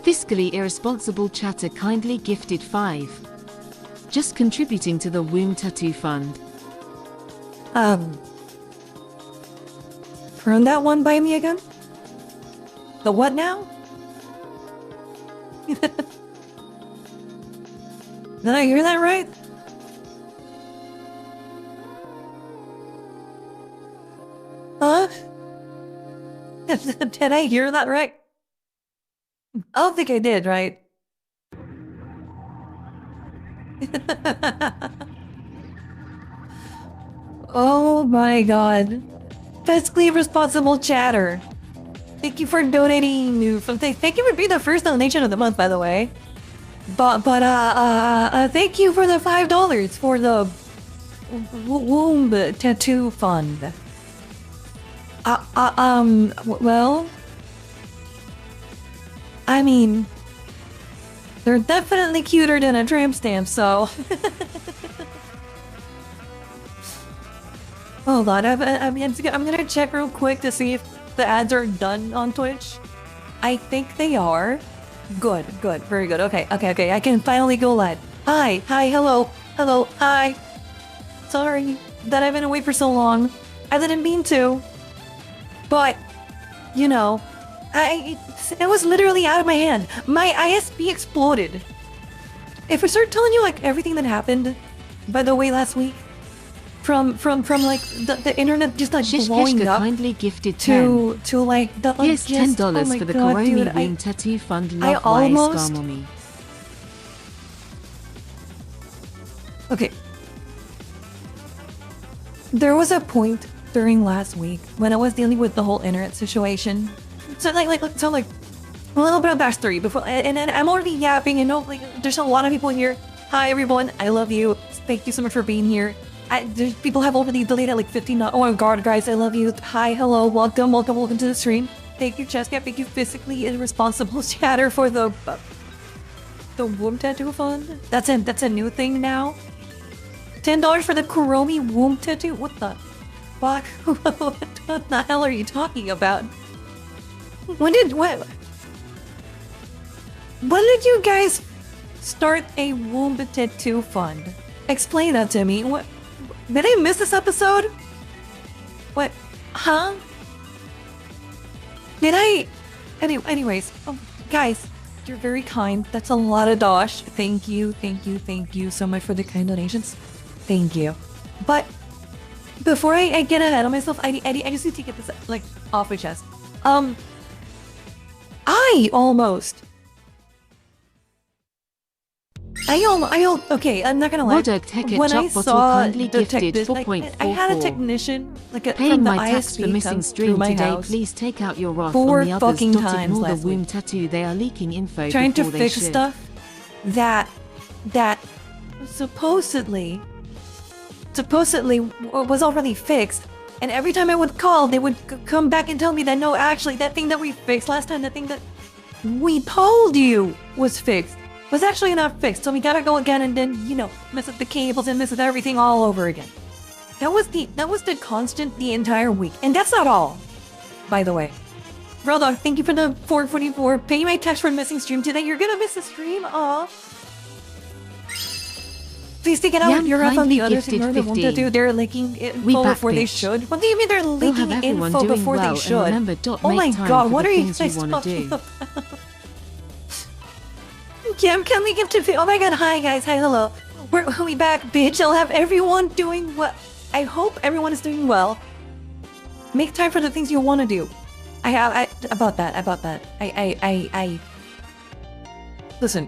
Fiscally irresponsible chatter kindly gifted 5. Just contributing to the womb tattoo fund. Run that one by me again? The what now? Did I hear that right? Huh? Did I hear that right? I don't think I did, right? Oh my god. Fiscally responsible chatter. Thank you for donating. Thank you for being the first donation of the month, by the way. But thank you for the $5 for the womb tattoo fund. Well, I mean, they're definitely cuter than a tramp stamp, so. Hold on, I'm gonna check real quick to see if the ads are done on Twitch. I think they are. Good, very good. Okay, I can finally go live. Hi, hello, hi. Sorry that I've been away for so long. I didn't mean to. But, you know, it was literally out of my hand. My ISP exploded. If I start telling you like everything that happened, by the way, last week, from like the internet just like blowing up kindly gifted to like the like here's $10 oh for the God, Kuromi dude, womb tattoo fund. I Love almost Mommy. Okay. There was a point during last week when I was dealing with the whole internet situation. So like a little bit of backstory before, and then I'm already yapping. You know, like there's a lot of people here. Hi everyone, I love you. Thank you so much for being here. There's people have already deleted like 15. Oh my god, guys, I love you. Hi, hello, welcome to the stream. Thank you, Chesca. Thank you, physically irresponsible chatter for the womb tattoo fund. That's a new thing now. $10 for the Kuromi womb tattoo. What the fuck? What the hell are you talking about? When did you guys start a womb tattoo fund? Explain that to me. What? Did I miss this episode? What? Huh? Did I? Anyways, guys, You're very kind. That's a lot of dosh. Thank you so much for the kind donations. Thank you. But before I get ahead of myself, I just need to get this like off my chest. Okay, I'm not gonna lie. When I saw the I had a technician, Paying from the my tax ISP for missing come stream through my today. house, Please take out your wrath 4 on the others. fucking Don't times ignore the last womb week. tattoo. They are leaking info trying to before they fix should. stuff that supposedly was already fixed. And every time I would call, they would come back and tell me that no, actually, that thing that we fixed last time, that thing that we told you was fixed, was actually not fixed. So we gotta go again and then, you know, mess with the cables and mess with everything all over again. That was the constant the entire week. And that's not all, by the way. Real Dog, thank you for the 444. Pay my tax for missing stream today. You're gonna miss the stream? Aw. Please take it out. You're up on the others. Ignore the womb tattoo. They're leaking info before they should. What do you mean they're leaking info before they should? Remember, oh my god, what are you guys talking about? Can we get to... Oh my god, hi guys, hi, hello. We back, bitch. I'll have everyone doing well. I hope everyone is doing well. Make time for the things you want to do. About that. Listen.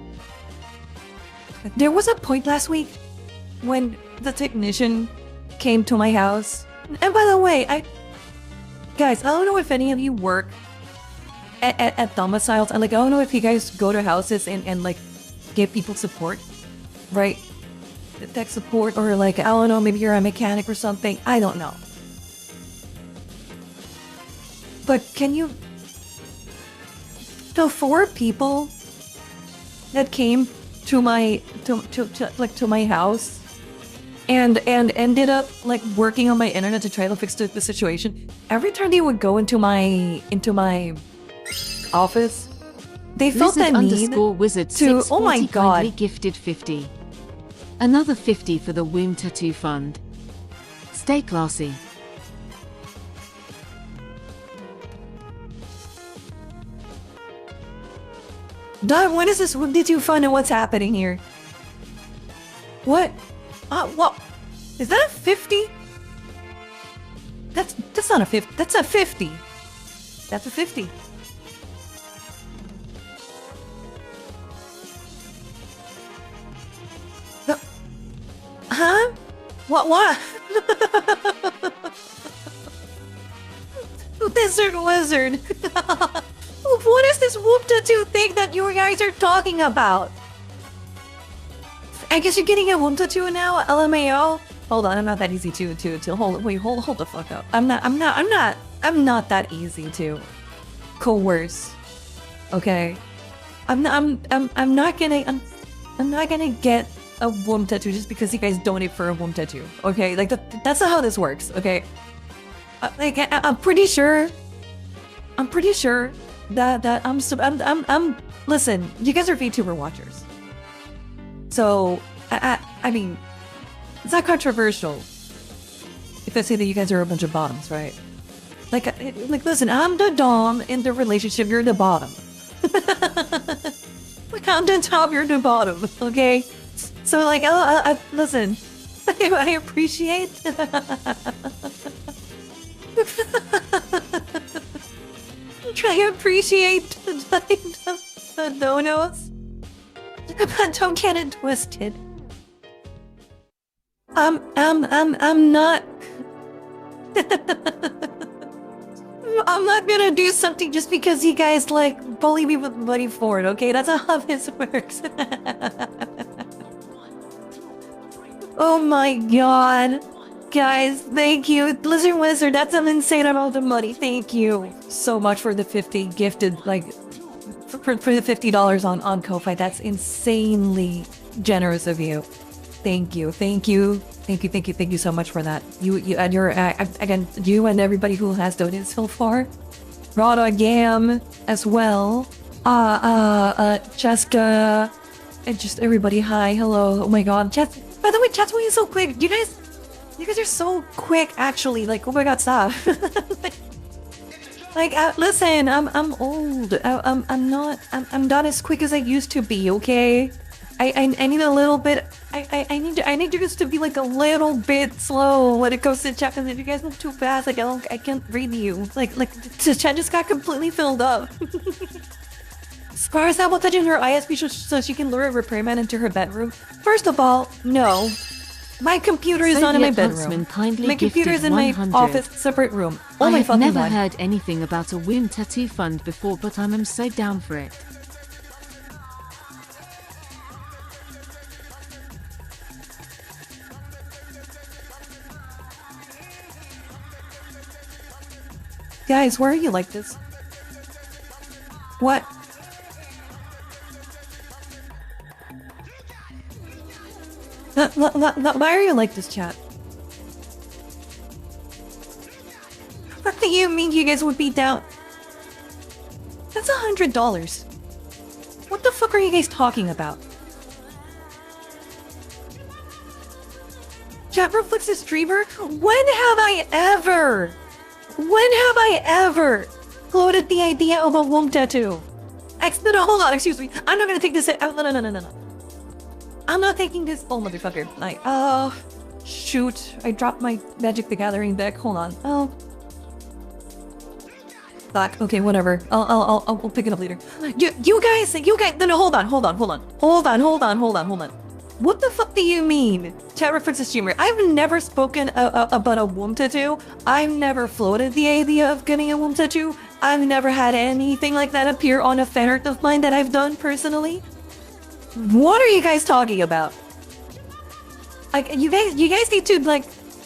There was a point last week when the technician came to my house. And by the way, guys, I don't know if any of you work at domiciles. I don't know if you guys go to houses and like give people support, right? Tech support, or like, I don't know, maybe you're a mechanic or something. I don't know. But can you... The 4 people that came to my my house and ended up like working on my internet to try to fix the situation. Every time they would go into my office, they felt that need Wizard to... Oh my god. Gifted 50. Another 50 for the womb tattoo fund. Stay classy. Dad, when is this womb tattoo fund and what's happening here? What? What? Is that a 50? That's not a 50. That's a 50. That's a 50. Huh? What? Desert Wizard. What is this whoop tattoo thing that you guys are talking about? I guess you're getting a whoop tattoo now, LMAO. Hold on, I'm not that easy to hold the fuck up. I'm not that easy to coerce. Okay, I'm not gonna get a womb tattoo just because you guys donate for a womb tattoo. Okay, like that's not how this works. Okay, I'm pretty sure that I'm listen, you guys are VTuber watchers, so I mean, it's not controversial if I say that you guys are a bunch of bottoms, right? Like listen, I'm the dom in the relationship, you're the bottom. Like, I'm the top, you're the bottom, okay? So like, listen, I appreciate I appreciate the donos, but don't get it twisted. I'm not I'm not gonna do something just because you guys like bully me with money for it, okay? That's not how this works. Oh my god. Guys, thank you. Lizard Wizard, that's an insane amount of money. Thank you so much for the 50 gifted, like, for the $50 on Ko-Fi. That's insanely generous of you. Thank you. Thank you so much for that. You and your, again, you and everybody who has donated so far. Rada Gam as well. Jessica, and just everybody, hi, hello. Oh my god. Chat, by the way, chat's moving so quick. You guys are so quick, actually. Like, oh my god, stop. Like, listen, I'm old. I'm not as quick as I used to be. Okay, I need a little bit. I need you guys to be like a little bit slow when it comes to chat. Because if you guys move too fast, like I can't read you. Like the chat just got completely filled up. Scar's about touching her ISP so she can lure a repairman into her bedroom. First of all, no. My computer is not in my bedroom. My computer is in my office separate room. Oh my fucking I've never God. heard anything about a womb tattoo fund before, but I'm so down for it. Guys, why are you like this? What? Why are you like this, chat? What do you mean you guys would be down? That's $100. What the fuck are you guys talking about? Chat reflects a streamer? When have I ever floated the idea of a womb tattoo? No, hold on, excuse me. I'm not gonna take this. No. I'm not taking this. Oh, motherfucker. Shoot. I dropped my Magic the Gathering deck. Hold on. Oh. Fuck. Okay, whatever. I'll pick it up later. You guys. No, hold on. What the fuck do you mean? Chat references streamer. I've never spoken about a womb tattoo. I've never floated the idea of getting a womb tattoo. I've never had anything like that appear on a fan art of mine that I've done personally. What are you guys talking about? Like, you guys need to, like,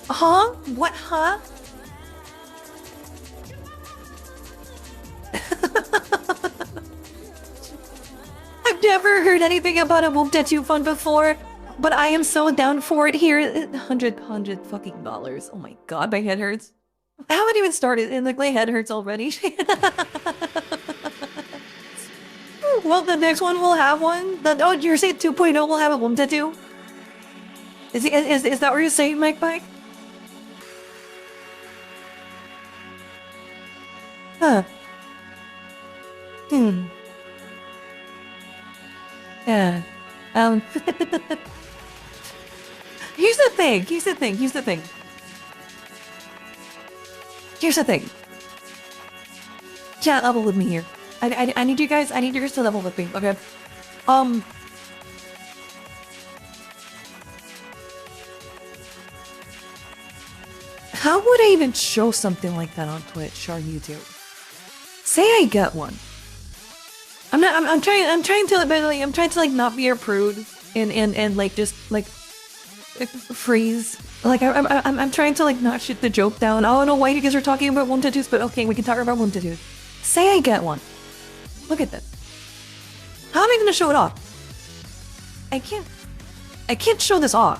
huh? What, huh? I've never heard anything about a womb tattoo fund before, but I am so down for it here. $100 fucking dollars. Oh my God, my head hurts. I haven't even started and like my head hurts already. Well, the next one will have one. Oh, you're saying 2.0 will have a womb tattoo? Is that what you're saying, Mike Pike? Huh. Yeah. Here's the thing. Chat, level with me here. I need you guys to level with me, okay? How would I even show something like that on Twitch or YouTube? Say I get one. I'm trying to like not be a prude and like just like freeze. Like I'm trying to like not shoot the joke down. I don't know why you guys are talking about womb tattoos, but okay, we can talk about womb tattoos. Say I get one. Look at this. How am I gonna show it off? I can't show this off.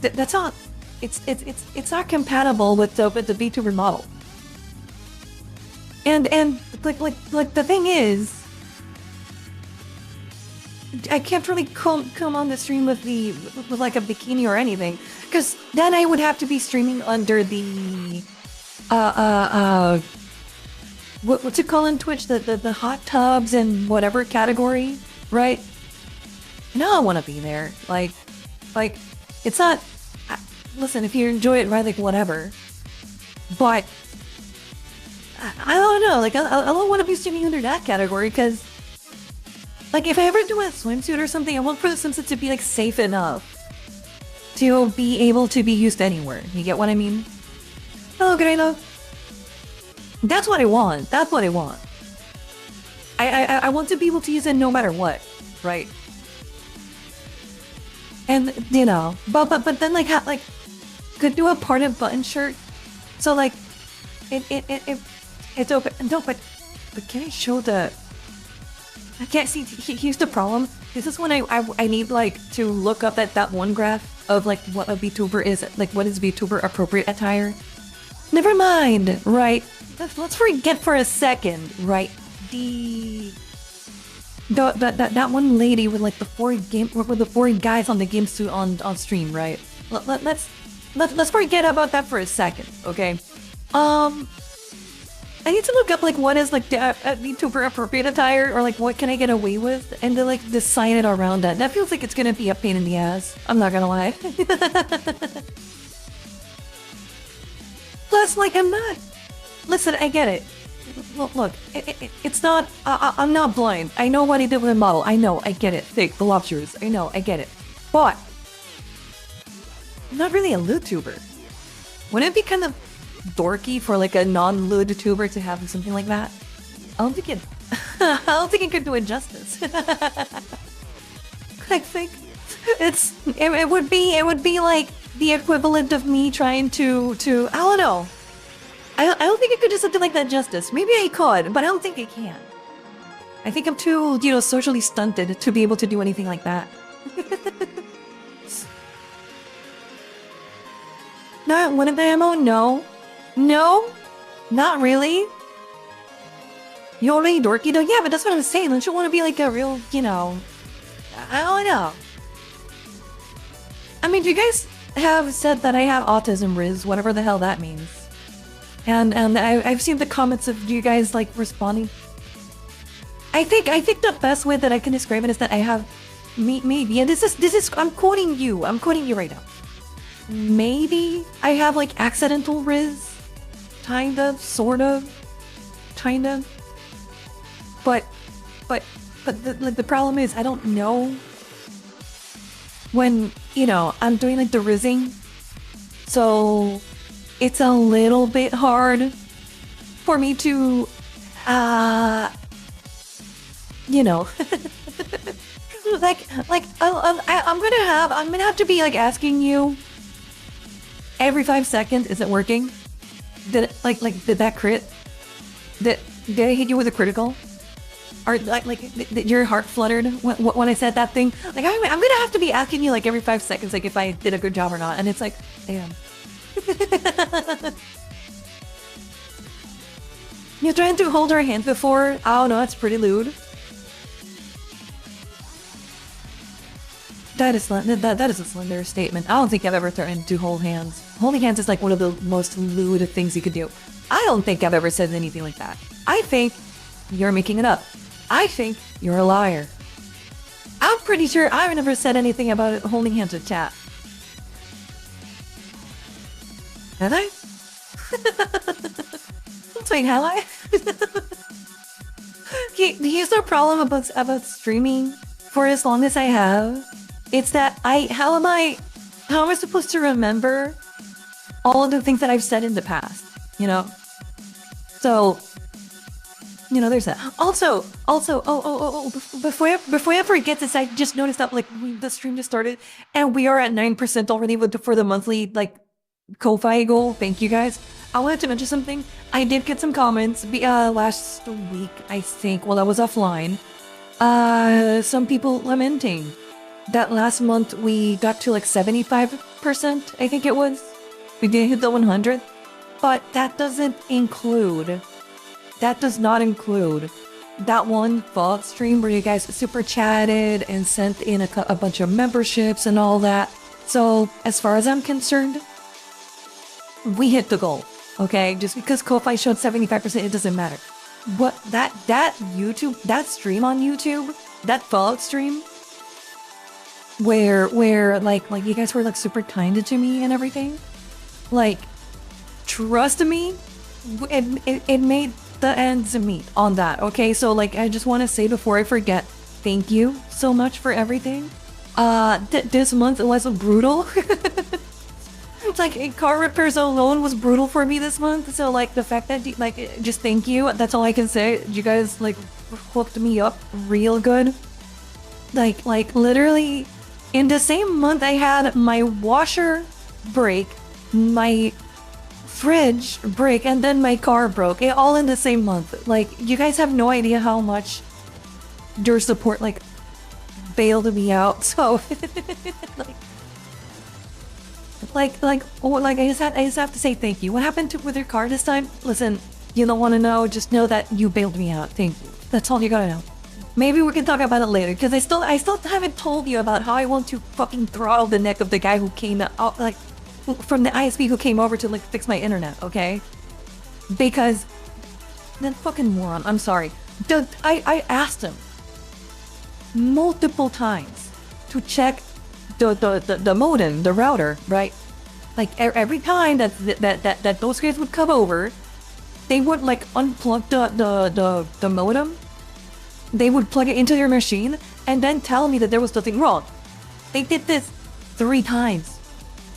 That's not. It's not compatible with the VTuber model. And like the thing is, I can't really come on the stream with like a bikini or anything, because then I would have to be streaming under the what's it called on Twitch, the hot tubs and whatever category, right? No, I want to be there. Like it's not. Listen, if you enjoy it, right? Like whatever. But I don't know. Like I don't want to be streaming under that category, because like if I ever do a swimsuit or something, I want for the swimsuit to be like safe enough to be able to be used anywhere. You get what I mean? Hello, Greno. That's what I want. That's what I want. I want to be able to use it no matter what, right? And you know, but then like could do a parted button shirt, so like it's open. No, but can I show the? I can't see. Here's the problem. This is when I need like to look up that one graph of like what a VTuber is, like what is VTuber appropriate attire. Never mind. Right. Let's forget for a second. Right. That one lady with like the four guys on the game suit on stream. Right. Let's forget about that for a second. Okay. I need to look up like what is like the YouTuber appropriate attire, or like what can I get away with, and then like design it around that. That feels like it's gonna be a pain in the ass. I'm not gonna lie. Plus, like, I'm not. Listen, I get it. Look, it's not. I'm not blind. I know what he did with the model. I know. I get it. Thick, voluptuous. I know. I get it. But I'm not really a YouTuber. Wouldn't it be kind of dorky for like a non-lewd tuber to have something like that? I don't think it. I don't think it could do it justice. I think it would be like the equivalent of me trying to I don't know. I don't think I could do something like that justice. Maybe I could, but I don't think I can. I think I'm too, socially stunted to be able to do anything like that. Not one of the ammo? No. No? Not really? You already dorky though? Yeah, but that's what I'm saying. Don't you want to be like a real, I don't know. I mean, you guys have said that I have autism, Riz, whatever the hell that means. And I've seen the comments of you guys like responding. I think the best way that I can describe it is that I have maybe, and this is I'm quoting you right now. Maybe I have like accidental Riz, kind of, sort of, kind of. But the problem is I don't know when I'm doing like the rizzing, so it's a little bit hard for me to I'm gonna have to be like asking you every 5 seconds, is it working? Did that crit? Did I hit you with a critical? Or did your heart fluttered when I said that thing? Like I'm gonna have to be asking you like every 5 seconds, like if I did a good job or not. And it's like, damn. You're trying to hold our hands before? Oh no, that's pretty lewd. That is a slender statement. I don't think I've ever threatened to hold hands. Holding hands is like one of the most lewd things you could do. I don't think I've ever said anything like that. I think you're making it up. I think you're a liar. I'm pretty sure I've never said anything about holding hands with chat. Have I? Wait, have I? Here's the problem about streaming for as long as I have. It's that how am I supposed to remember all of the things that I've said in the past? So, there's that. Also, before I forget this, I just noticed that the stream just started and we are at 9% already for the monthly Ko-Fi goal. Thank you guys. I wanted to mention something. I did get some comments last week, I think, while I was offline. Some people lamenting that last month we got to 75%, I think it was. We didn't hit the 100, but that does not include that one fall stream where you guys super chatted and sent in a bunch of memberships and all that. So as far as I'm concerned, we hit the goal. Okay, just because Ko-Fi showed 75%, it doesn't matter. What that stream on YouTube, that Fallout stream, where you guys were super kind to me and everything, trust me, it made the ends meet on that. Okay, so I just want to say before I forget, thank you so much for everything. This month was brutal. It's car repairs alone was brutal for me this month. So the fact that just thank you. That's all I can say. You guys hooked me up real good. Literally in the same month I had my washer break, my fridge break, and then my car broke. It all in the same month. You guys have no idea how much your support bailed me out. So I just have to say thank you. What happened with your car this time? Listen, you don't want to know, just know that you bailed me out. Thank you. That's all you gotta know. Maybe we can talk about it later, because I still haven't told you about how I want to fucking throttle the neck of the guy who came out, from the ISP who came over to fix my internet, okay? Because That fucking moron. I'm sorry. I asked him multiple times to check the modem, the router, right? Like every time that those guys would come over, they would like unplug the modem. They would plug it into their machine and then tell me that there was nothing wrong. They did this 3 times.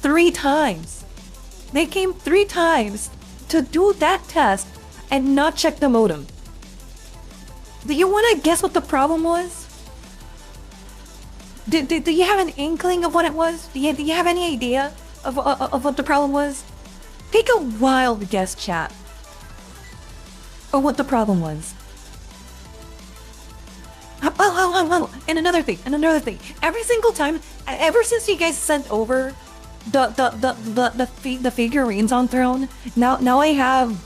3 times. They came 3 times to do that test and not check the modem. Do you want to guess what the problem was? Do you have an inkling of what it was? Do you have any idea of what the problem was? Take a wild guess, chat. Or what the problem was. And another thing. Every single time, ever since you guys sent over the figurines on Throne, now I have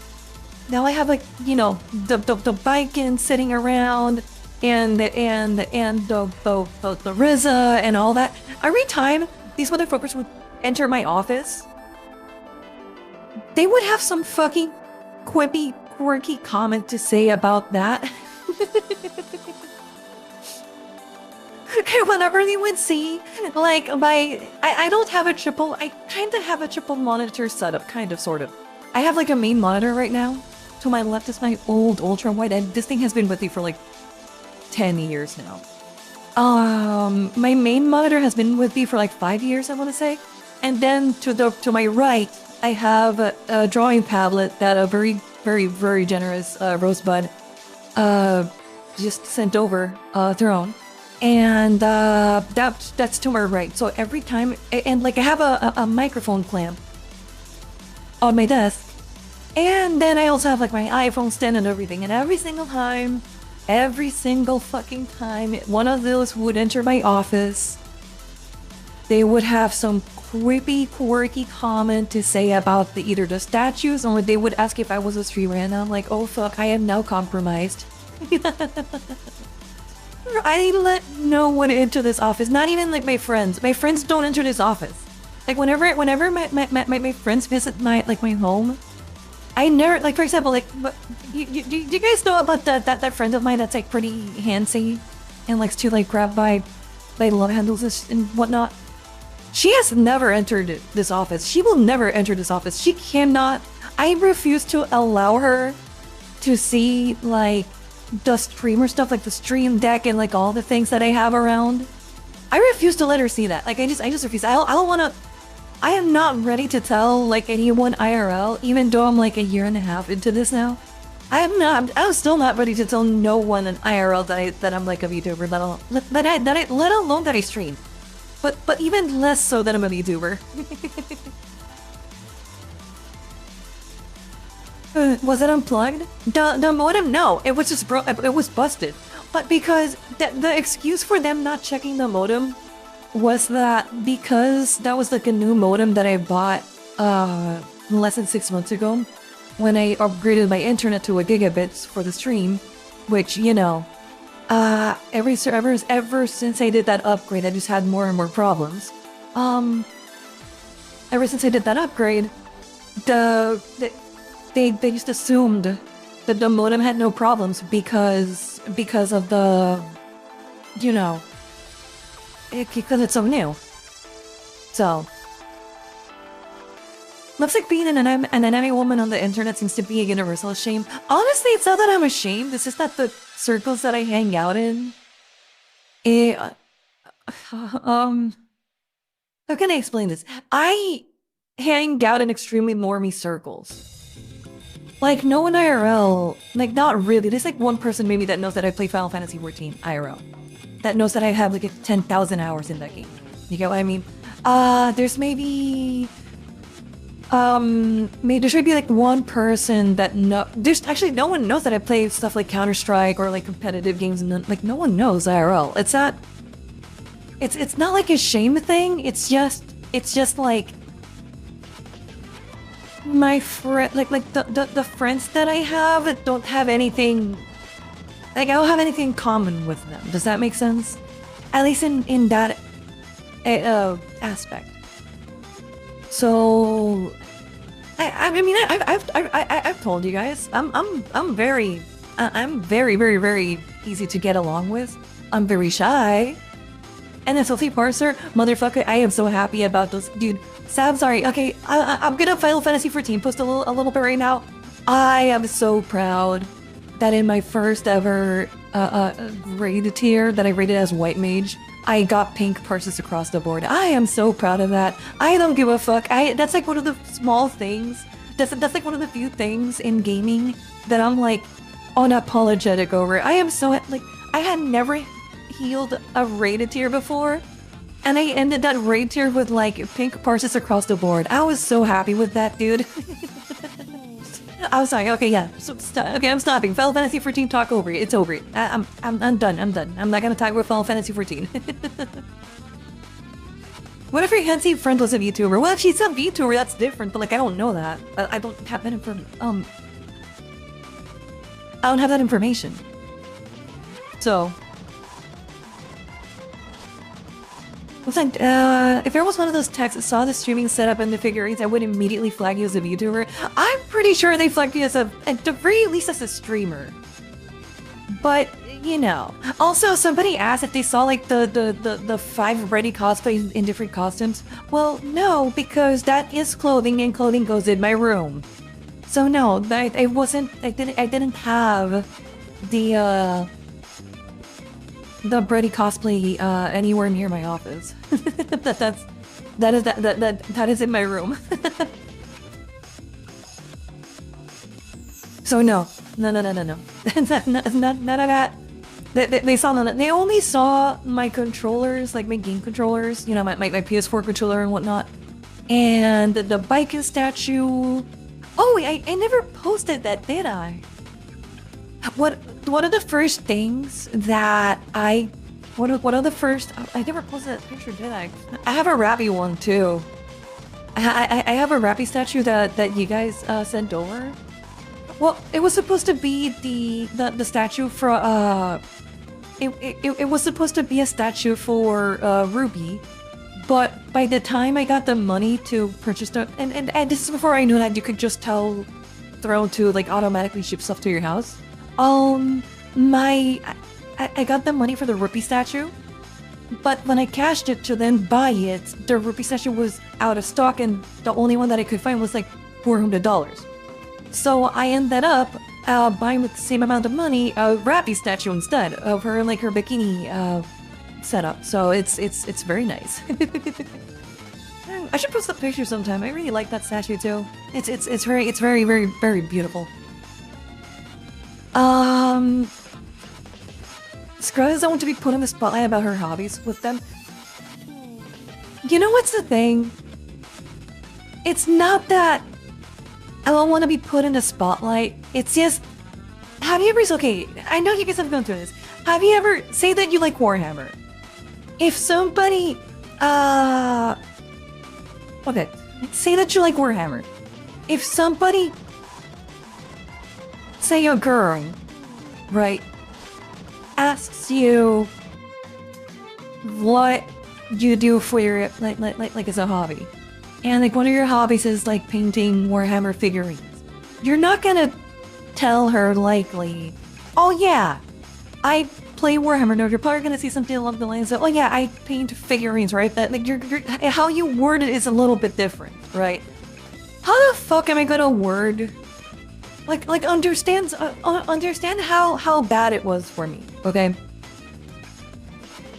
like, you know, the Bikin sitting around and the RZA and all that. Every time these motherfuckers would enter my office, they would have some fucking quippy, quirky comment to say about that. Whenever they would see, like, I don't have a triple, I kind of have a triple monitor setup, kind of, sort of. I have like a main monitor right now. To my left is my old ultra wide, and this thing has been with me for like 10 years now. My main monitor has been with me for like 5 years, I want to say. And then to my right, I have a drawing tablet that a very generous Rosebud just sent over Throne. And that's to my right. So every time, and like I have a microphone clamp on my desk. And then I also have like my iPhone stand and everything. And every single fucking time, one of those would enter my office, they would have some creepy, quirky comment to say about either the statues, or they would ask if I was a streamer, and I'm like, oh fuck, I am now compromised. I didn't let no one into this office, not even like my friends. My friends don't enter this office. Like whenever my friends visit my home, I never, like, for example, like, you guys know about that friend of mine that's like pretty handsy and likes to like grab by love handles and whatnot? She has never entered this office. She will never enter this office. She cannot. I refuse to allow her to see like the streamer stuff, like the stream deck and like all the things that I have around. I refuse to let her see that. Like I just refuse. I don't want to. I am not ready to tell like anyone IRL, even though I'm like a year and a half into this now. I'm still not ready to tell no one in IRL that I'm like a VTuber, let alone that I stream. But even less so that I'm a VTuber. Was it unplugged? The modem? No, it was just it was busted. But because the excuse for them not checking the modem was that because that was like a new modem that I bought less than 6 months ago when I upgraded my internet to a gigabit for the stream, which, you know, ever since I did that upgrade, I just had more and more problems. Ever since I did that upgrade, they just assumed that the modem had no problems because of the, you know, because it's so new. So, looks like being an enemy woman on the internet seems to be a universal shame. Honestly, it's not that I'm ashamed. It's just that the circles that I hang out in, how can I explain this? I hang out in extremely normie circles. Like, no one IRL, like, not really. There's like one person maybe that knows that I play Final Fantasy XIV IRL. That knows that I have like 10,000 hours in that game. You get what I mean? There's maybe there should be like one person that there's actually no one knows that I play stuff like Counter-Strike or like competitive games, and like no one knows IRL. It's not like a shame thing. It's just like my friend, like the friends that I have don't have anything. Like, I don't have anything in common with them. Does that make sense? At least in that aspect. So, I've told you guys, I'm very, very easy to get along with. I'm very shy. And then Sophie Parser, motherfucker, I am so happy about those, dude. Sam, sorry. Okay, I'm gonna Final Fantasy 14 post a little bit right now. I am so proud that in my first ever grade tier that I rated as White Mage, I got pink purses across the board. I am so proud of that. I don't give a fuck. That's like one of the small things. That's like one of the few things in gaming that I'm like unapologetic over. I am so like I had never healed a rated tier before, and I ended that raid tier with like pink purses across the board. I was so happy with that, dude. I'm sorry. Okay, yeah. Okay, I'm stopping. Final Fantasy 14 talk over. It's over. I'm done. I'm done. I'm not gonna talk about Final Fantasy 14. What if your Hensi friend was a VTuber? Well, if she's a VTuber, that's different. But like, I don't know that. I don't have that information. I don't have that information. So. Looks like, if there was one of those texts that saw the streaming setup and the figurines, I would immediately flag you as a VTuber. I'm pretty sure they flagged you as at the very least as a streamer. But, you know. Also, somebody asked if they saw like the 5 ready cosplays in different costumes. Well, no, because that is clothing and clothing goes in my room. So no, I didn't have the Brady cosplay anywhere near my office. that is in my room. So no. None of that. They saw none of that. They only saw my controllers, like my game controllers, you know, my PS4 controller and whatnot. And the Biken statue. Oh, I never posted that, did I? One of the first things that I never posted that picture, did I? I have a Rappy one too. I have a Rappy statue that you guys sent over. Well, it was supposed to be the statue for it was supposed to be a statue for Ruby, but by the time I got the money to purchase the and this is before I knew that you could just tell Throne to like automatically ship stuff to your house. I got the money for the rupee statue, but when I cashed it to then buy it, the rupee statue was out of stock and the only one that I could find was like $400. So I ended up buying with the same amount of money a Rappy statue instead of her like her bikini setup. So it's very nice. I should post a picture sometime. I really like that statue too. It's very beautiful. Scarlette doesn't want to be put on the spotlight about her hobbies with them. You know what's the thing? It's not that I don't want to be put in the spotlight. It's just, have you ever, okay, I know you guys have gone through this. Have you ever, say that you like Warhammer. If somebody, okay, say that you like Warhammer. If somebody, say a girl, right, asks you what you do for your like as a hobby, and like one of your hobbies is like painting Warhammer figurines, you're not gonna tell her likely, oh yeah, I play Warhammer. No, you're probably gonna see something along the lines of, oh yeah, I paint figurines, right? That like you're how you word it is a little bit different, right? How the fuck am I gonna word like understand how bad it was for me, okay?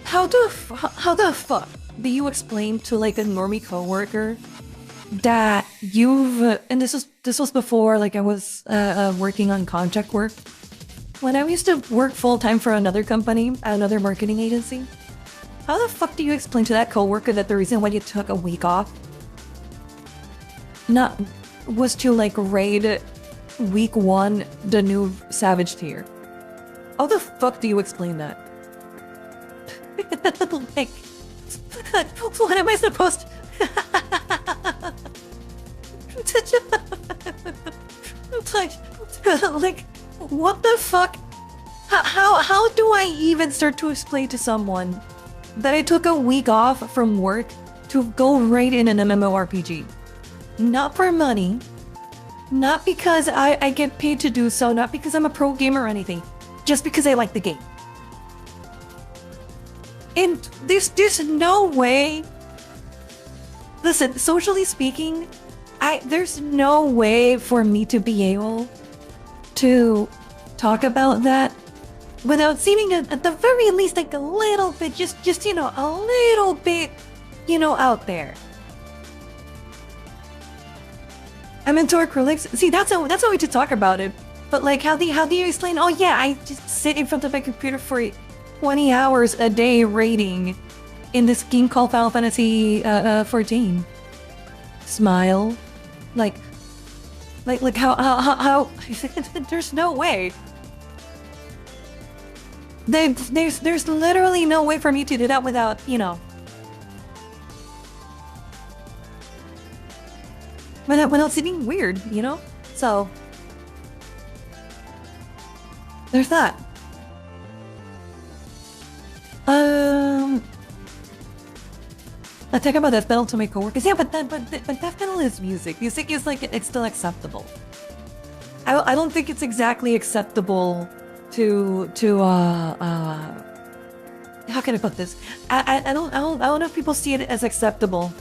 How the fuck do you explain to like a normie coworker that you've and this was before like I was working on contract work. When I used to work full-time for another company, another marketing agency, how the fuck do you explain to that coworker that the reason why you took a week off was to like raid week 1 the new Savage tier? How the fuck do you explain that? Like, what am I supposed to... like, what the fuck? How do I even start to explain to someone that I took a week off from work to go raid in an MMORPG? Not for money, Not because I get paid to do so, not because I'm a pro gamer or anything, just because I like the game. And there's no way. Listen, socially speaking, there's no way for me to be able to talk about that without seeming at the very least like a little bit, just a little bit, out there. I'm into acrylics. See, that's a way to talk about it. But like, how do you explain? Oh yeah, I just sit in front of my computer for 20 hours a day raiding in this game called Final Fantasy 14. Smile, like how? There's no way. There's literally no way for me to do that without, without seeming weird, So there's that. I talk about death metal to my coworkers. Yeah, but death metal is music. Music is like, it's still acceptable. I don't think it's exactly acceptable to how can I put this? I don't know if people see it as acceptable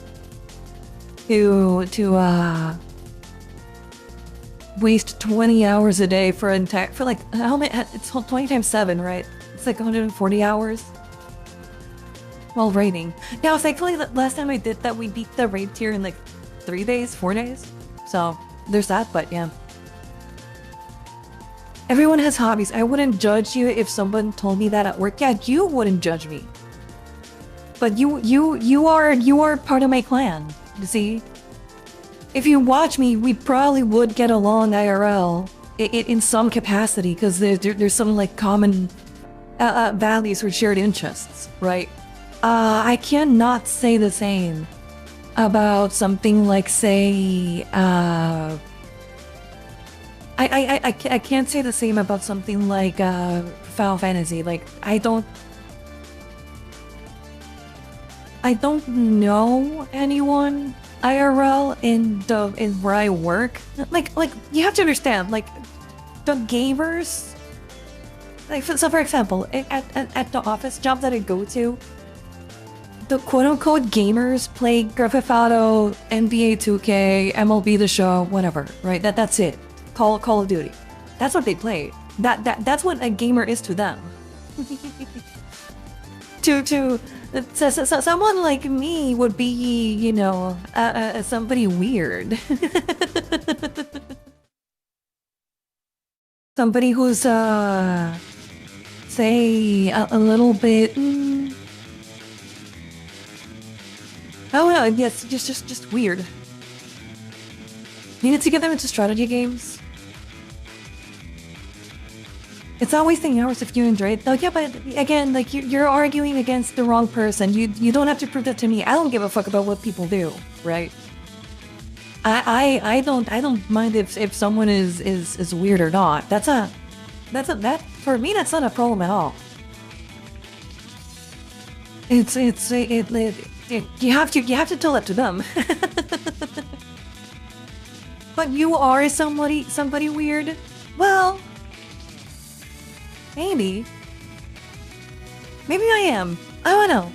to waste 20 hours a day for like how many? It's 20 times 7, right? It's like 140 hours while raiding. Now, thankfully, last time I did that, we beat the raid tier in like 4 days. So there's that. But yeah, everyone has hobbies. I wouldn't judge you if someone told me that at work. Yeah, you wouldn't judge me. But you are part of my clan. You see, if you watch me, we probably would get along IRL in some capacity because there's some like common values or shared interests, right? I cannot say the same about something like, say, I can't say the same about something like Final Fantasy. Like, I don't know anyone IRL in where I work. Like you have to understand, like, the gamers. Like, so for example, at the office job that I go to, the quote-unquote gamers play Grand Theft Auto, NBA 2K, MLB The Show, whatever, right? That's it. Call of Duty. That's what they play. That's what a gamer is to them. So someone like me would be, somebody weird. Somebody who's say a little bit. Oh no, yes, just weird. Needed to get them into strategy games. It's not wasting hours if you enjoy it. Oh yeah, but again, like you're arguing against the wrong person. You don't have to prove that to me. I don't give a fuck about what people do, right? I don't mind if someone is weird or not. That for me, that's not a problem at all. You have to tell that to them. But you are somebody weird? Well, maybe I am. I don't know.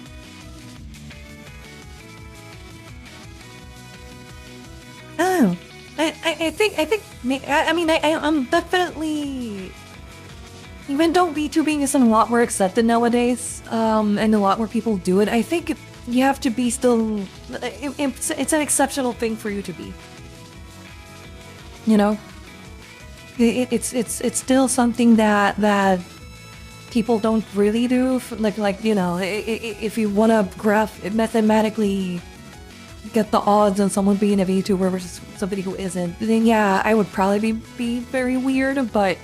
Oh, I think I'm definitely, even though VTubing is a lot more accepted nowadays, and a lot more people do it, I think you have to be still, it's an exceptional thing for you to be. It's still something that people don't really do. Like if you want to graph mathematically get the odds on someone being a VTuber versus somebody who isn't, then yeah, I would probably be very weird, but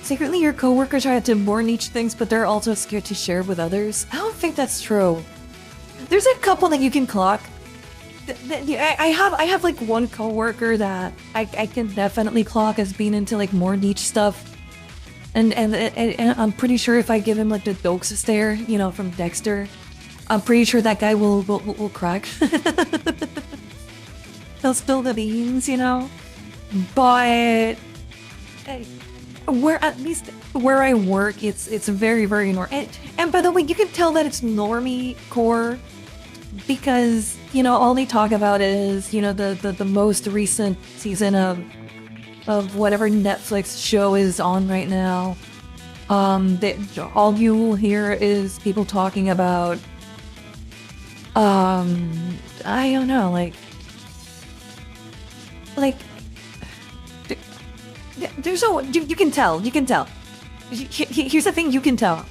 secretly your coworkers try to more niche things, but they're also scared to share with others. I don't think that's true. There's a couple that you can clock. I have like one coworker that I can definitely clock as being into like more niche stuff, and I'm pretty sure if I give him like the Dokes stare, from Dexter, I'm pretty sure that guy will crack. they'll spill the beans, you know. But where at least where I work, it's very very and by the way, you can tell that it's normie core because you know all they talk about is you know the most recent season of whatever Netflix show is on right now. All you will hear is people talking about I don't know, like there's no you can tell. Here's the thing, you can tell.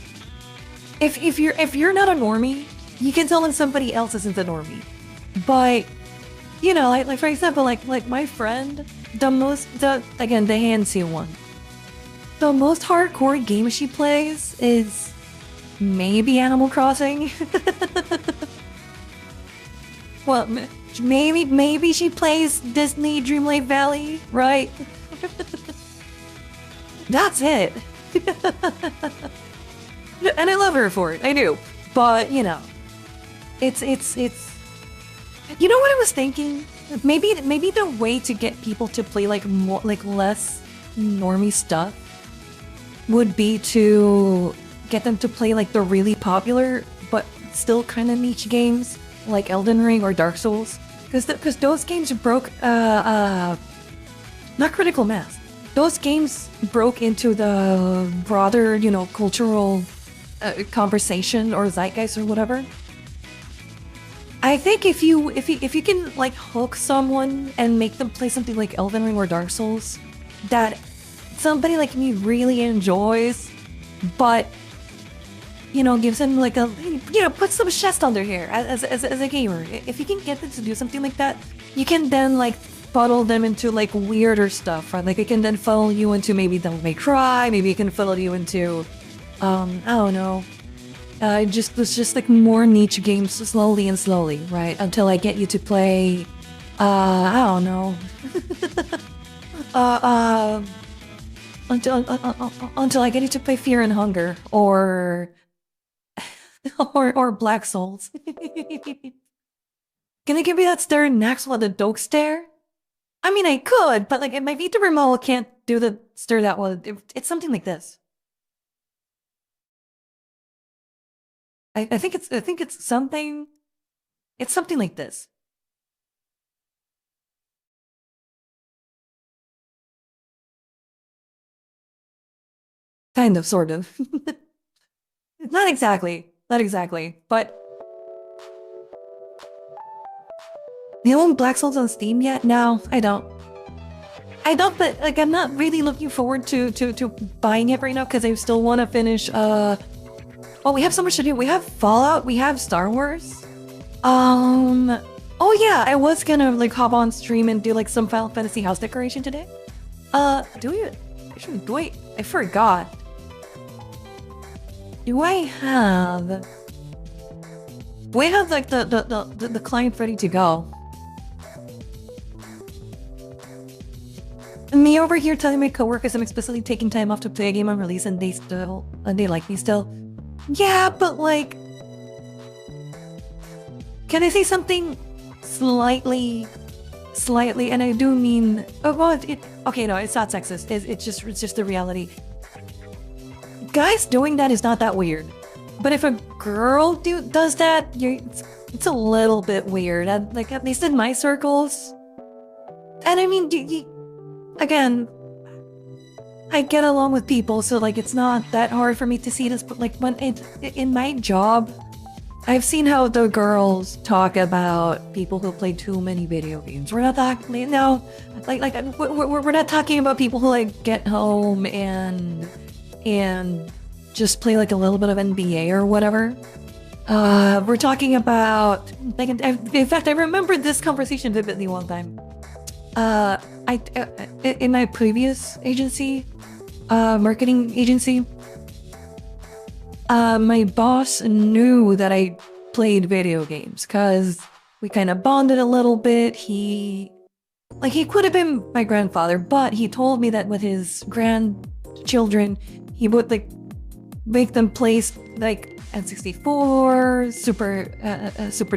If you're not a normie, you can tell when somebody else isn't a normie. But you know, like for example, like my friend, the handsy one. The most hardcore game she plays is maybe Animal Crossing. Well, maybe she plays Disney Dreamlight Valley, right? That's it. And I love her for it. I do. But, you know, it's you know what I was thinking? Maybe the way to get people to play like more like less normie stuff would be to get them to play like the really popular but still kind of niche games like Elden Ring or Dark Souls, because those games broke not critical mass. Those games broke into the broader, you know, cultural conversation or zeitgeist or whatever. I think if you can like hook someone and make them play something like Elden Ring or Dark Souls that somebody like me really enjoys, but you know, gives them like a, you know, put some chest under here as a gamer. If you can get them to do something like that, you can then like funnel them into like weirder stuff, right? Like it can then funnel you into maybe Devil May Cry, maybe it can funnel you into I don't know, just like more niche games slowly, right? Until I get you to play I don't know. Until I get you to play Fear and Hunger or Black Souls. Can you give me that stare next with the dog stare? I mean, I could, but like my Vita remote can't do the stare that well. It's something like this. I think it's something. It's something like this. Kind of, sort of. Not exactly, but you own Black Souls on Steam yet? No, I don't. But like I'm not really looking forward to buying it right now because I still want to finish. Well, we have so much to do. We have Fallout. We have Star Wars. Oh yeah, I was gonna like hop on stream and do like some Final Fantasy house decoration today. Do we? Actually, wait, I forgot. Do I have like the client ready to go? Me over here telling my coworkers I'm explicitly taking time off to play a game on release and they like me still. Yeah, but like, can I say something slightly, and I do mean, oh well, okay, no, it's not sexist. It's just the reality. Guys doing that is not that weird, but if a girl does that, it's a little bit weird. Like at least in my circles. And I mean, again, I get along with people, so like it's not that hard for me to see this. But like when in my job, I've seen how the girls talk about people who play too many video games. We're not talking, no, we're not talking about people who like get home and just play like a little bit of NBA or whatever. We're talking about like in fact I remember this conversation vividly one time. In my previous agency, marketing agency, my boss knew that I played video games because we kind of bonded a little bit. He could have been my grandfather, but he told me that with his grandchildren, he would like make them play like N64, Super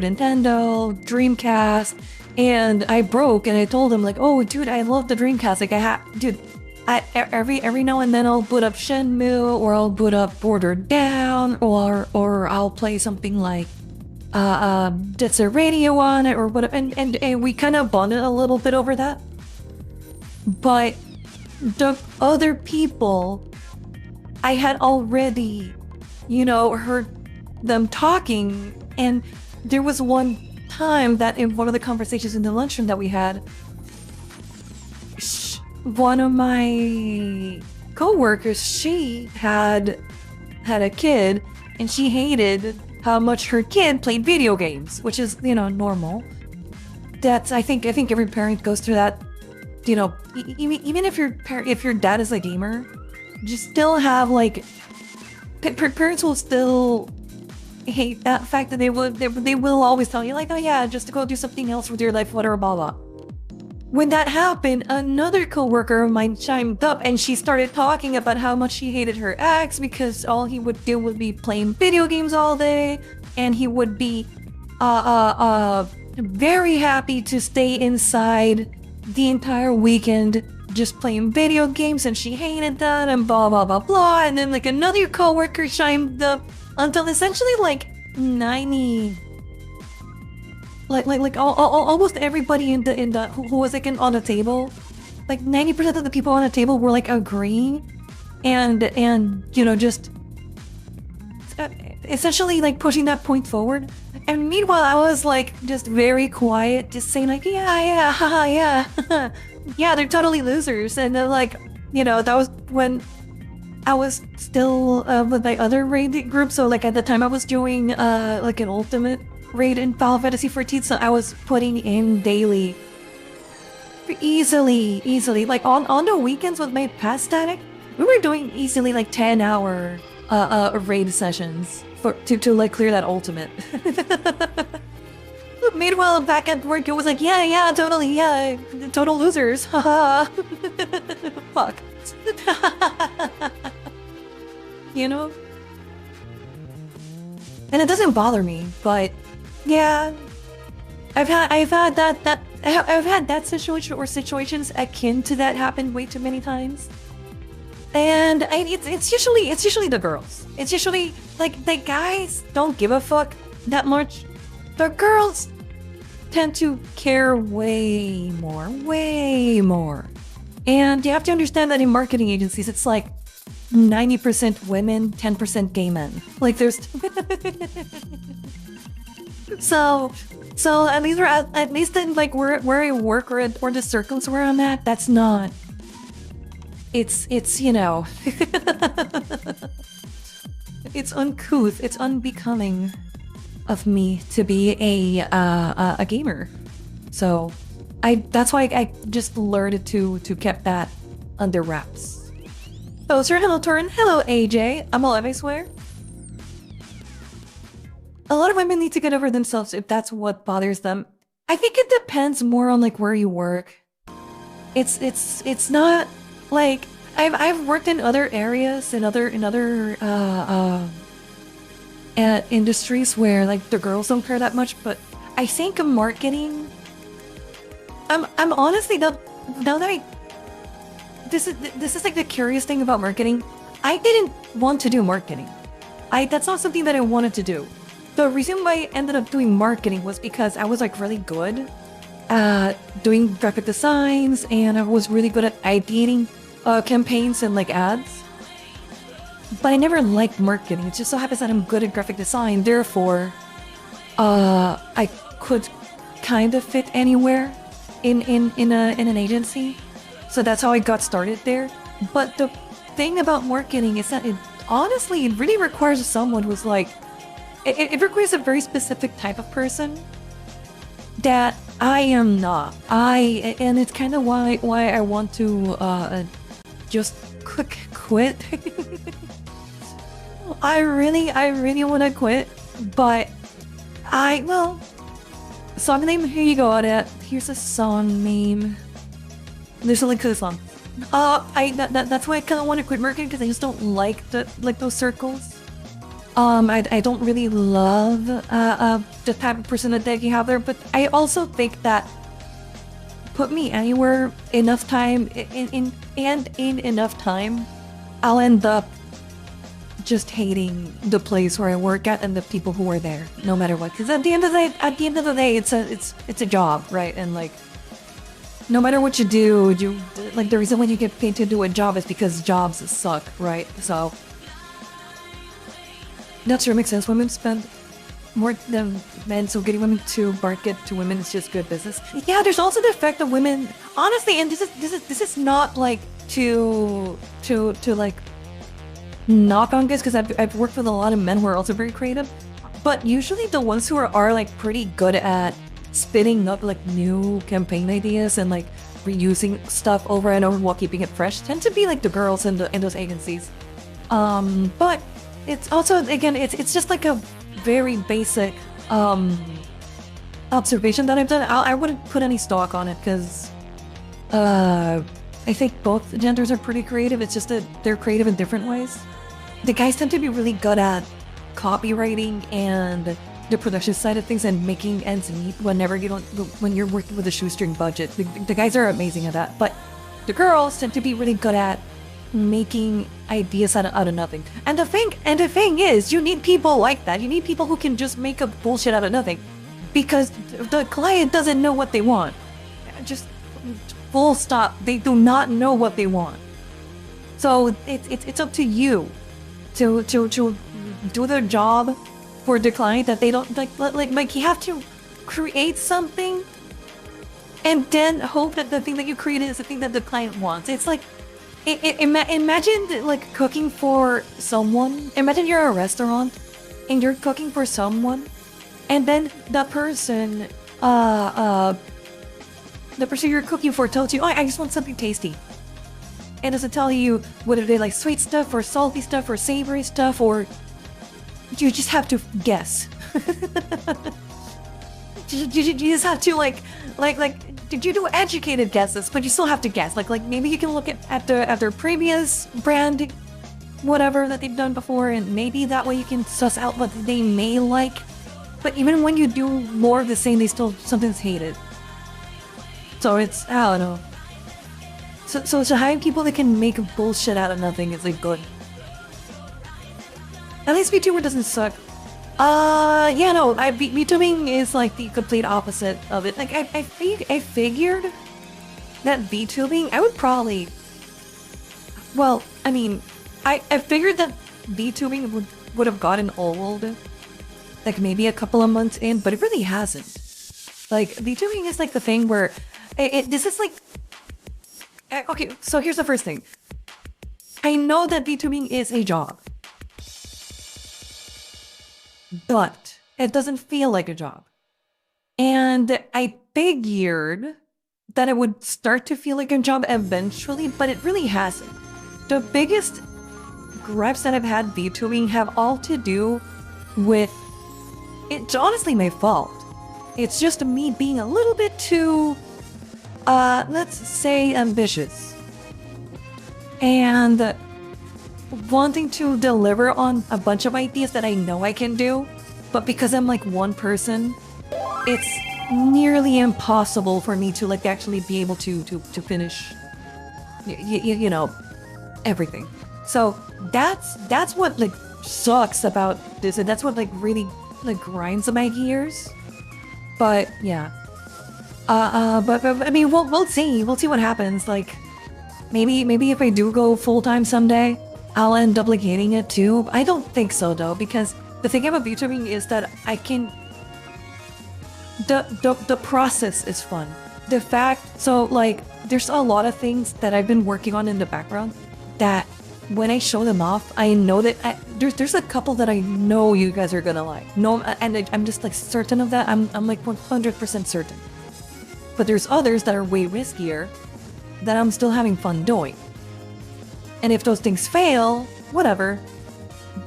Nintendo, Dreamcast, and I broke and I told him like, oh dude, I love the Dreamcast. Like every now and then I'll boot up Shenmue, or I'll boot up Border Down, or I'll play something like Jet Set Radio on it or whatever, and we kind of bonded a little bit over that. But the other people, I had already, heard them talking, and there was one time that in one of the conversations in the lunchroom that we had, one of my co-workers, she had a kid, and she hated how much her kid played video games, which is, normal. That's, I think every parent goes through that. Even if your dad is a gamer, you still have like parents will still hate that fact that they will always tell you like, oh yeah, just to go do something else with your life, whatever, blah blah. When that happened, another coworker of mine chimed up and she started talking about how much she hated her ex because all he would do would be playing video games all day, and he would be very happy to stay inside the entire weekend just playing video games, and she hated that, and blah blah blah blah. And then like another coworker chimed up until essentially like 90, like almost everybody in the who was like on the table, like 90% of the people on the table were like agreeing, and just essentially like pushing that point forward. And meanwhile, I was like just very quiet, just saying like, yeah, haha, yeah, yeah, they're totally losers. And then like, that was when I was still with my other raid group. So like at the time I was doing like an ultimate raid in Final Fantasy 14. So I was putting in daily, easily, like on the weekends with my past static, we were doing easily like 10-hour raid sessions to like clear that ultimate. Meanwhile, back at work, it was like, yeah, totally, yeah, total losers, haha. Fuck. And it doesn't bother me, but yeah, I've had that situation or situations akin to that happen way too many times. And it's usually the girls. It's usually like the guys don't give a fuck that much. The girls tend to care way more. And you have to understand that in marketing agencies, it's like 90% women, 10% gay men. Like there's so at least in like where I work or the circles where I'm at, that's not. It's it's uncouth, it's unbecoming of me to be a gamer. So that's why I just learned to keep that under wraps. Oh, sir, hello Torin, hello AJ. I'm alive, I swear. A lot of women need to get over themselves if that's what bothers them. I think it depends more on like where you work. It's not like I've worked in other areas, in other industries where like the girls don't care that much, but I think marketing. I'm honestly now that this is like the curious thing about marketing. I didn't want to do marketing. That's not something that I wanted to do. The reason why I ended up doing marketing was because I was like really good at doing graphic designs, and I was really good at ideating campaigns and like ads. But I never liked marketing. It just so happens that I'm good at graphic design, therefore I could kind of fit anywhere in an agency. So that's how I got started there. But the thing about marketing is that it really requires someone who's like, it requires a very specific type of person that I am not. And it's kind of why I want to just quit. I really want to quit, but song name, here you go, Odette. Here's a song name. There's a link to the song. That's why I kind of want to quit marketing, because I just don't like those circles. I don't really love the type of person that you have there, but I also think that put me anywhere enough time in enough time, I'll end up just hating the place where I work at and the people who are there, no matter what. Because at the end of the day, it's a job, right? And like, no matter what you do, like the reason when you get paid to do a job is because jobs suck, right? So that sure makes sense. Women spend more than men, so getting women to market to women is just good business. Yeah, there's also the effect of women, honestly, and this is not like to like knock on guys, because I've worked with a lot of men who are also very creative, but usually the ones who are like pretty good at spinning up like new campaign ideas and like reusing stuff over and over while keeping it fresh tend to be like the girls in those agencies. But it's also, again, it's just like a very basic observation that I've done. I wouldn't put any stock on it, because I think both genders are pretty creative. It's just that they're creative in different ways. The guys tend to be really good at copywriting and the production side of things and making ends meet when you're working with a shoestring budget. The guys are amazing at that, but the girls tend to be really good at making ideas out of nothing. And the thing is, you need people like that. You need people who can just make up bullshit out of nothing, because the client doesn't know what they want. Just full stop. They do not know what they want. So it's up to you to do their job for the client, that they don't like you have to create something and then hope that the thing that you created is the thing that the client wants. It's like, imagine like cooking for someone. Imagine you're a restaurant and you're cooking for someone, and then the person you're cooking for tells you, oh, I just want something tasty. And doesn't tell you whether they like sweet stuff or salty stuff or savory stuff, or you just have to guess. you just have to like did you do educated guesses, but you still have to guess. Like maybe you can look at their previous brand, whatever that they've done before, and maybe that way you can suss out what they may like. But even when you do more of the same, something's hated. So it's, I don't know. So having people that can make bullshit out of nothing is like good. At least VTuber doesn't suck. Yeah, no, VTubing is like the complete opposite of it. Like I figured that VTubing, I would probably, well, I mean, I figured that VTubing would have gotten old, like maybe a couple of months in, but it really hasn't. Like VTubing is like the thing where this is like, okay, so here's the first thing. I know that VTubing is a job, but it doesn't feel like a job. And I figured that it would start to feel like a job eventually, but it really hasn't. The biggest gripes that I've had VTubing have all to do with, it's honestly my fault. It's just me being a little bit too, let's say, ambitious. And wanting to deliver on a bunch of ideas that I know I can do, but because I'm like one person, it's nearly impossible for me to like actually be able to finish, you know, everything. So that's what like sucks about this, and that's what like really like grinds my gears. But yeah, but I mean, we'll see what happens. Like maybe if I do go full time someday, I'll end up like hating it too. I don't think so though, because the thing about VTubing is that I can, the process is fun. The fact, so like there's a lot of things that I've been working on in the background that when I show them off, I know that there's a couple that I know you guys are gonna like. No, and I'm just like certain of that. I'm like 100% certain. But there's others that are way riskier that I'm still having fun doing. And if those things fail, whatever.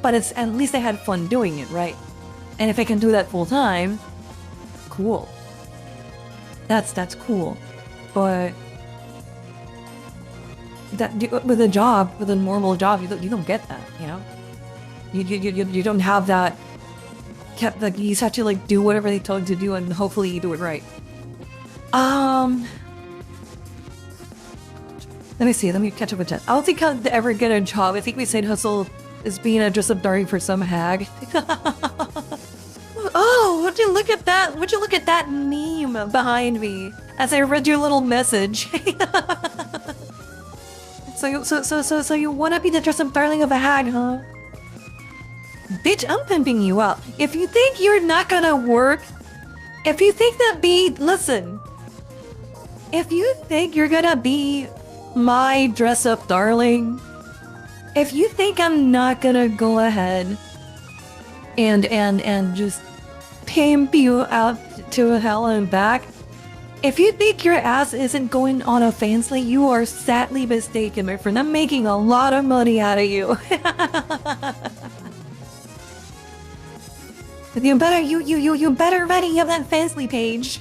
But it's at least I had fun doing it, right? And if I can do that full time, cool. That's cool. But with a job, with a normal job, you don't get that, you know? You don't have that, like, you just have to, like, do whatever they told you to do and hopefully you do it right. Let me see, let me catch up with Jen. I don't think I'll ever get a job. I think we said hustle is being a dress-up darling for some hag. Oh, would you look at that? Would you look at that meme behind me as I read your little message? So you wanna be the dress-up darling of a hag, huh? Bitch, I'm pimping you out. If you think you're not gonna work, if you think listen. If you think you're gonna be my dress-up darling, if you think I'm not gonna go ahead and just pimp you out to hell and back, if you think your ass isn't going on a fancy, you are sadly mistaken, my friend. I'm making a lot of money out of you. You better ready up that fancy page.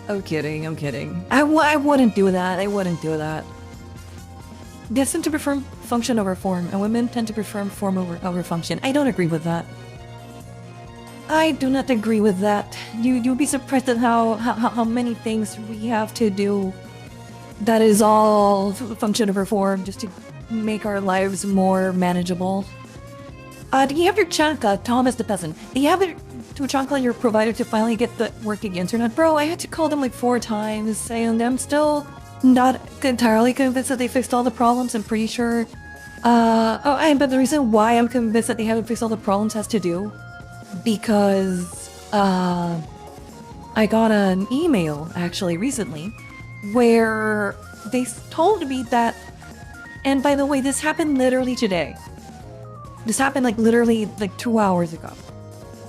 I'm kidding. I wouldn't do that. I wouldn't do that. They tend to prefer function over form, and women tend to prefer form over function. I don't agree with that. I do not agree with that. You'll be surprised at how many things we have to do that is all function over form just to make our lives more manageable. Do you have your chunka, Thomas the peasant? Do you have your chunka your provider to finally get the working internet? Bro, I had to call them like 4 times, and I'm still not entirely convinced that they fixed all the problems. I'm pretty sure. But the reason why I'm convinced that they haven't fixed all the problems has to do because I got an email actually recently where they told me that, and by the way, this happened literally today. This happened like literally like 2 hours ago.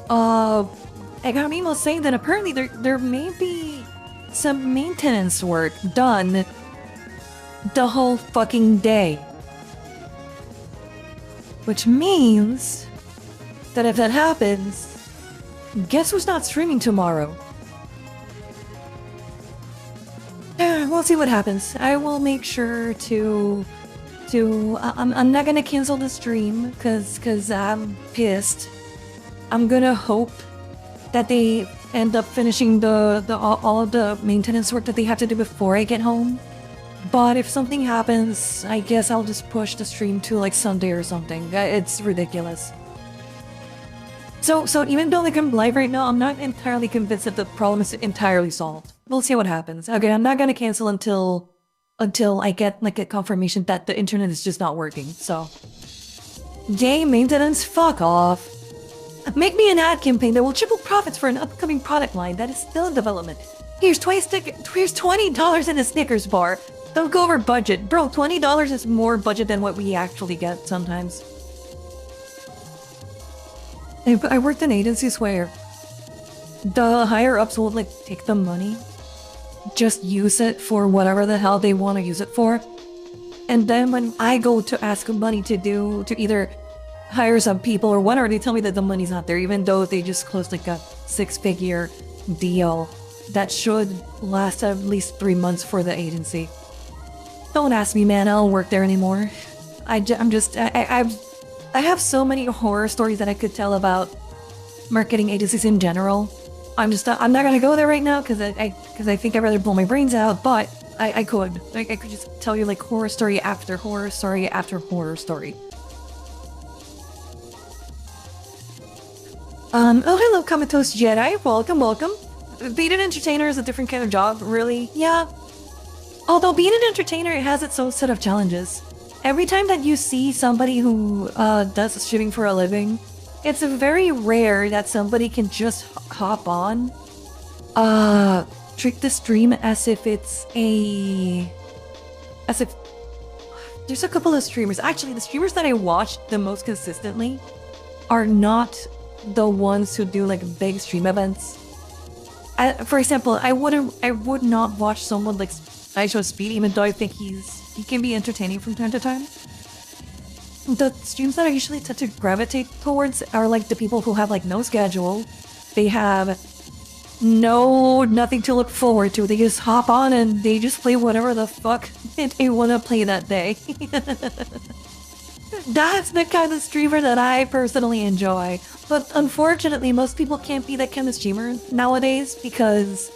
I got an email saying that apparently there may be some maintenance work done the whole fucking day. Which means that if that happens, guess who's not streaming tomorrow? We'll see what happens. I will make sure I'm not gonna cancel the stream cause I'm pissed. I'm gonna hope that they end up finishing all of the maintenance work that they have to do before I get home. But if something happens, I guess I'll just push the stream to like Sunday or something. It's ridiculous. So even though like I'm live right now, I'm not entirely convinced that the problem is entirely solved. We'll see what happens. Okay, I'm not gonna cancel until I get like a confirmation that the internet is just not working. So, yay maintenance, fuck off. Make me an ad campaign that will triple profits for an upcoming product line that is still in development. Here's $20 in a Snickers bar. Don't go over budget. Bro, $20 is more budget than what we actually get sometimes. I worked in agencies where the higher-ups will like take the money, just use it for whatever the hell they want to use it for. And then when I go to ask money to either hire some people or whatever, they tell me that the money's not there, even though they just closed like a 6-figure deal that should last at least 3 months for the agency. Don't ask me, man. I don't work there anymore. I have so many horror stories that I could tell about marketing agencies in general. I'm not gonna go there right now because I think I'd rather blow my brains out. But I could just tell you like horror story after horror story after horror story. Oh hello, Comatose Jedi. Welcome. Being an entertainer is a different kind of job, really. Yeah. Although being an entertainer, it has its own set of challenges. Every time that you see somebody who does streaming for a living, it's very rare that somebody can just hop on, treat the stream as if there's a couple of streamers. Actually, the streamers that I watch the most consistently are not the ones who do like big stream events. For example, I would not watch someone like Sideshow Speed, even though I think he can be entertaining from time to time. The streams that I usually tend to gravitate towards are like the people who have like no schedule. They have nothing to look forward to. They just hop on and they just play whatever the fuck they want to play that day. That's the kind of streamer that I personally enjoy. But unfortunately, most people can't be that kind of streamer nowadays because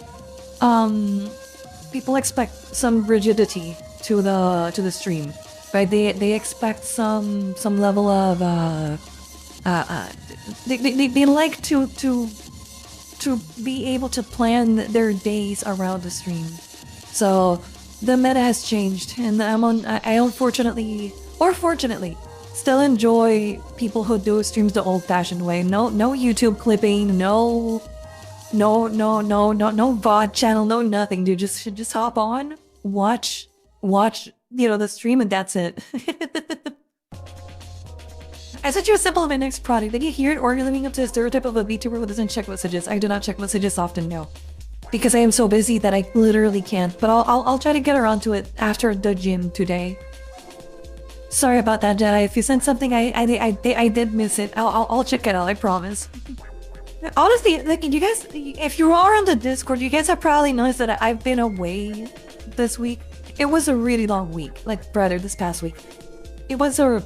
people expect some rigidity to the stream, right? They expect some level of they like to be able to plan their days around the stream. So the meta has changed, and I unfortunately or fortunately still enjoy people who do streams the old-fashioned way. No YouTube clipping, no VOD channel, no nothing, dude. Just hop on, watch, the stream, and that's it. I sent you a sample of my next product. Did you hear it? Or are you living up to the stereotype of a VTuber who doesn't check messages? I do not check messages often, no. Because I am so busy that I literally can't. But I'll try to get around to it after the gym today. Sorry about that, Jedi. If you sent something, I did miss it. I'll check it out, I promise. Honestly, like, you guys, if you are on the Discord, you guys have probably noticed that I've been away this week. It was a really long week, like, brother, this past week. It was a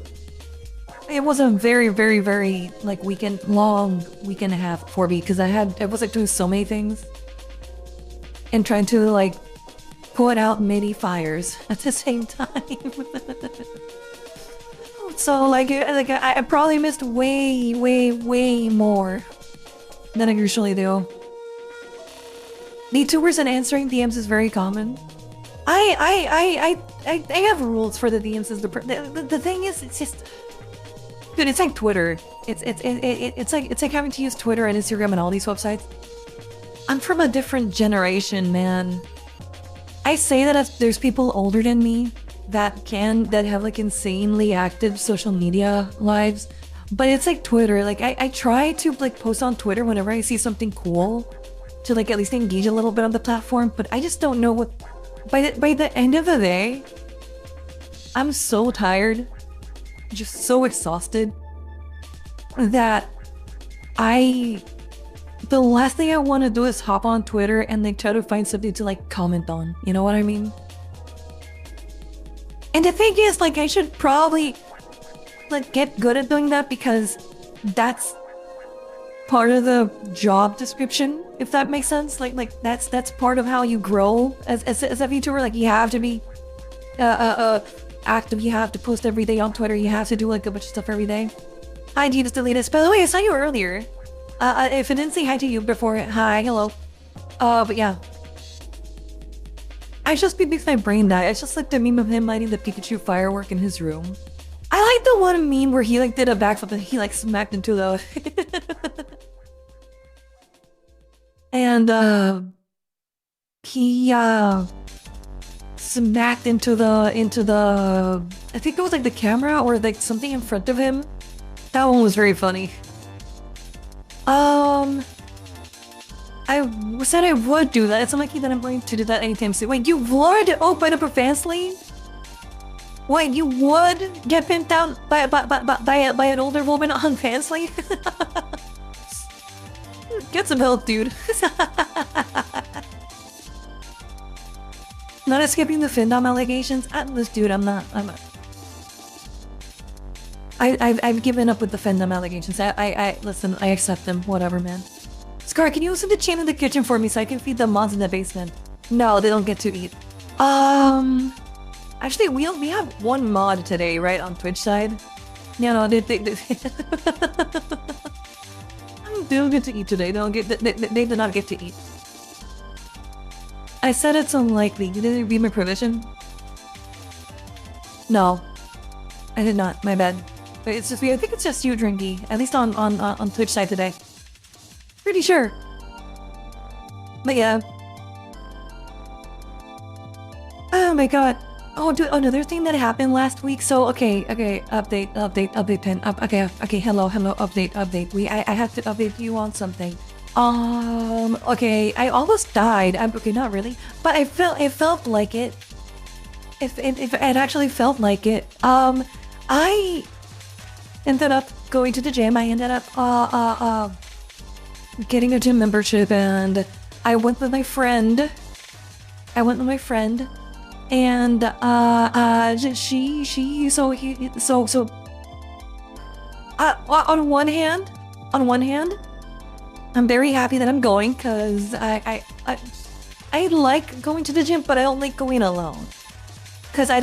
very, very, very, like, long week and a half for me, because I was, like, doing so many things. And trying to, like, put out many fires at the same time. So, like, I probably missed way, way, way more than I usually do. VTubers and answering DMs is very common. I have rules for the DMs. The thing is, it's just, dude, it's like Twitter. It's like having to use Twitter and Instagram and all these websites. I'm from a different generation, man. I say that as there's people older than me that have like insanely active social media lives, but it's like Twitter. Like I try to like post on Twitter whenever I see something cool to like at least engage a little bit on the platform, but I just don't know what. By the end of the day, I'm so tired, just so exhausted that the last thing I want to do is hop on Twitter and like try to find something to like comment on. You know what I mean? And the thing is, like, I should probably like get good at doing that because that's part of the job description, if that makes sense. Like that's part of how you grow as a VTuber. Like, you have to be active. You have to post every day on Twitter. You have to do like a bunch of stuff every day. Hi, Jesus Deletus. By the way, I saw you earlier. If I didn't say hi to you before, hi, hello. But yeah. I just makes my brain die. It's just like the meme of him lighting the Pikachu firework in his room. I like the one meme where he like did a backflip and he like smacked into the and he smacked into the I think it was like the camera or like something in front of him. That one was very funny. I said I would do that. It's unlikely that I'm going to do that anytime soon. Wait, you would open up a fans lane? Wait, you would get pinned down by an older woman on fans lane? Get some help, dude. Not escaping the Findom allegations? Dude, I'm not. I've given up with the Findom allegations. Listen, I accept them. Whatever, man. Scar, can you open the chain in the kitchen for me so I can feed the mods in the basement? No, they don't get to eat. Actually, we have one mod today, right, on Twitch side. Yeah, no, they don't get to eat today. They do not get to eat. I said it's unlikely. Did they read my provision? No, I did not. My bad. But it's just I think it's just you, Drinky. At least on Twitch side today. Pretty sure. But yeah. Oh my god. Oh, dude, another thing that happened last week. So, okay, update, pen. Okay, hello, update. I have to update you on something. Okay, I almost died. Okay, not really, but it felt like it. If it actually felt like it. I ended up going to the gym. I ended up getting a gym membership, and I went with my friend. And on one hand, I'm very happy that I'm going because I like going to the gym, but I don't like going alone because I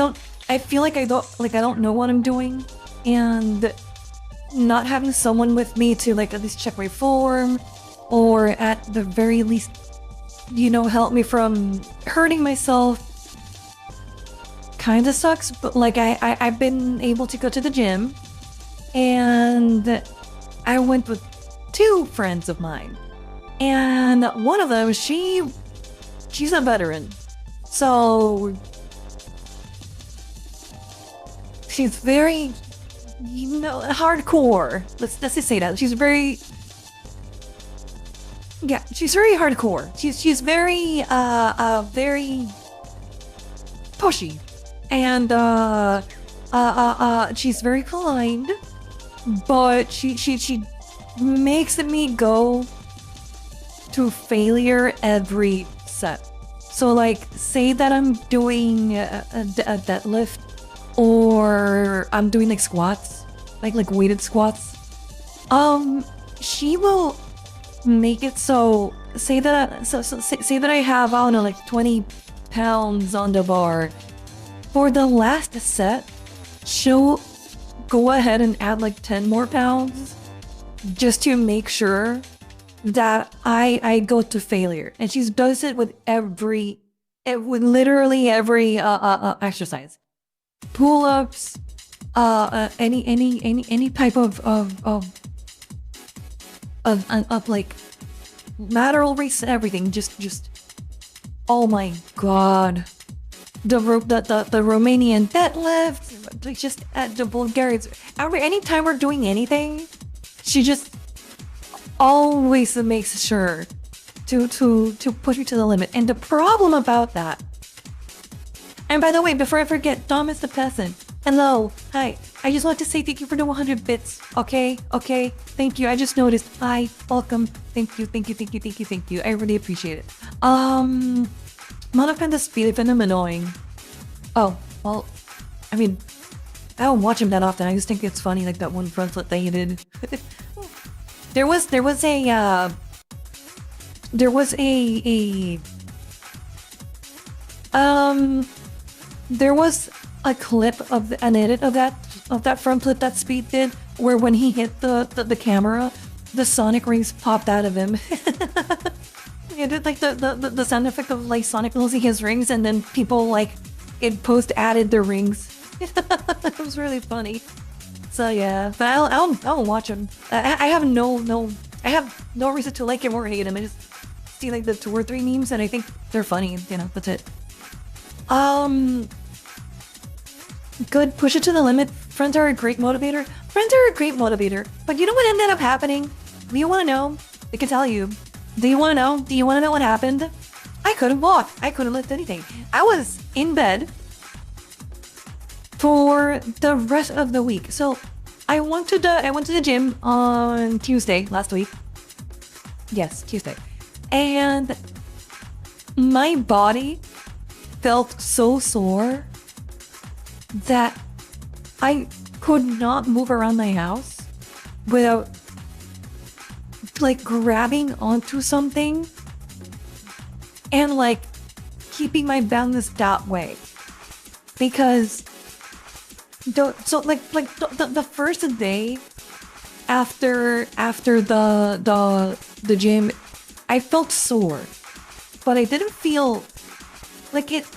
feel like I don't know what I'm doing, and not having someone with me to like at least check my form, or at the very least, help me from hurting myself, kind of sucks. But like I've been able to go to the gym, and I went with 2 friends of mine, and one of them, she's a veteran, so she's very, hardcore. Let's just say that she's very, she's very hardcore. She's very very pushy, and she's very kind, but she makes me go to failure every set. So like, say that I'm doing a deadlift, or I'm doing like squats, like weighted squats. She will make it so, say that I have, I don't know, like 20 pounds on the bar. For the last set, she'll go ahead and add like 10 more pounds just to make sure that I go to failure. And she does it with literally every exercise. Pull-ups, any type of like lateral raise, everything. Just oh my god. The Romanian deadlift, like just at the Bulgarians. Anytime we're doing anything, she just always makes sure to push me to the limit. And the problem about that, and by the way, before I forget, Thomas the Peasant, hello, hi, I just want to say thank you for the 100 bits, okay, thank you, I just noticed, hi, welcome, thank you, I really appreciate it. Not offend the speed if I'm annoying. Oh, well, I mean, I don't watch him that often, I just think it's funny, like that one front flip that he did. There was a clip of an edit of that front flip that Speed did, where when he hit the camera, the sonic rings popped out of him. It did like the sound effect of like Sonic losing his rings, and then people like in post added their rings. It was really funny. So yeah, but I'll watch him. I have no reason to like him or hate him. I just see like the 2 or 3 memes, and I think they're funny. That's it. Good. Push it to the limit. Friends are a great motivator. But you know what ended up happening? Do you want to know? I can tell you. Do you want to know? Do you want to know what happened? I couldn't walk. I couldn't lift anything. I was in bed for the rest of the week. So I went to the gym on Tuesday last week. Yes, Tuesday. And my body felt so sore that I could not move around my house without like grabbing onto something and like keeping my balance that way. Because the first day after the gym, I felt sore, but I didn't feel like it.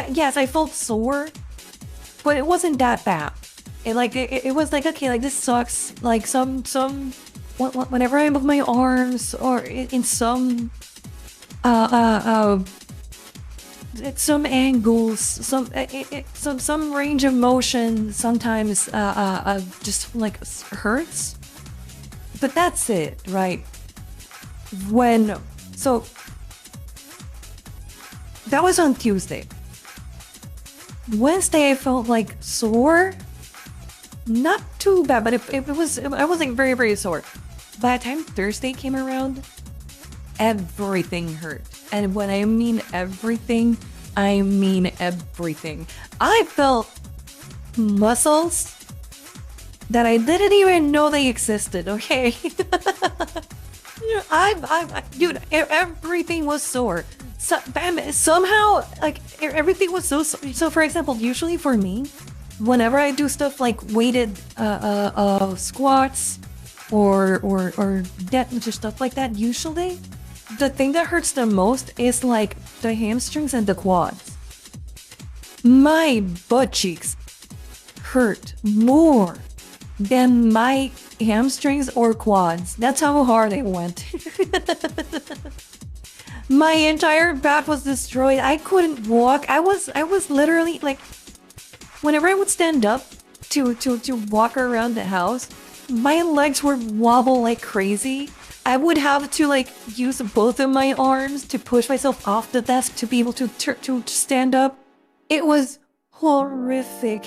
Yes, I felt sore, but it wasn't that bad. It was like, okay, like this sucks. Like whenever I move my arms, or in some some angles, some range of motion sometimes just like hurts, but that's it, right? So that was on Tuesday. Wednesday I felt like sore, not too bad, but I was like very, very sore. By the time Thursday came around, everything hurt. And when I mean everything, I mean everything. I felt muscles that I didn't even know they existed, okay? Dude, everything was sore. Somehow, like, everything was so, for example, usually for me, whenever I do stuff like weighted squats or deadlifts or stuff like that, usually the thing that hurts the most is like the hamstrings and the quads. My butt cheeks hurt more than my hamstrings or quads. That's how hard it went. My entire back was destroyed. I couldn't walk. I was literally like, whenever I would stand up to walk around the house, my legs would wobble like crazy. I would have to like use both of my arms to push myself off the desk to be able to stand up. It was horrific.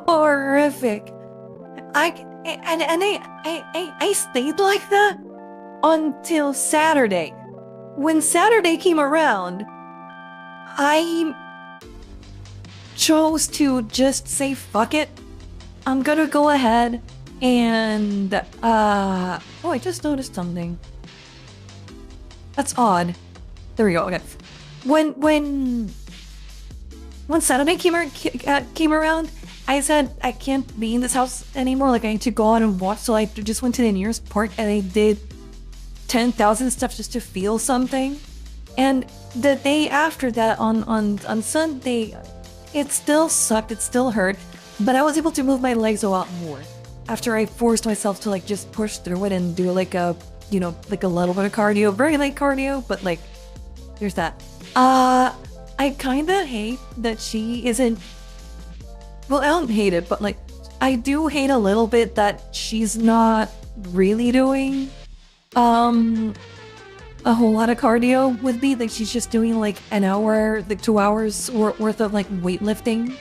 Horrific. I stayed like that until Saturday. When Saturday came around, I chose to just say fuck it. I'm gonna go ahead and oh, I just noticed something. That's odd. There we go. Okay. When Saturday came around, I said I can't be in this house anymore. Like I need to go out and walk. So I just went to the nearest park and I did 10,000 steps just to feel something. And the day after that, on Sunday, it still sucked. It still hurt, but I was able to move my legs a lot more after I forced myself to like just push through it and do like a, you know, like a little bit of cardio, very light cardio, but like there's that. I kind of hate that she isn't. Well, I don't hate it, but like I do hate a little bit that she's not really doing a whole lot of cardio with me. Like she's just doing like an hour, like 2 hours worth of like weightlifting.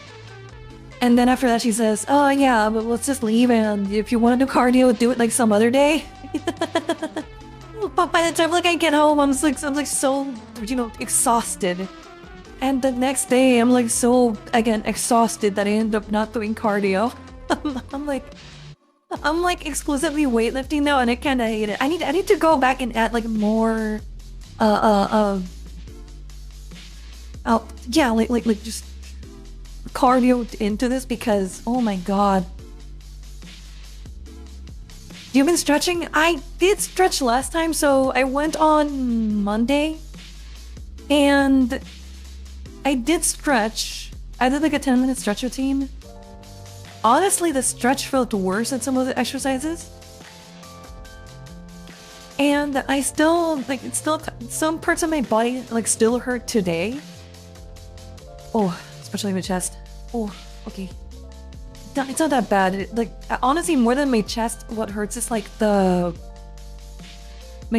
And then after that she says, oh yeah, but let's just leave, and if you want to do cardio, do it like some other day. But by the time like I get home, I'm like so, you know, exhausted. And the next day I'm like so, again, exhausted that I end up not doing cardio. I'm like exclusively weightlifting now, and I kind of hate it. I need to go back and add like more, yeah, like just cardio into this, because oh my god. You've been stretching? I did stretch last time, so I went on Monday, and I did stretch. I did like a 10-minute stretch routine. Honestly, the stretch felt worse than some of the exercises. And I still, like, it's still, some parts of my body, like, still hurt today. Oh, especially my chest. Oh, okay. No, it's not that bad. Like, honestly, more than my chest, what hurts is, like, my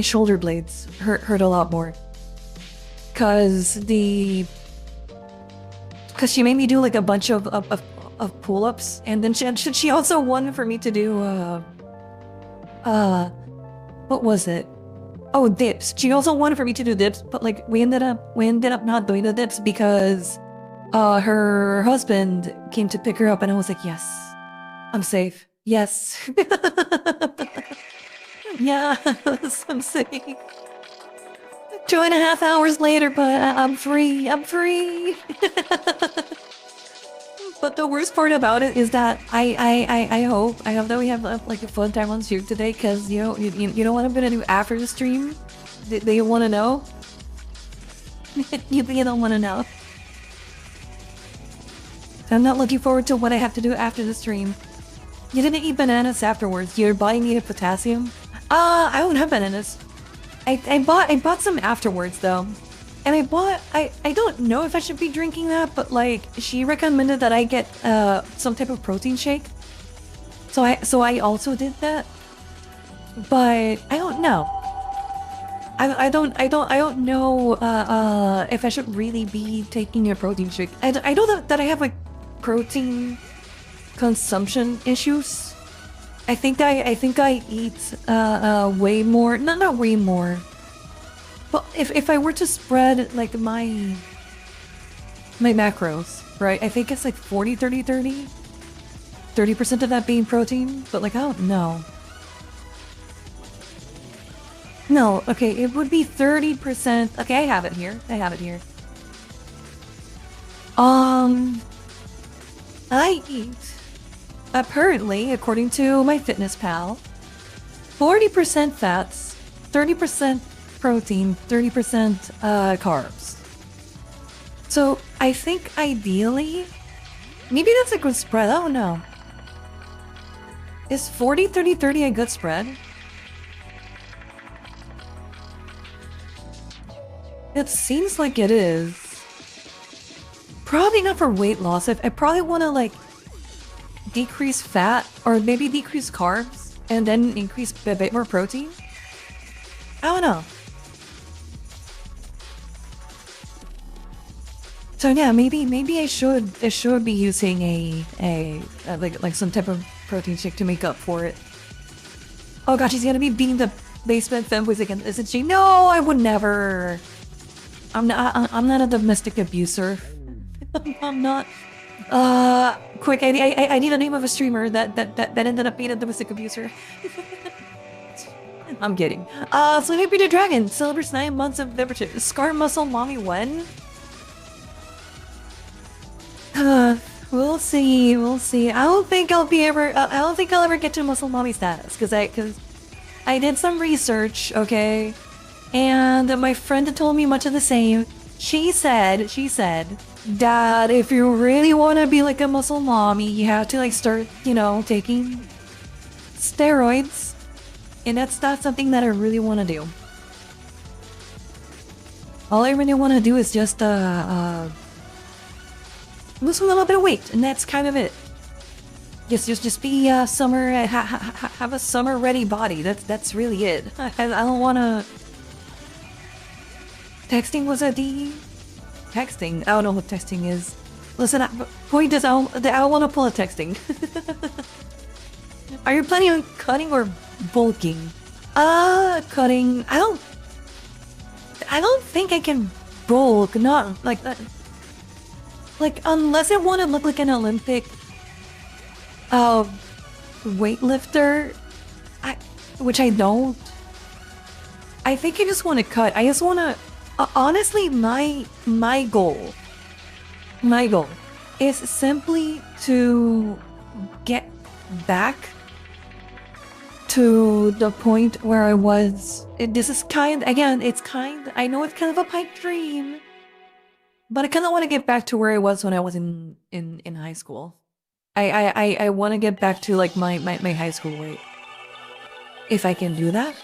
shoulder blades hurt a lot more. Cause she made me do, like, a bunch of pull-ups, and then she also wanted for me to do what was it? Oh, dips. She also wanted for me to do dips, but like we ended up not doing the dips because her husband came to pick her up, and I was like, yes, I'm safe. Yes. Yes, I'm safe. 2.5 hours later, but I'm free. I'm free. But the worst part about it is that I hope that we have like a fun time on stream today, because you know what I'm gonna do after the stream. Do you want to know? You don't want to know. I'm not looking forward to what I have to do after the stream. You didn't eat bananas afterwards. Your body needed potassium. I don't have bananas. I bought some afterwards though. And I don't know if I should be drinking that, but like she recommended that I get some type of protein shake. So I also did that. But I don't know. I don't know if I should really be taking a protein shake. I know that I have like protein consumption issues. I think I eat way more, not way more. Well, if I were to spread like my macros, right? I think it's like 40, 30, 30. 30% of that being protein, but like, oh, no. No, okay, it would be 30%. Okay, I have it here. I have it here. I eat, apparently, according to my fitness pal, 40% fats, 30% protein, 30% carbs. So I think ideally, maybe that's a good spread. Oh no. Is 40, 30, 30 a good spread? It seems like it is. Probably not for weight loss. I probably want to like decrease fat or maybe decrease carbs and then increase a bit more protein. I don't know. So yeah, maybe I should be using a like some type of protein shake to make up for it. Oh gosh, she's gonna be beating the basement femboys again, isn't she? No, I would never. I'm not a domestic abuser. I'm not. Quick, I need a name of a streamer that ended up being a domestic abuser. I'm kidding. Sleeping Beauty Dragon celebrates 9 months of membership. Scar Muscle Mommy when? We'll see. We'll see. I don't think I'll ever get to Muscle Mommy status because I did some research, okay, and my friend told me much of the same. She said that if you really want to be like a muscle mommy, you have to like start, taking steroids, and that's not something that I really want to do. All I really want to do is just lose a little bit of weight, and that's kind of it. Just be summer, have a summer ready body. That's really it. I don't want to. Texting was a D. Texting. I don't know what texting is. Listen, point is, I don't want to pull a texting. Are you planning on cutting or bulking? Cutting. I don't think I can bulk. Not like that. Like, unless I want to look like an Olympic weightlifter, which I don't. I think I just want to cut. I just want to. Honestly, my goal is simply to get back to the point where I was. This is I know it's kind of a pipe dream, but I kind of want to get back to where I was when I was in high school. I want to get back to like my high school weight. If I can do that,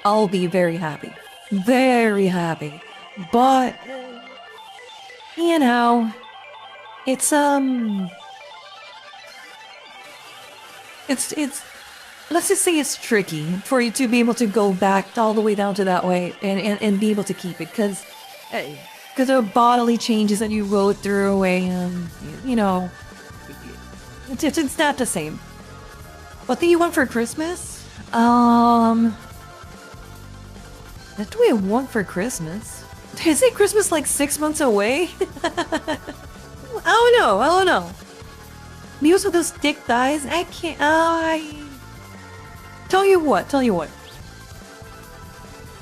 I'll be very happy. Very happy. But it's let's just say it's tricky for you to be able to go back all the way down to that weight and be able to keep it because there are bodily changes that you go through and it's not the same. What do you want for Christmas? What do I want for Christmas? Is it Christmas like 6 months away? I don't know. Because with those thick thighs, I can't. Tell you what.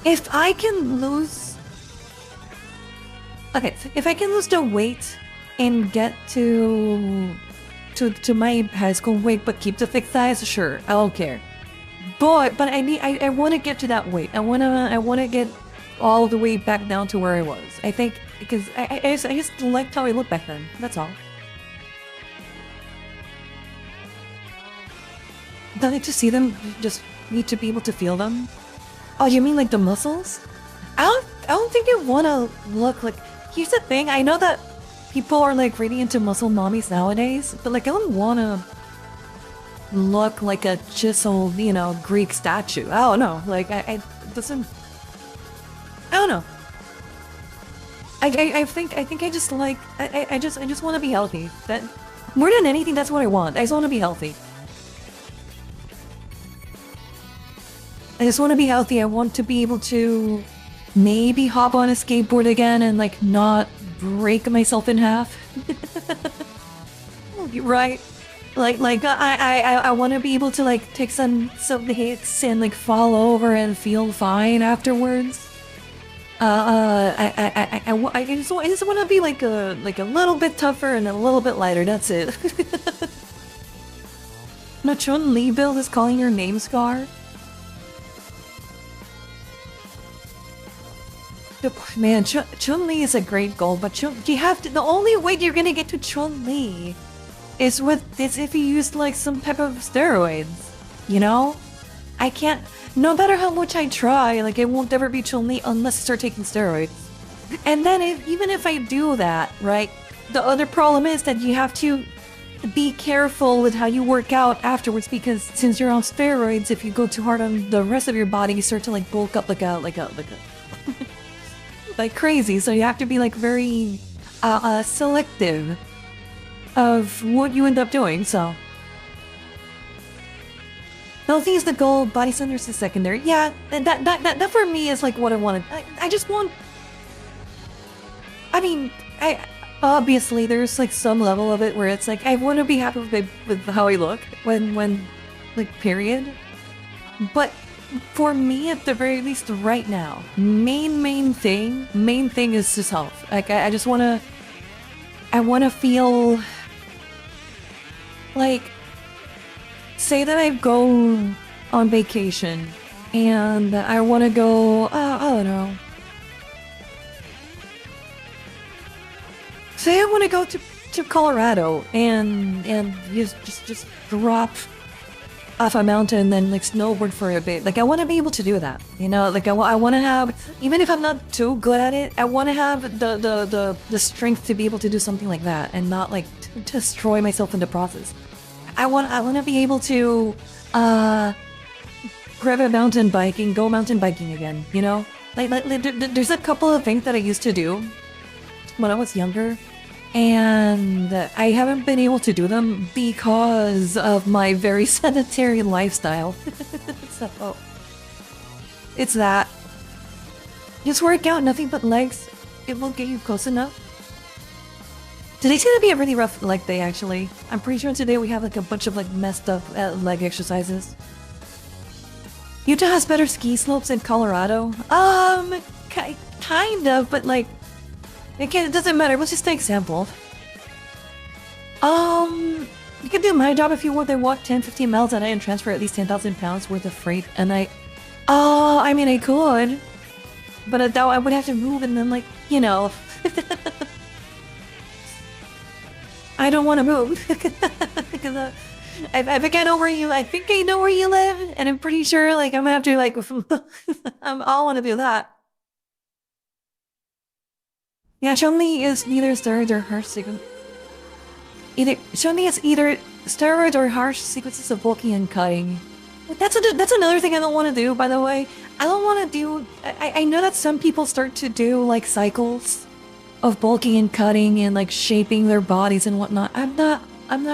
If I can lose. Okay, if I can lose the weight and get to my high school weight, but keep the thick thighs, sure, I don't care. But I want to get to that weight. I want to get all the way back down to where I was. I think because I just liked how I looked back then. That's all. Don't like to see them. Just need to be able to feel them. Oh, you mean like the muscles? I don't think I want to look like. Here's the thing. I know that people are like really into muscle mommies nowadays, but like I don't want to look like a chiseled, Greek statue. I don't know. Like I doesn't. I don't know. I think I just like I just want to be healthy. That more than anything, that's what I want. I just want to be healthy. I just want to be healthy. I want to be able to maybe hop on a skateboard again and like not break myself in half. Right. I want to be able to like take some hits and like fall over and feel fine afterwards. I just want to be like a little bit tougher and a little bit lighter. That's it. No, Chun-Li build is calling your name Scar. Man, Chun-Li is a great goal, but you have to. The only way you're gonna get to Chun-Li is if you use like some type of steroids. You know, I can't. No matter how much I try, like it won't ever be Chun-Li unless I start taking steroids. And then even if I do that, right, the other problem is that you have to be careful with how you work out afterwards, because since you're on steroids, if you go too hard on the rest of your body, you start to like bulk up like like crazy. So you have to be like very selective of what you end up doing. So healthy is the goal, body center is the secondary. Yeah, that for me is like what I wanted. I just want. I mean, obviously there's like some level of it where it's like I want to be happy with how I look when like period. But for me, at the very least, right now, main thing is just health. Like I just wanna feel like, say that I go on vacation and I want to go. I don't know. Say I want to go to Colorado and just drop off a mountain and then like snowboard for a bit. Like I want to be able to do that, you know. Like I want to have, even if I'm not too good at it, I want to have the strength to be able to do something like that and not like destroy myself in the process. I want to be able to grab a mountain bike and go mountain biking again. You know, like there's a couple of things that I used to do when I was younger, and I haven't been able to do them because of my very sedentary lifestyle. So it's that. Just work out, nothing but legs. It won't get you close enough. Today's gonna be a really rough leg day, actually. I'm pretty sure today we have like a bunch of like messed up leg exercises. Utah has better ski slopes than Colorado. Kind of, but like, it doesn't matter. Let's just take an example. You can do my job if you want to walk 10-15 miles a night and transfer at least 10,000 pounds worth of freight a night. I mean, I could, but I would have to move and then like, you know. I don't want to move because I think I know where you. I think I know where you live, and I'm pretty sure like I'm gonna have to like. I want to do that. Yeah, Chun-Li is neither steroids or harsh sequences. Chun-Li is either steroids or harsh sequences of bulking and cutting. That's another thing I don't want to do. By the way, I don't want to do. I know that some people start to do like cycles of bulking and cutting and like shaping their bodies and whatnot. I'm not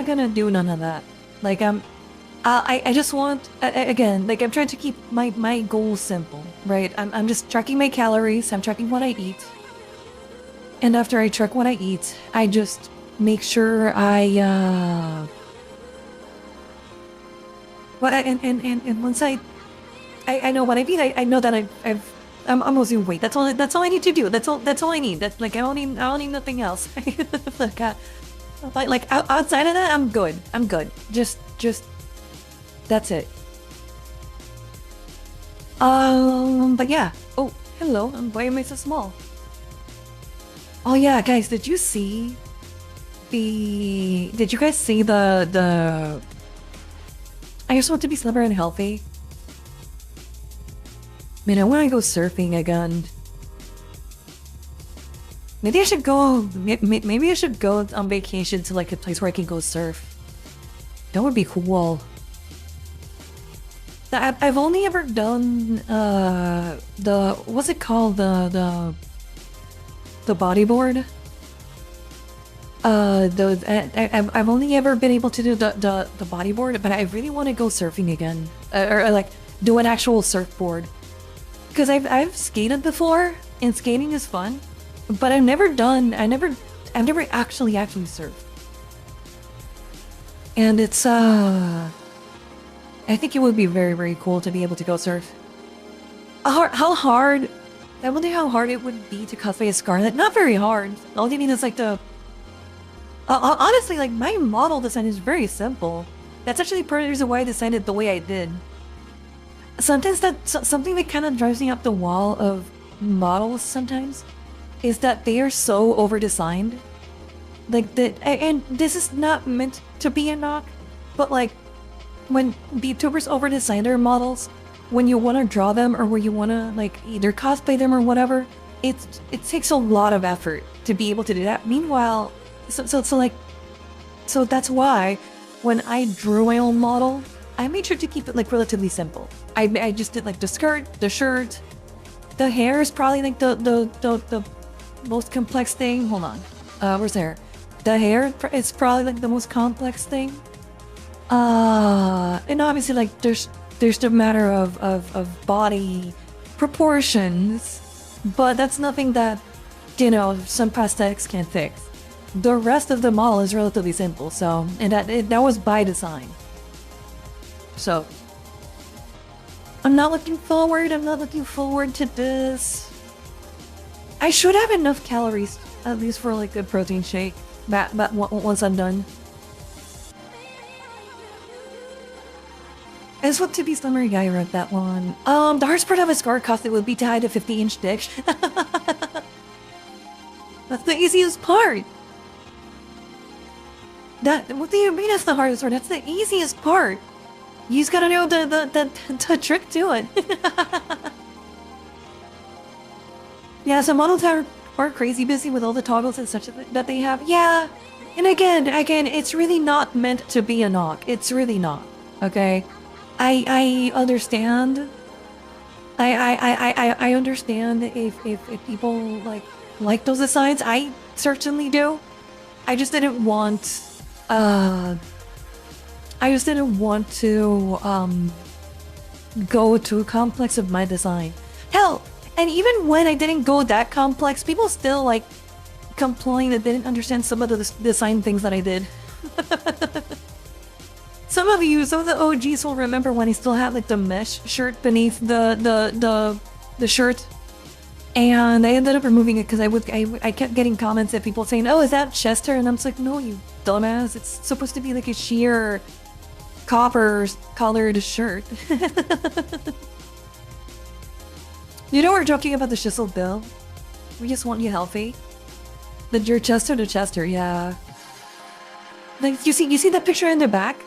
gonna do none of that. Like I just want, again, like I'm trying to keep my goals simple, right? I'm just tracking my calories. I'm tracking what I eat. And after I track what I eat, I just make sure and once I know what I eat, I know that I'm losing weight. That's all I need to do. That's all I need. That's like I don't need nothing else. like outside of that, I'm good. Just that's it. But yeah. Oh, hello. Why am I so small? Oh yeah, guys, did you guys see the I just want to be slimmer and healthy. Man, I want to go surfing again. Maybe I should go on vacation to like a place where I can go surf. That would be cool. I've only ever done what's it called, the bodyboard. I've only ever been able to do the bodyboard, but I really want to go surfing again, or like do an actual surfboard. because I've skated before, and skating is fun, but I've never actually surfed. And it's I think it would be very, very cool to be able to go surf. How hard? I wonder how hard it would be to cosplay as Scarlette. Not very hard. All you need is like the. Honestly, like my model design is very simple. That's actually part of the reason why I designed it the way I did. Sometimes something that kind of drives me up the wall of models sometimes is that they are so over-designed. Like and this is not meant to be a knock, but like when VTubers over-design their models, when you want to draw them or when you want to like either cosplay them or whatever, it takes a lot of effort to be able to do that. Meanwhile, so that's why when I drew my own model, I made sure to keep it like relatively simple. I just did like the skirt, the shirt, the hair is probably like the most complex thing. Hold on, where's the hair? The hair is probably like the most complex thing. And obviously like there's the matter of body proportions, but that's nothing that, you know, some prosthetics can't fix. The rest of the model is relatively simple, so, and that was by design. So, I'm not looking forward to this. I should have enough calories, at least for like a protein shake, but once I'm done. I just want to be summer guy wrote that one. The hardest part of a scar costume would be to hide a 50-inch dick. That's the easiest part. What do you mean that's the hardest part? That's the easiest part. You just gotta know the trick to it. Yeah, some models are crazy busy with all the toggles and such that they have. Yeah, and again, it's really not meant to be a knock. It's really not. Okay. I understand. I understand if people like those designs. I certainly do. I just didn't want to go too complex of my design. Hell, and even when I didn't go that complex, people still like complain that they didn't understand some of the design things that I did. Some of the OGs will remember when I still had like the mesh shirt beneath the shirt, and I ended up removing it because I kept getting comments of people saying, "Oh, is that chest hair?" And I'm just like, "No, you dumbass! It's supposed to be like a sheer copper-colored shirt." You know, we're joking about the chisel bill. We just want you healthy. Your chester, yeah. Like you see that picture in the back?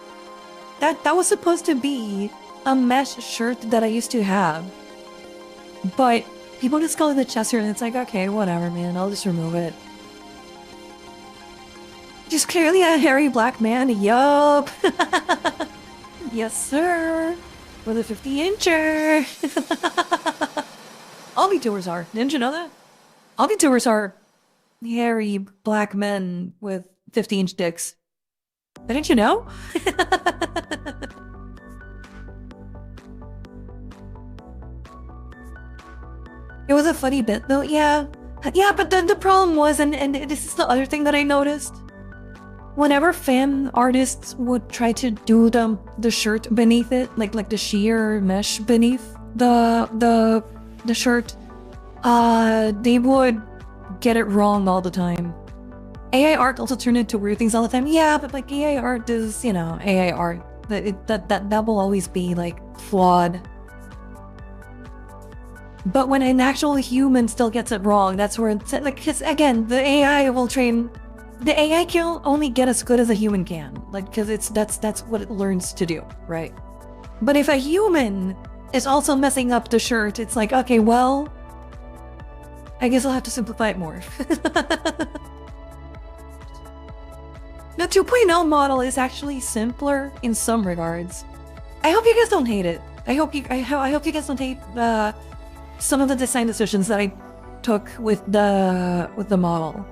That was supposed to be a mesh shirt that I used to have. But people just call it the chester, and it's like, okay, whatever, man, I'll just remove it. Just clearly a hairy black man, yup. Yes, sir. With a 50-incher. All VTubers are. Didn't you know that? All VTubers are hairy black men with 50-inch dicks. Didn't you know? It was a funny bit though, yeah. Yeah, but then the problem was, and this is the other thing that I noticed. Whenever fan artists would try to do the shirt beneath it, like the sheer mesh beneath the shirt, they would get it wrong all the time. AI art also turned into weird things all the time. Yeah, but like AI art is, you know, AI art. That will always be like flawed. But when an actual human still gets it wrong, that's where it's like, because again, the AI can only get as good as a human can, like, because that's what it learns to do, right? But if a human is also messing up the shirt, it's like, okay, well, I guess I'll have to simplify it more. The 2.0 model is actually simpler in some regards. I hope you guys don't hate it. I hope you guys don't hate some of the design decisions that I took with the model.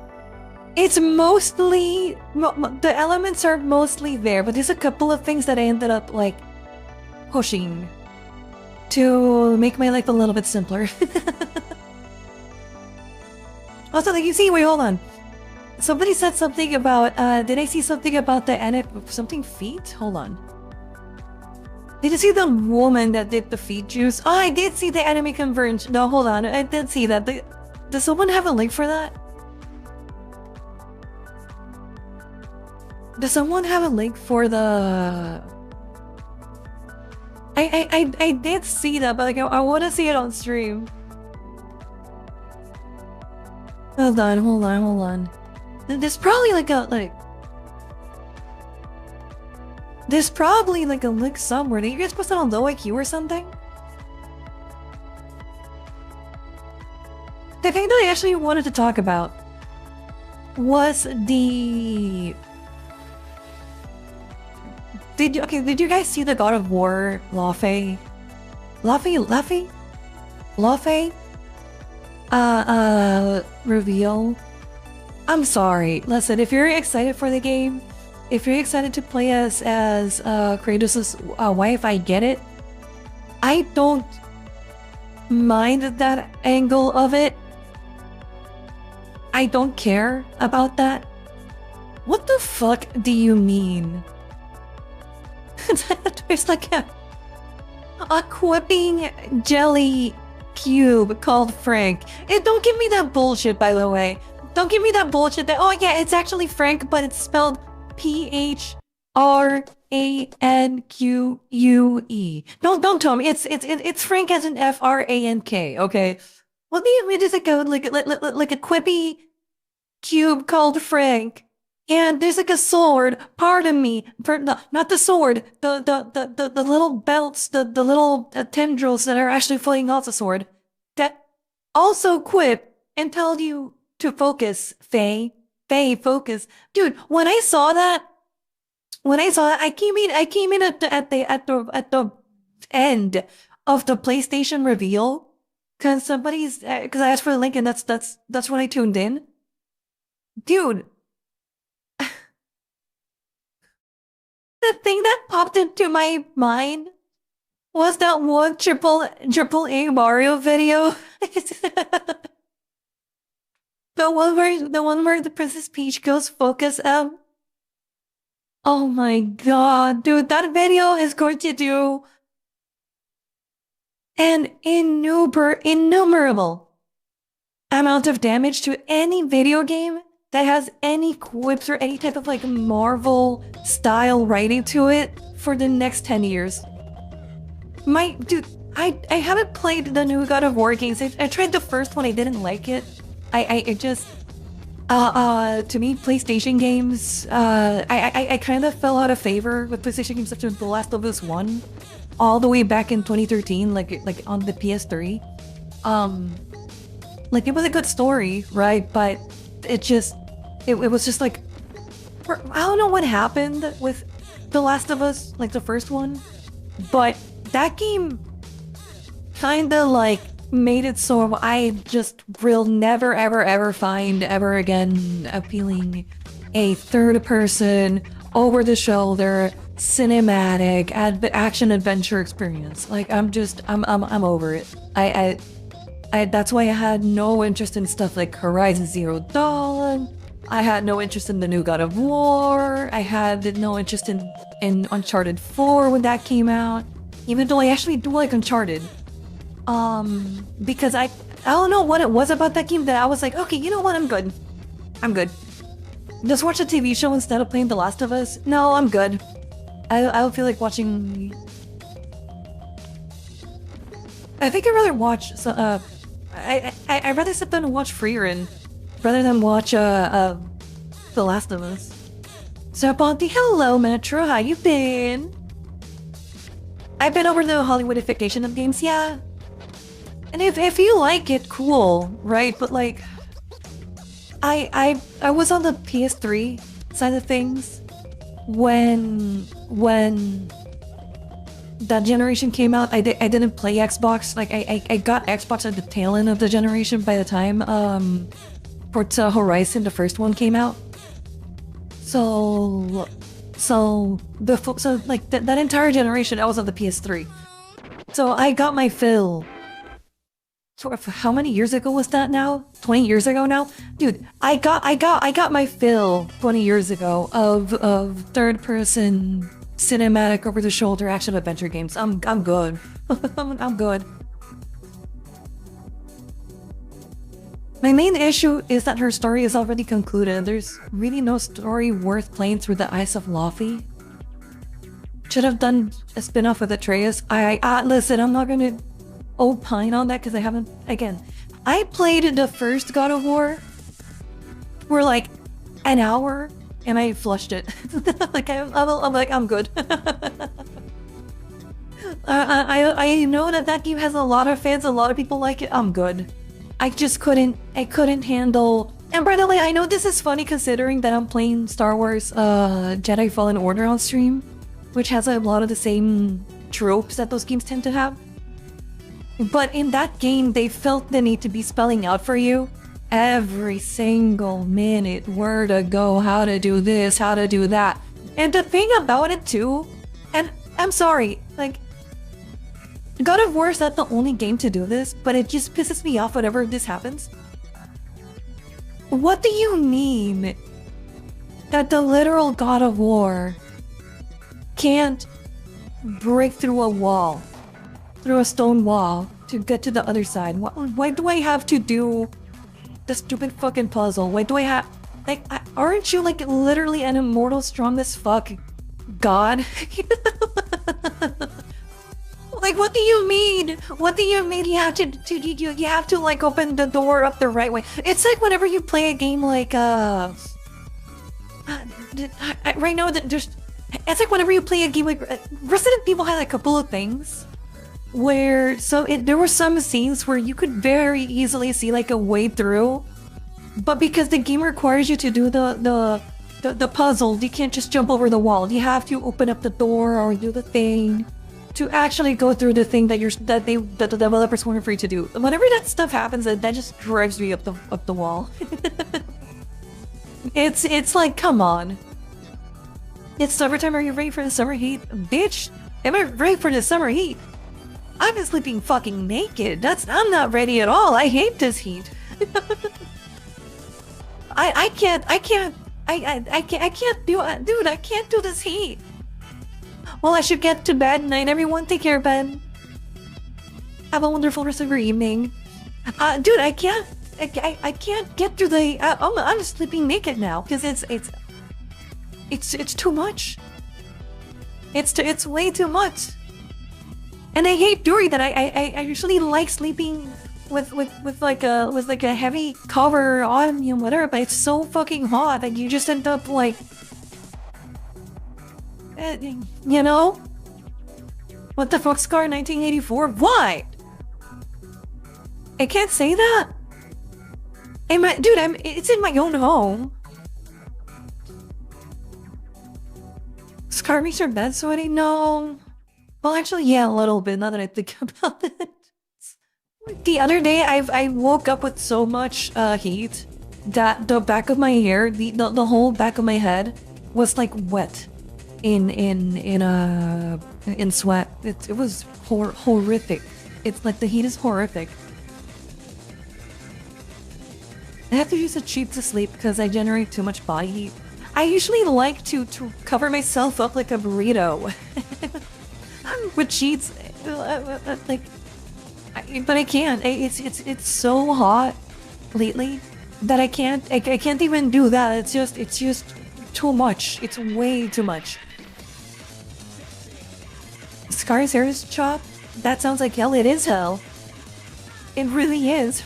It's mostly the elements are mostly there, but there's a couple of things that I ended up like pushing to make my life a little bit simpler. Also, like you see, wait, hold on. Somebody said something about, did I see something about the something feet? Hold on. Did you see the woman that did the feet juice? Oh, I did see the anime converge. No, hold on. I did see that. Does someone have a link for that? Does someone have a link for the... I did see that, but like, I want to see it on stream. Hold on. There's probably like a, there's probably like a link somewhere. Did you guys post it on low IQ or something? The thing that I actually wanted to talk about was the... Did you guys see the God of War Laufey reveal? I'm sorry. Listen, if you're excited for the game, if you're excited to play as Kratos' wife, I get it. I don't mind that angle of it. I don't care about that. What the fuck do you mean? There's like a quipping jelly cube called Frank. Don't give me that bullshit, by the way. Don't give me that bullshit that, oh yeah, it's actually Frank, but it's spelled Phranque. No, don't tell me. It's Frank as in Frank, okay? What do you mean? It's like a quippy cube called Frank. And there's like a sword, pardon me, not the sword, the little belts, the little tendrils that are actually flowing off the sword, that also quip and tell you to focus, Faye, focus. Dude, when I saw that, I came in at the end of the PlayStation reveal, cause I asked for the link and that's when I tuned in. Dude. The thing that popped into my mind was that one triple A Mario video. the one where the Princess Peach goes focus M. Oh my god, dude, that video is going to do an innumerable amount of damage to any video game that has any quips or any type of like Marvel style writing to it for the next 10 years. Dude, I haven't played the new God of War games. I tried the first one, I didn't like it. To me, PlayStation games, I kind of fell out of favor with PlayStation games such as The Last of Us 1, all the way back in 2013, like on the PS3. Like it was a good story, right? But it was just like, I don't know what happened with The Last of Us, like the first one, but that game kinda like made it so I just will never ever find ever again appealing a third person, over the shoulder, cinematic action adventure experience. Like I'm over it. That's why I had no interest in stuff like Horizon Zero Dawn. I had no interest in the new God of War. I had no interest in Uncharted 4 when that came out. Even though I actually do like Uncharted. Because I don't know what it was about that game that I was like, okay, you know what, I'm good. Just watch a TV show instead of playing The Last of Us? No, I'm good. I don't feel like watching... I think I'd rather watch... I'd rather sit down and watch Freerun rather than watch The Last of Us. So Ponty, hello Metro, how you been? I've been over the Hollywoodification of games, yeah. And if you like it, cool, right? But like, I was on the PS3 side of things when that generation came out. I didn't play Xbox. Like I got Xbox at the tail end of the generation by the time Forza Horizon, the first one, came out. So that entire generation I was on the PS3. So I got my fill. How many years ago was that now? 20 years ago now? Dude, I got my fill 20 years ago of third person cinematic over the shoulder action adventure games. I'm good. I'm good. My main issue is that her story is already concluded. There's really no story worth playing through the eyes of Laufey. Should have done a spin-off with Atreus. Listen, I'm not gonna opine on that because I haven't. Again, I played the first God of War for like an hour and I flushed it. Like I'm good. I know that game has a lot of fans. A lot of people like it. I'm good. I just couldn't. I couldn't handle. And by the way, I know this is funny considering that I'm playing Star Wars Jedi Fallen Order on stream, which has a lot of the same tropes that those games tend to have. But in that game, they felt the need to be spelling out for you every single minute where to go, how to do this, how to do that. And the thing about it too, and I'm sorry, like, God of War is not the only game to do this, but it just pisses me off whenever this happens. What do you mean that the literal God of War can't break through a wall? Through a stone wall to get to the other side? Why do I have to do the stupid fucking puzzle? Why do I have... Like, aren't you like literally an immortal, strong as fuck god? Like, what do you mean? What do you mean you have you have to like open the door up the right way? It's like whenever you play a game like right now there's... It's like whenever you play a game like Resident Evil had a couple of things where there were some scenes where you could very easily see like a way through, but because the game requires you to do the puzzle, you can't just jump over the wall. You have to open up the door or do the thing to actually go through the thing that the developers weren't free to do. Whenever that stuff happens, that just drives me up the wall. It's like, come on. It's summertime. Are you ready for the summer heat? Bitch, am I ready for the summer heat? I've been sleeping fucking naked. I'm not ready at all. I hate this heat. I can't do it. Dude, I can't do this heat. Well, I should get to bed. Night, everyone. Take care, Ben. Have a wonderful rest of your evening. Dude, I can't get through the... I'm sleeping naked now because it's too much. It's way too much. And I hate doing that. I usually like sleeping with like a heavy cover on you and whatever, but it's so fucking hot that you just end up like, you know? What the fuck, Scar 1984? Why? I can't say that. It's in my own home. Scar makes your bed sweaty? No. Well, actually, yeah, a little bit, now that I think about it. The other day, I woke up with so much heat that the back of my hair, the whole back of my head, was like wet in sweat. It was horrific. It's like the heat is horrific. I have to use a sheet to sleep because I generate too much body heat. I usually like to cover myself up like a burrito. With sheets, like, but I can't. It's so hot lately that I can't even do that. It's just too much. It's way too much. Scar's hair is chopped. That sounds like hell. It is hell. It really is.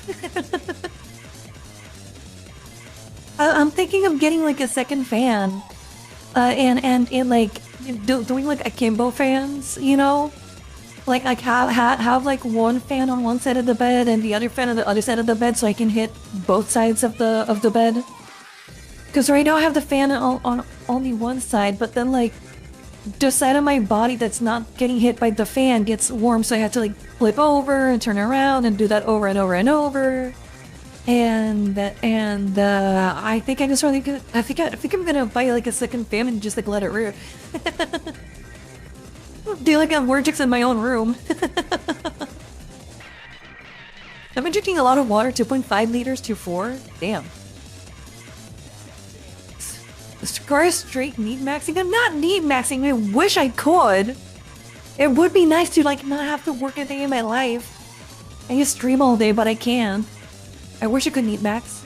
I'm thinking of getting like a second fan, and like doing like akimbo fans, you know, like have like one fan on one side of the bed and the other fan on the other side of the bed, so I can hit both sides of the bed. Because right now I have the fan on only one side, but then like the side of my body that's not getting hit by the fan gets warm, so I have to like flip over and turn around and do that over and over and over. And I think I just really good. I think I'm gonna buy like a second fan and just like let it rip. Do like I'm allergic in my own room. I've been drinking a lot of water, 2.5 liters to 4. Damn. Scar straight need maxing? I'm not need maxing. I wish I could. It would be nice to like not have to work a day in my life. I just stream all day, but I can't. I wish I could need max.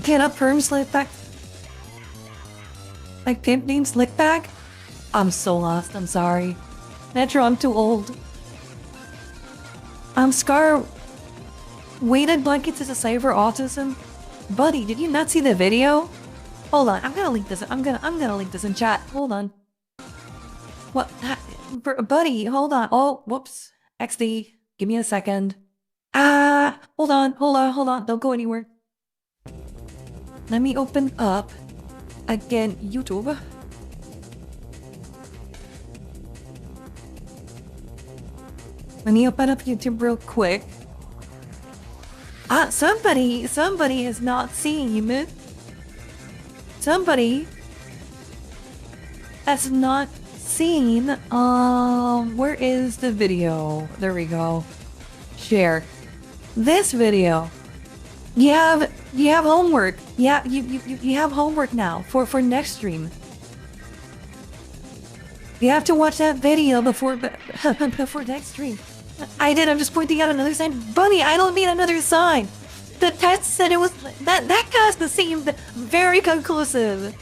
Can a perm slick back? Like pimping slick back? I'm so lost, I'm sorry. Metro, I'm too old. Scar, weighted blankets is a sign for autism. Buddy, did you not see the video? Hold on, I'm gonna link this. I'm gonna link this in chat. Hold on. What, buddy? Hold on. Oh, whoops. XD. Give me a second. Hold on. Don't go anywhere. Let me open up again YouTube. Let me open up YouTube real quick. Somebody is not seeing it. Somebody has not seen, where is the video? There we go. Share. This video. You have homework. Yeah, you have homework now for next stream. You have to watch that video before next stream. I did. I'm just pointing out another sign. Bunny, I don't mean another sign. The test said it was that test seemed very conclusive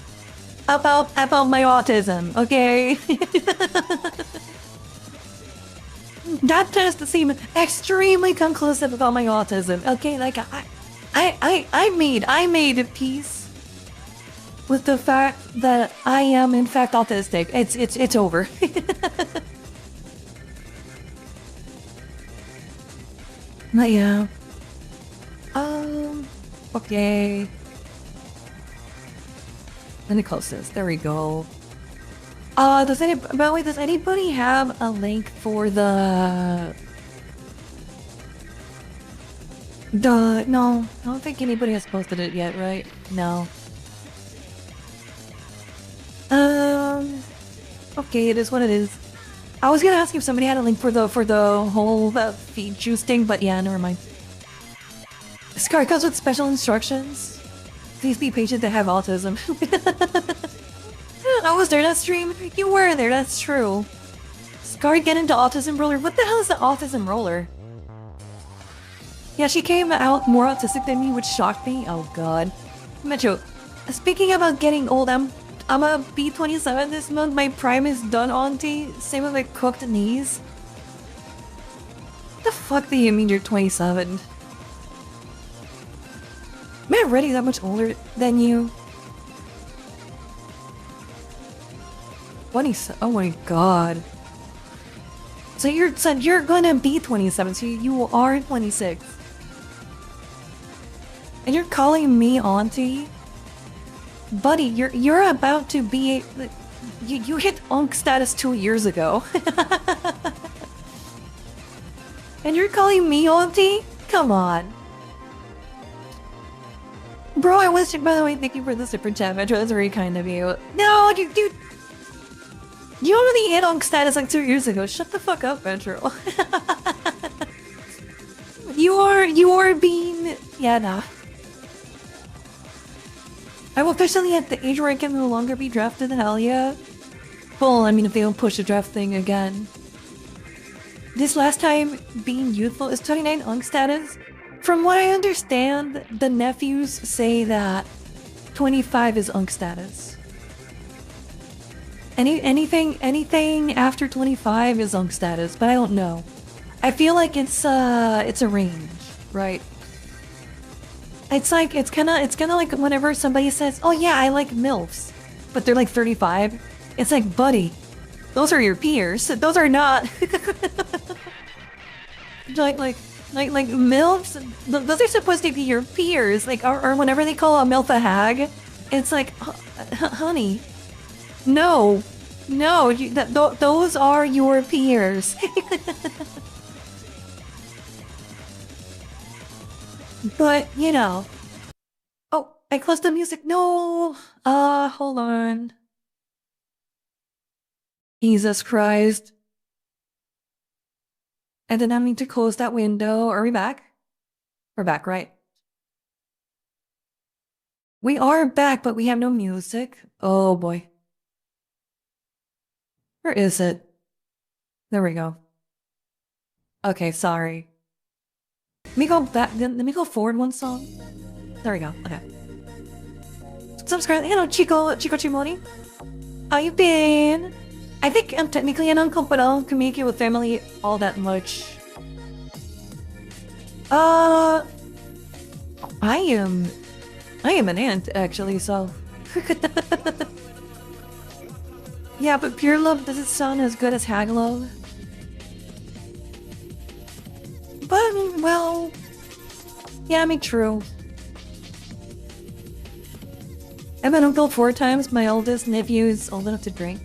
about my autism. Okay. That test seemed extremely conclusive about my autism. Okay, like I made peace with the fact that I am in fact autistic. It's over. But yeah. Okay. Let me close this. There we go. By the way, does anybody have a link for no, I don't think anybody has posted it yet, right? No. Okay, it is what it is. I was gonna ask if somebody had a link for the whole feed juice thing, but yeah, never mind. Scar comes with special instructions. Please be patient to have autism. I was there that stream. You were there, that's true. Scar get into autism roller. What the hell is the autism roller? Yeah, she came out more autistic than me, which shocked me. Oh god. Metro, speaking about getting old, I'm a B27 this month. My prime is done, auntie. Same with my cooked knees. What the fuck do you mean you're 27? Am I already that much older than you? 27? Oh my god. So you're gonna be 27, so you are 26. And you're calling me auntie? Buddy, you're about to be you hit unk status 2 years ago. And you're calling me auntie? Come on. Bro, I was, by the way, thank you for the super chat, Metro. That's very kind of you. No, you already hit unk status like 2 years ago. Shut the fuck up, Metro. You are being, yeah, nah. I'm officially at the age where I can no longer be drafted, hell yeah. Well, I mean, if they don't push the draft thing again. This last time being youthful is 29 unk status. From what I understand, the nephews say that 25 is unk status. Anything after 25 is unk status, but I don't know. I feel like it's a range, right? It's kind of like whenever somebody says, "Oh yeah, I like MILFs," but they're like 35. It's like, buddy, those are your peers. Those are not like MILFs. Those are supposed to be your peers. Like, or whenever they call a MILF a hag, it's like, honey, no, those are your peers. But, you know. Oh, I closed the music. No! Hold on. Jesus Christ. And then I need to close that window. Are we back? We're back, right? We are back, but we have no music. Oh boy. Where is it? There we go. Okay, sorry. Let me go back. Let me go forward one song. There we go. Okay. What's up, Scarlette? Hello, Chico Chimoni. How you been? I think I'm technically an uncle, but I don't communicate with family all that much. I am an aunt, actually, so... Yeah, but pure love doesn't sound as good as hag love. But, well... Yeah, I mean, true. I've been uncle 4 times. My oldest nephew is old enough to drink.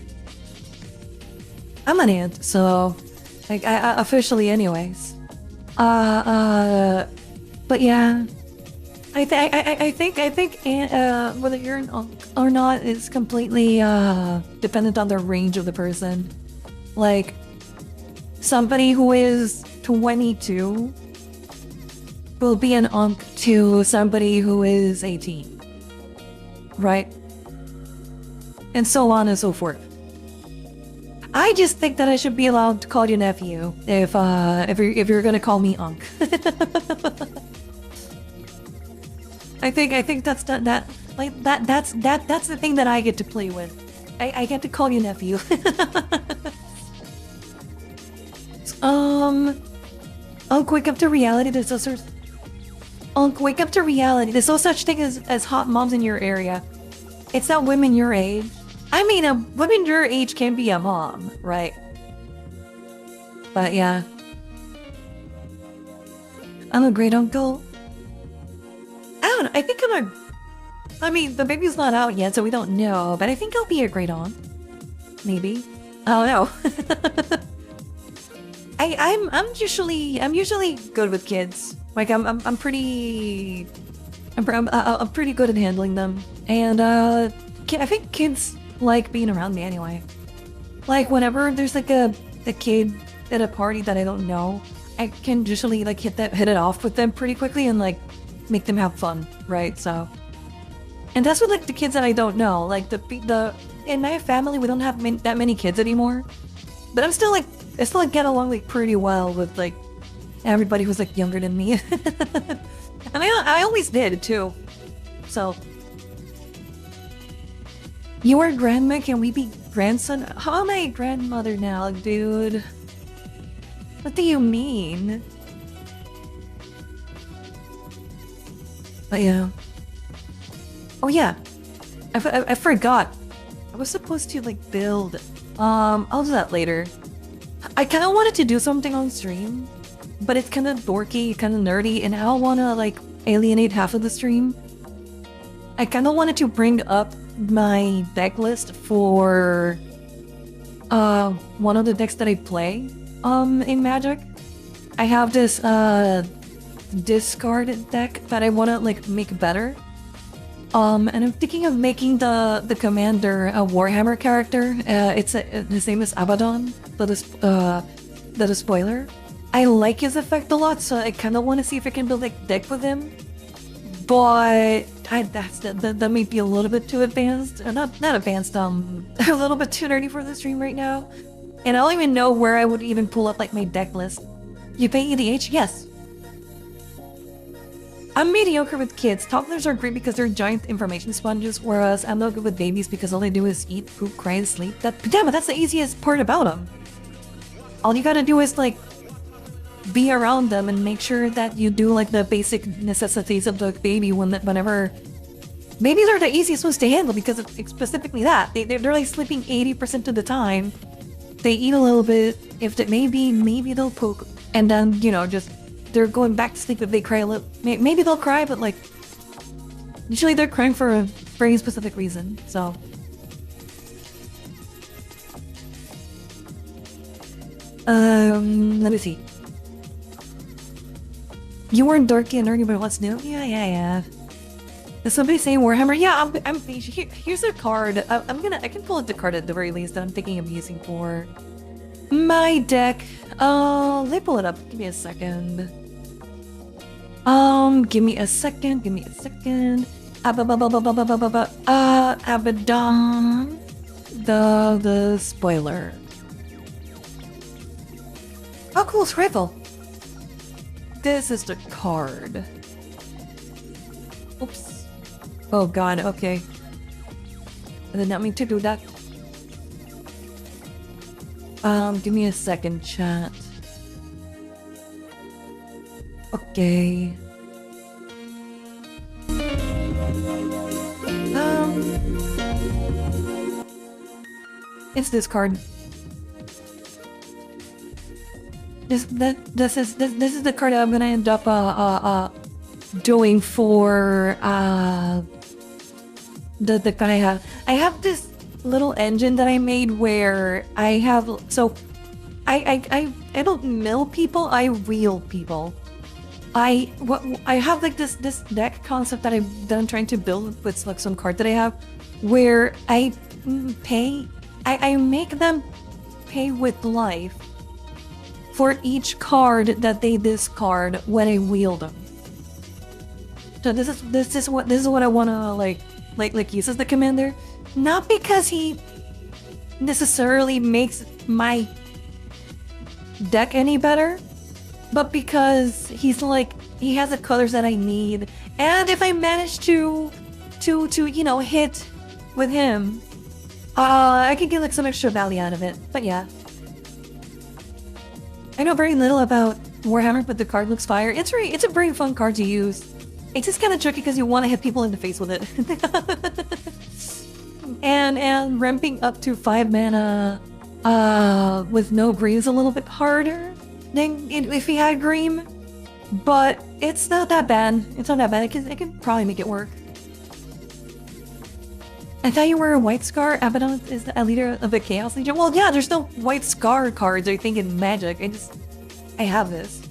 I'm an aunt, so... Like, I officially anyways. But yeah... I think whether you're an uncle or not is completely dependent on the range of the person. Like, somebody who is 22 will be an uncle to somebody who is 18, right? And so on and so forth. I just think that I should be allowed to call you nephew if you're gonna call me unc. I think that's that's the thing that I get to play with. I get to call you nephew. Unc, wake up to reality. There's no such... Unc, wake up to reality. There's no such thing as hot moms in your area. It's not women your age. I mean, a woman your age can be a mom, right? But yeah. I'm a great uncle. I don't know. I think I mean, the baby's not out yet, so we don't know. But I think I'll be a great aunt. Maybe. I don't know. I'm usually good with kids. Like I'm pretty good at handling them, and I think kids like being around me anyway. Like whenever there's like a kid at a party that I don't know, I can usually like hit it off with them pretty quickly and like make them have fun, right? So, and that's with like the kids that I don't know. Like the in my family we don't have that many kids anymore, but I still get along like pretty well with like everybody who's like younger than me. And I always did too. So, you are grandma, can we be grandson? How am I a grandmother now, dude? What do you mean? But yeah. Oh yeah. I forgot. I was supposed to like build. I'll do that later. I kind of wanted to do something on stream, but it's kind of dorky, kind of nerdy, and I don't want to like alienate half of the stream. I kind of wanted to bring up my deck list for one of the decks that I play in Magic. I have this discard deck that I want to like make better. And I'm thinking of making the commander a Warhammer character. His name is Abaddon, the spoiler. I like his effect a lot, so I kind of want to see if I can build a deck with him. But that may be a little bit too advanced. Not advanced. A little bit too nerdy for the stream right now. And I don't even know where I would even pull up like my deck list. You pay EDH? Yes. I'm mediocre with kids. Toddlers are great because they're giant information sponges, whereas I'm no good with babies because all they do is eat, poop, cry, and sleep. Damn it, that's the easiest part about them. All you gotta do is like be around them and make sure that you do like the basic necessities of the baby whenever... Babies are the easiest ones to handle because it's specifically that. They're like sleeping 80% of the time. They eat a little bit. If they, maybe they'll poop. And then, you know, just... They're going back to sleep if they cry a little. Maybe they'll cry, but like... Usually they're crying for a very specific reason, so... Let me see. You weren't dorky and nerdy, but what's new? Yeah. Is somebody saying Warhammer? Yeah, here's a card. I can pull up the card at the very least that I'm thinking of using for my deck. Let me pull it up. Give me a second. Give me a second. Abaddon. The spoiler. Oh, cool, it's rifle. This is the card. Oops. Oh god, okay. I did not mean to do that. Give me a second, chat. Okay. It's this card. This is the card that I'm gonna end up doing for the card I have. I have this little engine that I made where I have I don't mill people, I wheel people. I have like this deck concept that I'm trying to build with like some card that I have where I make them pay with life for each card that they discard when I wheel them. So this is what I wanna like use as the commander. Not because he necessarily makes my deck any better, but because he's like he has the colors that I need, and if I manage to you know hit with him, I can get like some extra value out of it. But yeah, I know very little about Warhammer, but the card looks fire. It's a very fun card to use. It's just kind of tricky because you want to hit people in the face with it. and ramping up to 5 mana with no green is a little bit harder than if he had green, but it's not that bad. It's not that bad. I can probably make it work. I thought you were a White Scar. Abaddon is a leader of the Chaos Legion. Well, yeah, there's no White Scar cards, I think, in Magic. I have this.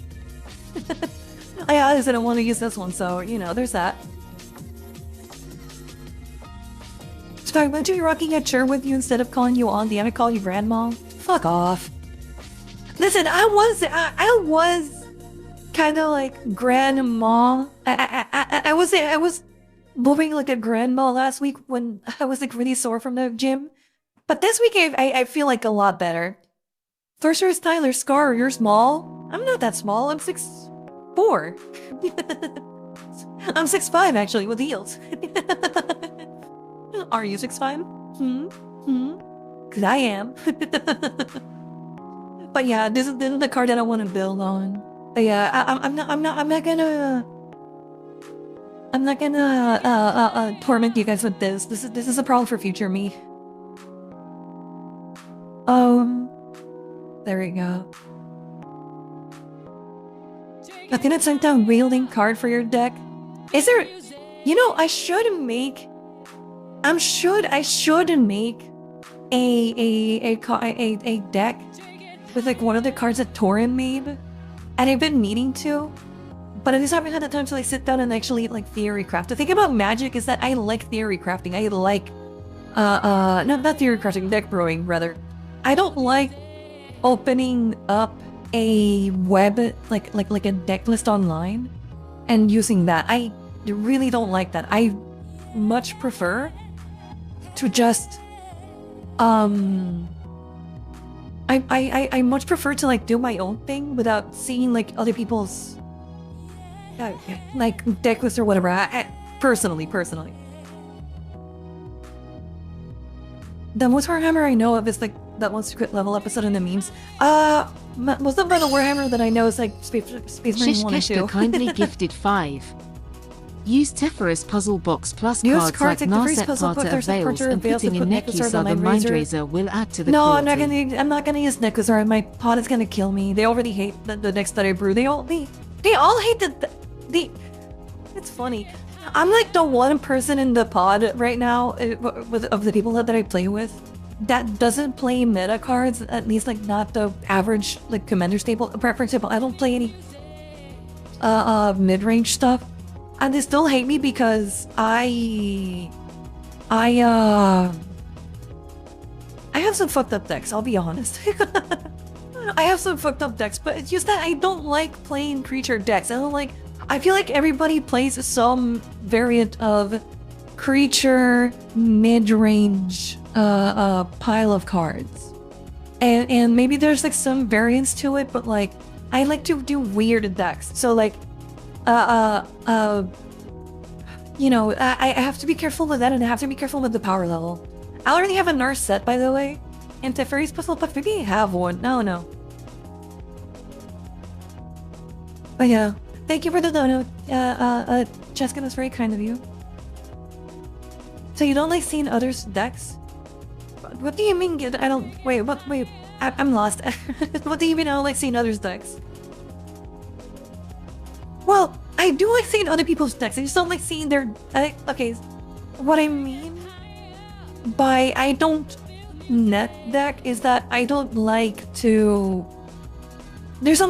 I honestly don't want to use this one, so, you know, there's that. Sorry, would you be rocking a chair with you instead of calling you on? I call you Grandma? Fuck off. Listen, I was kind of like Grandma. I was moving like a grandma last week when I was like really sore from the gym. But this week I feel like a lot better. Sorceress Tyler, Scar, you're small? I'm not that small, I'm 6'4". I'm 6'5" actually, with heels. Are you 6'5"? Cause I am. But yeah, this is the card that I want to build on. But yeah, I'm not gonna torment you guys with this. This is a problem for future me. There we go. I think it's like a wielding card for your deck. Is there? You know, I should make a deck with like one of the cards that Torin made, and I've been meaning to. But I just haven't had the time to like sit down and actually like theory craft. The thing about Magic is that I like theory crafting. I like not theory crafting, deck brewing rather. I don't like opening up a web like a deck list online and using that. I really don't like that. I much prefer to just I much prefer to like do my own thing without seeing like other people's like deck list or whatever. Personally. The most Warhammer I know of is like that one secret level episode in the memes. Most of the Warhammer that I know is like Space Marine 1 and 2. kindly gifted 5. Use Teferis puzzle box plus cards like Narset Parter Avails and putting in Nekusar the Mindraiser will add to the cruelty. I'm not gonna use Nekusar. My pod is gonna kill me. They already hate the decks that I brew. They all hate the. It's funny. I'm like the one person in the pod right now of the people that I play with that doesn't play meta cards, at least like not the average like commander staple. For example, I don't play any mid-range stuff. and they still hate me because I have some fucked up decks, I'll be honest. I have some fucked up decks, but it's just that I don't like playing creature decks. I feel like everybody plays some variant of creature mid-range pile of cards. And maybe there's like some variants to it, but like I like to do weird decks. So like you know, I have to be careful with that, and I have to be careful with the power level. I already have a Nurse set, by the way. And Teferi's Puzzle Puck, maybe I have one. No. But yeah, thank you for the donut. Jessica, that's very kind of you. So you don't like seeing others' decks? What do you mean? I don't. Wait. I'm lost. What do you mean? I don't like seeing others' decks? Well, I do like seeing other people's decks. I just don't like seeing their. Okay, what I mean by I don't net deck is that I don't like to. There's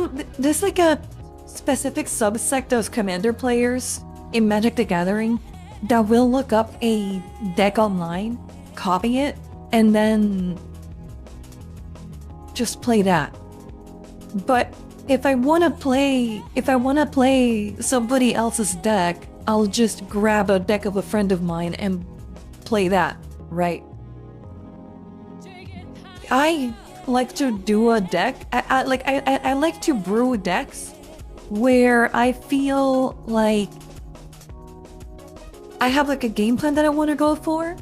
like a specific subsect of commander players in Magic the Gathering that will look up a deck online, copy it, and then just play that. But if I want to play somebody else's deck, I'll just grab a deck of a friend of mine and play that, right? I like to do a deck. I like to brew decks where I feel like I have like a game plan that I want to go for,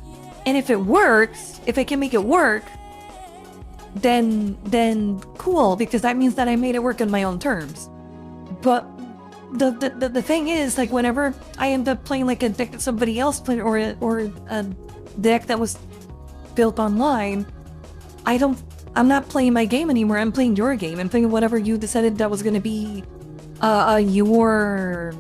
and if it works, if I can make it work, then cool, because that means that I made it work on my own terms. But the thing is, like, whenever I end up playing like a deck that somebody else played, or a deck that was built online, I'm not playing my game anymore. I'm playing your game. I'm playing whatever you decided that was gonna be your.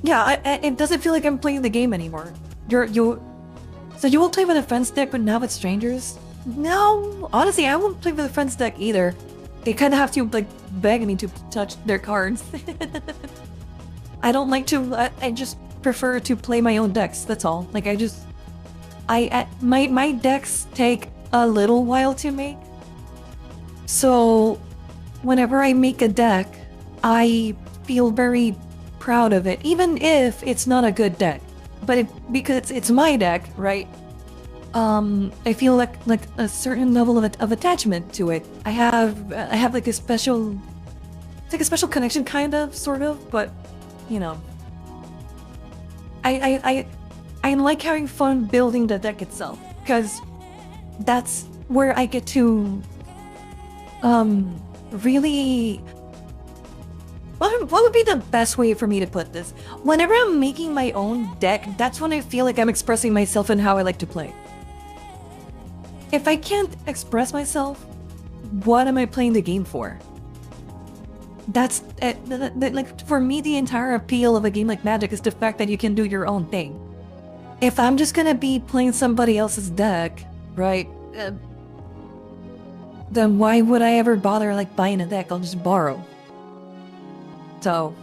Yeah, it doesn't feel like I'm playing the game anymore. So you will play with a friend's deck, but not with strangers? No, honestly, I won't play with a friend's deck either. They kind of have to like beg me to touch their cards. I don't like to. I just prefer to play my own decks. That's all. Like my decks take a little while to make. So whenever I make a deck, I feel very proud of it, even if it's not a good deck. But because it's my deck, right? I feel like a certain level of attachment to it. I have like a special, it's like a special connection, kind of, sort of. But you know, I like having fun building the deck itself, because that's where I get to really. What would be the best way for me to put this? Whenever I'm making my own deck, that's when I feel like I'm expressing myself and how I like to play. If I can't express myself, what am I playing the game for? That's like, for me, the entire appeal of a game like Magic is the fact that you can do your own thing. If I'm just gonna be playing somebody else's deck, right? Then why would I ever bother like buying a deck? I'll just borrow. So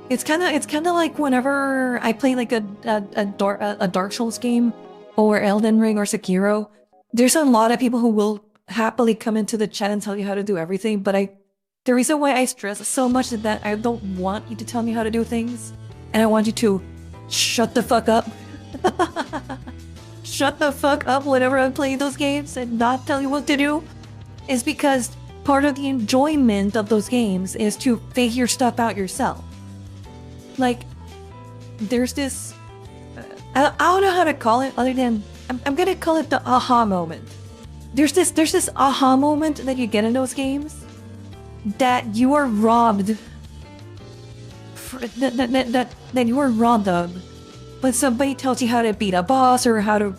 it's kind of like whenever I play like a Dark Souls game, or Elden Ring, or Sekiro. There's a lot of people who will happily come into the chat and tell you how to do everything, but the reason why I stress so much is that I don't want you to tell me how to do things, and I want you to shut the fuck up. Shut the fuck up whenever I play those games and not tell you what to do, is because part of the enjoyment of those games is to figure stuff out yourself. Like, there's this. I don't know how to call it other than I'm gonna call it the aha moment. There's this aha moment that you get in those games that you are robbed. That you are robbed of, when somebody tells you how to beat a boss or how to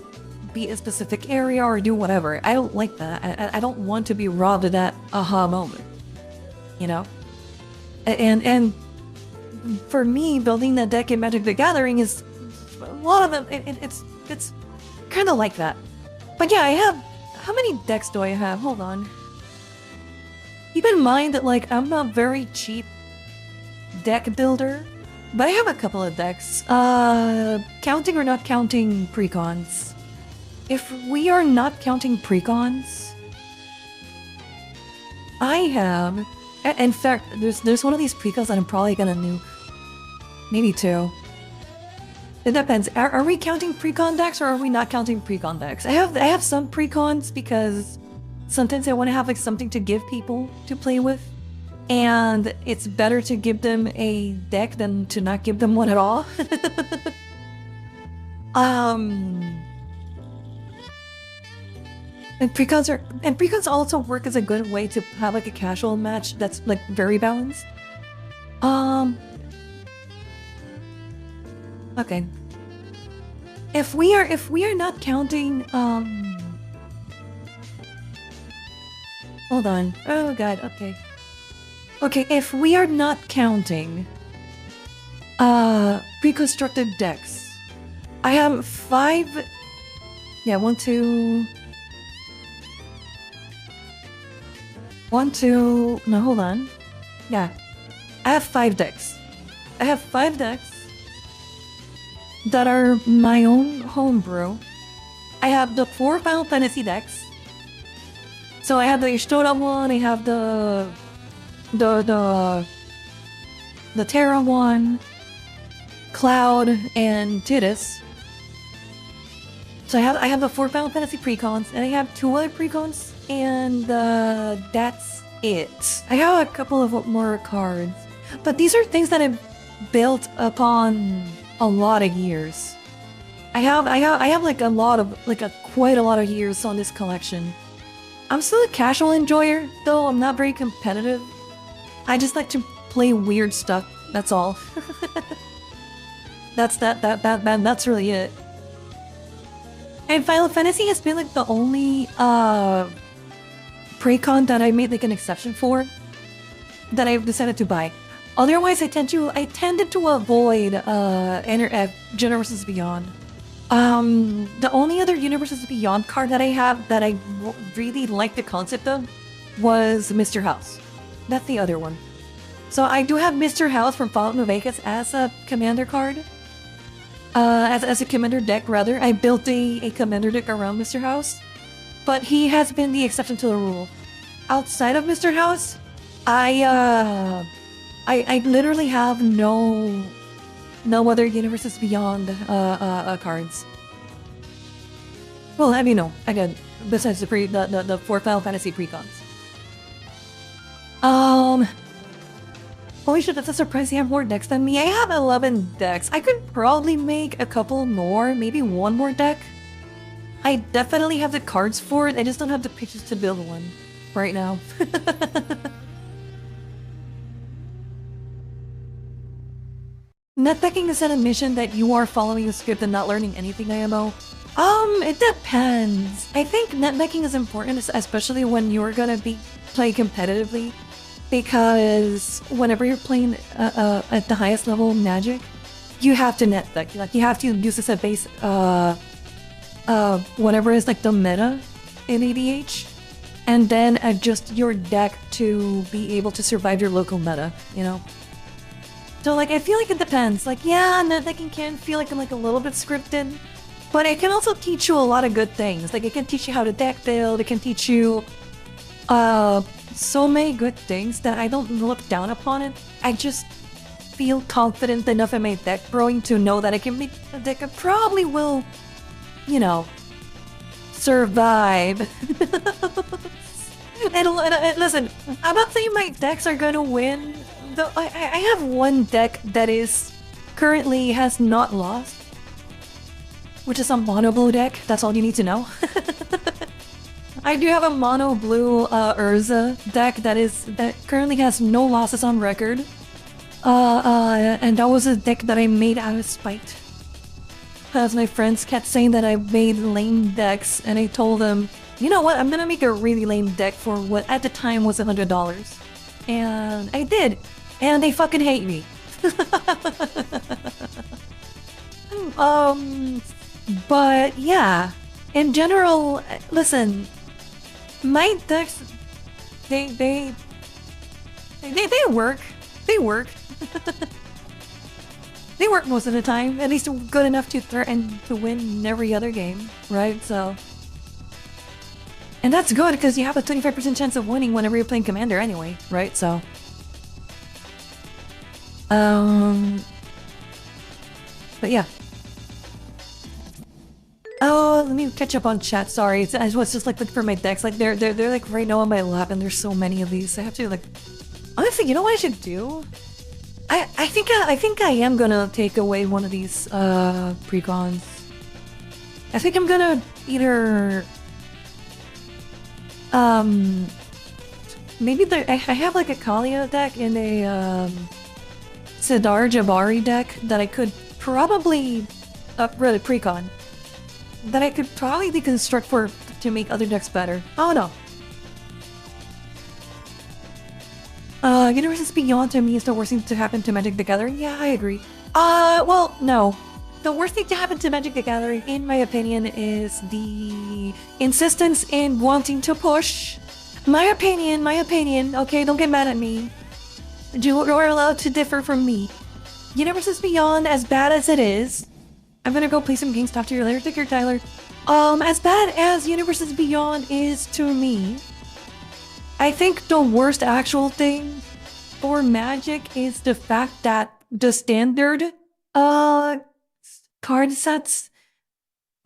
beat a specific area or do whatever. I don't like that. I don't want to be robbed of that aha moment. You know, and for me, building that deck in Magic the Gathering is. A lot of them, it's kind of like that. But yeah, I have. How many decks do I have? Hold on. Keep in mind that, like, I'm a very cheap deck builder, but I have a couple of decks. Counting or not counting precons? If we are not counting precons, I have... In fact, there's one of these precons that I'm probably gonna nuke. Maybe two. It depends. Are we counting precon decks or are we not counting precon decks? I have some precons because sometimes I want to have like something to give people to play with, and it's better to give them a deck than to not give them one at all. And precons also work as a good way to have like a casual match that's like very balanced. Okay. If we are not counting hold on. Oh god, okay. Okay, if we are not counting pre-constructed decks, I have 5. Yeah, 1, 2. 1, 2. No, hold on. Yeah. I have 5 decks. I have 5 decks that are my own homebrew. I have the 4 Final Fantasy decks. So I have the Ishtora one, I have the Terra one, Cloud, and Tidus. So I have the 4 Final Fantasy precons, and I have 2 other precons, and that's it. I have a couple of more cards, but these are things that I've built upon a lot of years. I have like quite a lot of years on this collection. I'm still a casual enjoyer, though I'm not very competitive. I just like to play weird stuff. That's all. That's really it. And Final Fantasy has been like the only precon that I made like an exception for, that I've decided to buy. Otherwise, I tended to avoid Universes Beyond. The only other Universes Beyond card that I have that I really like the concept of was Mr. House. That's the other one. So I do have Mr. House from Fallout New Vegas as a commander card. As a commander deck, rather. I built a commander deck around Mr. House, but he has been the exception to the rule. Outside of Mr. House, I literally have no other Universes Beyond cards. Well, know, again, besides the 4 Final Fantasy precons. Holy shit, that's a surprise you have more decks than me. I have 11 decks. I could probably make a couple more, maybe one more deck. I definitely have the cards for it, I just don't have the pictures to build one right now. Netdecking is an admission that you are following a script and not learning anything, IMO. It depends. I think netdecking is important, especially when you're gonna play competitively, because whenever you're playing at the highest level of Magic, you have to netdeck. Like, you have to use this as base, whatever is like the meta in ADH, and then adjust your deck to be able to survive your local meta, you know? So, like, I feel like it depends. Like, yeah, netdecking can feel like I'm like a little bit scripted, but it can also teach you a lot of good things. Like, it can teach you how to deck build, it can teach you so many good things that I don't look down upon it. I just feel confident enough in my deck growing to know that I can make a deck that probably will, you know, survive. and listen, I'm not saying my decks are gonna win. Though I have one deck that currently has not lost, which is a mono blue deck. That's all you need to know. I do have a mono blue Urza deck that currently has no losses on record. And that was a deck that I made out of spite. As my friends kept saying that I made lame decks, and I told them, you know what, I'm gonna make a really lame deck for what at the time was $100. And I did. And they fucking hate me. But yeah, in general, listen, my decks, they work. they work. They work most of the time, at least good enough to threaten to win every other game, right? So, and that's good because you have a 25% chance of winning whenever you're playing Commander anyway, right? So, but yeah. Oh, let me catch up on chat. Sorry, I was just like looking for my decks. Like they're like right now on my lap, and there's so many of these. I have to like. Honestly, you know what I should do? I think I am gonna take away one of these precons. I think I'm gonna either maybe I have like a Kalia deck and a Sidar Jabari deck that I could probably really precon that I could probably deconstruct to make other decks better. Oh no. Universes Beyond to me is the worst thing to happen to Magic the Gathering. Yeah, I agree. Well, no. The worst thing to happen to Magic the Gathering, in my opinion, is the insistence in wanting to push. My opinion, okay, don't get mad at me. You're allowed to differ from me. Universes Beyond, as bad as it is, I'm gonna go play some games, talk to you later, take care, Tyler. As bad as Universes Beyond is to me, I think the worst actual thing for Magic is the fact that the standard card sets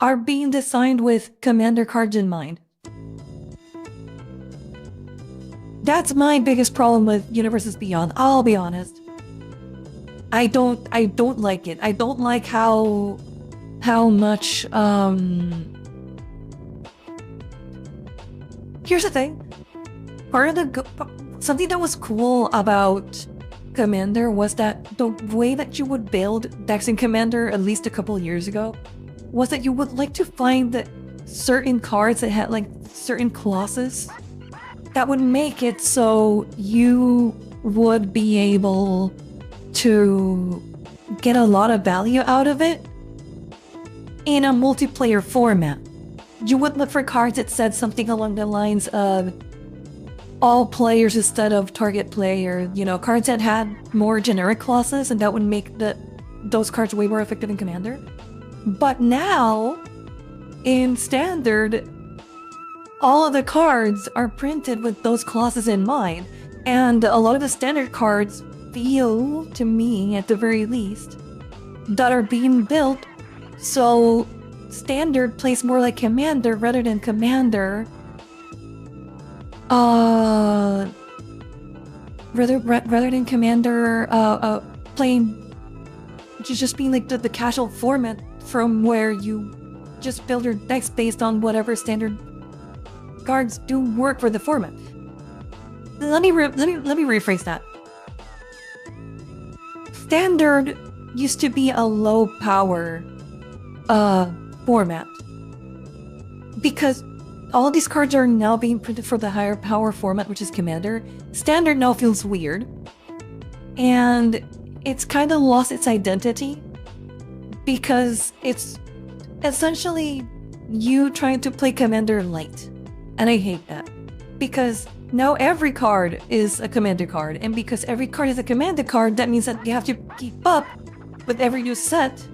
are being designed with Commander cards in mind. That's my biggest problem with Universes Beyond, I'll be honest. I don't like it. I don't like how much here's the thing. Part of something that was cool about Commander was that the way that you would build decks in Commander at least a couple years ago was that you would like to find that certain cards that had like certain clauses that would make it so you would be able to get a lot of value out of it in a multiplayer format. You would look for cards that said something along the lines of all players instead of target player, you know, cards that had more generic clauses, and that would make those cards way more effective in Commander. But now, in Standard, all of the cards are printed with those clauses in mind, and a lot of the Standard cards feel, to me at the very least, that are being built so Standard plays more like Commander rather than Commander rather than Commander playing just being like the casual format from where you just build your decks based on whatever standard cards do work for the format. Let me rephrase that. Standard used to be a low power format because all these cards are now being printed for the higher power format, which is Commander. Standard now feels weird. And it's kind of lost its identity because it's essentially you trying to play Commander light. And I hate that. Because now every card is a Commander card. And because every card is a Commander card, that means that you have to keep up with every new set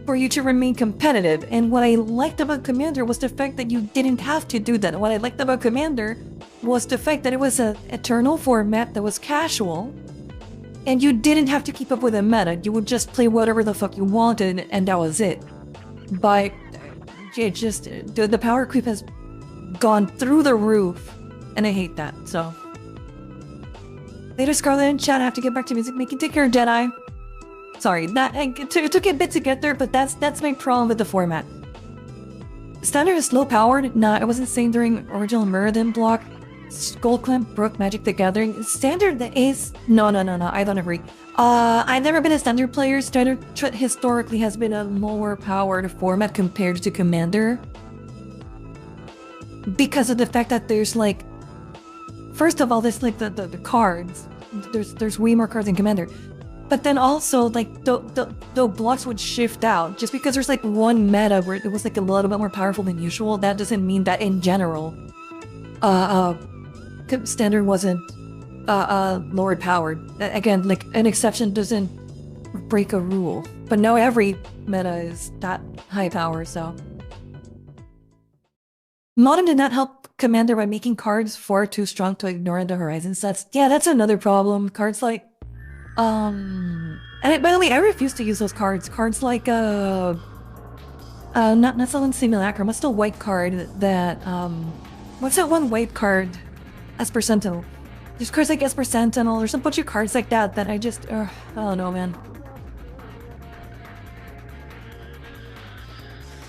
for you to remain competitive. And what I liked about Commander was the fact that you didn't have to do that. What I liked about Commander was the fact that it was an eternal format that was casual, and you didn't have to keep up with the meta. You would just play whatever the fuck you wanted, and that was it. But it just, the power creep has gone through the roof, and I hate that, so. Later, Scarlette and chat, I have to get back to music making. Take care, Jedi. Sorry, it took a bit to get there, but that's my problem with the format. Standard is low powered. Nah, I wasn't saying during original Mirrodin block. Skullclamp broke Magic the Gathering. Standard is no. I don't agree. I've never been a Standard player. Standard historically has been a lower powered format compared to Commander because of the fact that there's like, first of all, there's like the cards. There's way more cards in Commander. But then also, like, the blocks would shift out. Just because there's, like, one meta where it was, like, a little bit more powerful than usual, that doesn't mean that, in general, Standard wasn't lower powered. Again, like, an exception doesn't break a rule. But no, every meta is that high power, so. Modern did not help Commander by making cards far too strong to ignore the horizon sets. Yeah, that's another problem. Cards like, and by the way, I refuse to use those cards. Cards like, not Sullen Simulacrum, what's the white card that, what's that one white card? Esper Sentinel. There's cards like Esper Sentinel, there's a bunch of cards like that I just, I don't know, man.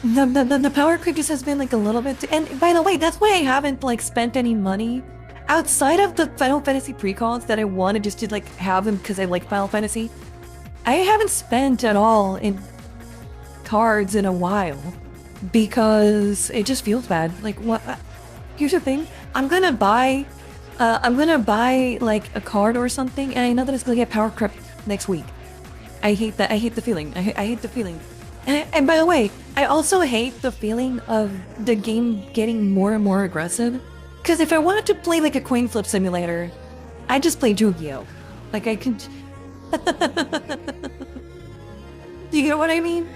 The power creep just has been like a little bit, and by the way, that's why I haven't like spent any money outside of the Final Fantasy pre-calls that I wanted just to like have them because I like Final Fantasy. I haven't spent at all in cards in a while because it just feels bad. Like, what? Here's the thing: I'm gonna buy like a card or something, and I know that it's gonna get power creep next week. I hate that. I hate the feeling. I hate the feeling. And by the way, I also hate the feeling of the game getting more and more aggressive. Because if I wanted to play like a coin flip simulator, I'd just play Yu-Gi-Oh! Like I could... Do you get what I mean?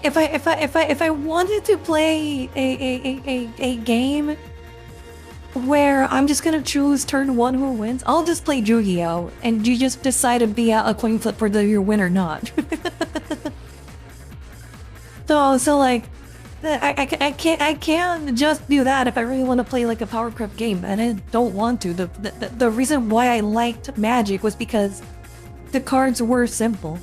If I wanted to play a game where I'm just gonna choose turn 1 who wins, I'll just play Yu-Gi-Oh! And you just decide to be a coin flip whether you win or not. So like, I can't just do that if I really want to play like a power creep game, and I don't want to. The reason why I liked Magic was because the cards were simple,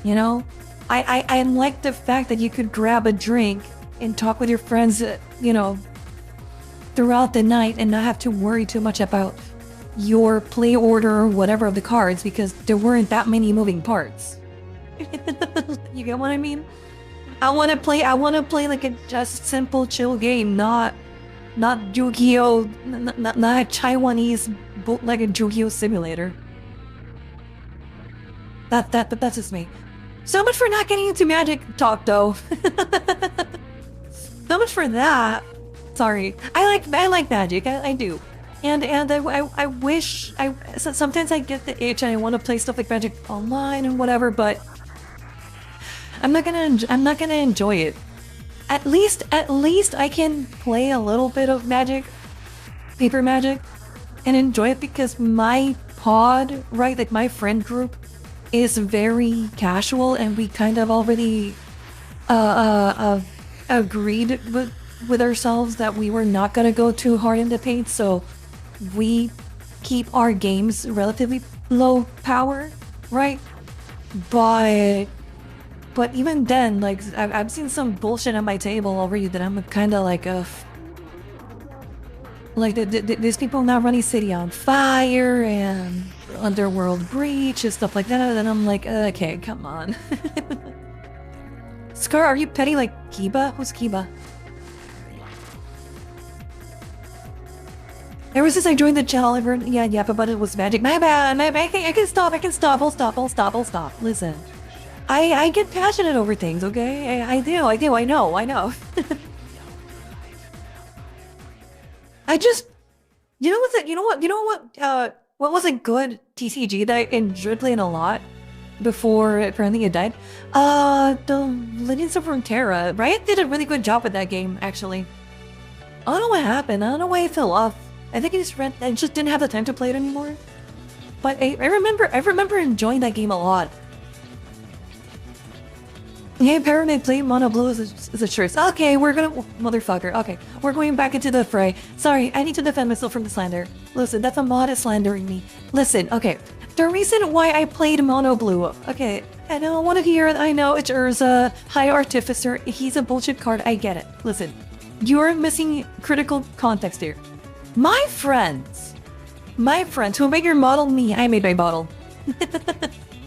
you know? I liked the fact that you could grab a drink and talk with your friends, you know, throughout the night and not have to worry too much about your play order or whatever of the cards because there weren't that many moving parts. You get what I mean? I want to play like a just simple chill game, not Yu-Gi-Oh, not a Taiwanese bootlegged Yu-Gi-Oh simulator. That's just me. So much for not getting into Magic talk though. So much for that. Sorry. I like Magic. I do. And I wish sometimes I get the itch and I want to play stuff like Magic online and whatever, but I'm not gonna enjoy it. At least I can play a little bit of Magic, Paper Magic, and enjoy it because my pod, right, like my friend group, is very casual, and we kind of already agreed with ourselves that we were not gonna go too hard in the paint, so we keep our games relatively low power, right? But even then, like, I've seen some bullshit on my table already that I'm kind of like, like, there's people now running City on Fire and Underworld Breach and stuff like that, and I'm like, okay, come on. Scar, are you petty like Kiba? Who's Kiba? Ever since I joined the channel, I've heard, yeah, but it was Magic. My bad, I can stop, I'll stop. Listen. I get passionate over things, okay? I do, I know. I just, you know what was a good TCG that I enjoyed playing a lot before apparently it died? The Legends of Runeterra. Riot did a really good job with that game, actually. I don't know what happened, I don't know why it fell off. I think I just didn't have the time to play it anymore. But I remember enjoying that game a lot. Yeah, Pyramid played Mono Blue as a choice. Okay, motherfucker. Okay, we're going back into the fray. Sorry, I need to defend myself from the slander. Listen, that's a mod slandering me. Listen, okay, the reason why I played Mono Blue. Okay, I don't want to hear it. I know it's Urza, High Artificer. He's a bullshit card. I get it. Listen, you're missing critical context here. My friends who made your model me. I made my model.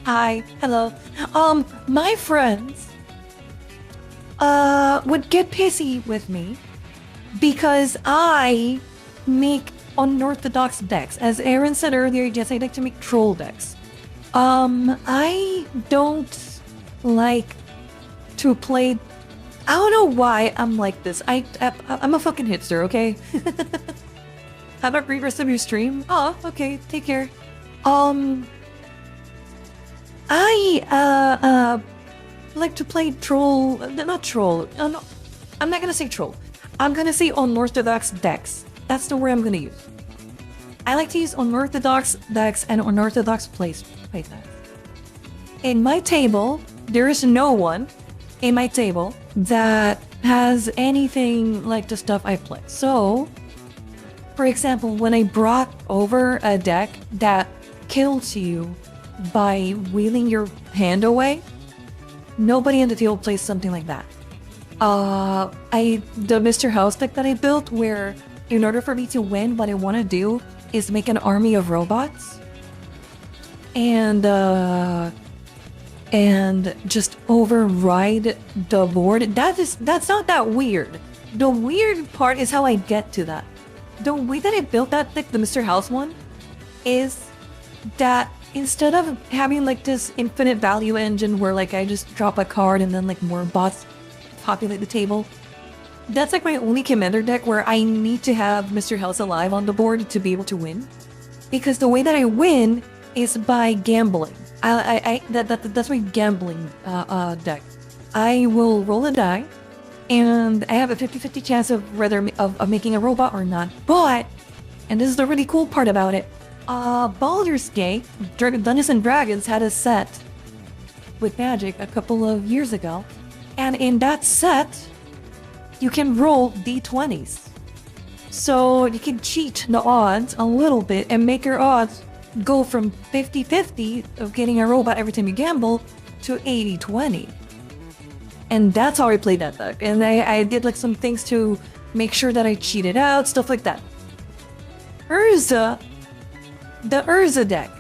Hi, hello. My friends would get pissy with me because I make unorthodox decks. As Aaron said earlier, yes, I like to make troll decks. I don't like to play. I don't know why I'm like this. I'm a fucking hipster, okay? Have a great rest of your stream. Oh, okay. Take care. I like to play troll. Not troll. No, I'm not gonna say troll. I'm gonna say unorthodox decks. That's the word I'm gonna use. I like to use unorthodox decks and unorthodox plays. In my table, there is no one in my table that has anything like the stuff I play. So, for example, when I brought over a deck that kills you by wheeling your hand away, nobody in the table plays something like that. The Mr. House deck that I built, where in order for me to win, what I want to do is make an army of robots and just override the board. That's not that weird. The weird part is how I get to that. The way that I built that deck, the Mr. House one, is that instead of having like this infinite value engine where like I just drop a card and then like more bots populate the table, that's like my only commander deck where I need to have Mr. House alive on the board to be able to win. Because the way that I win is by gambling. That's my gambling deck. I will roll a die, and I have a 50-50 chance of whether of making a robot or not. But, and this is the really cool part about it, Baldur's Gate, Dungeons and Dragons had a set with Magic a couple of years ago, and in that set, you can roll d20s. So you can cheat the odds a little bit and make your odds go from 50-50 of getting a robot every time you gamble to 80-20. And that's how I played that deck. And I did like some things to make sure that I cheated out, stuff like that. Urza, the Urza deck.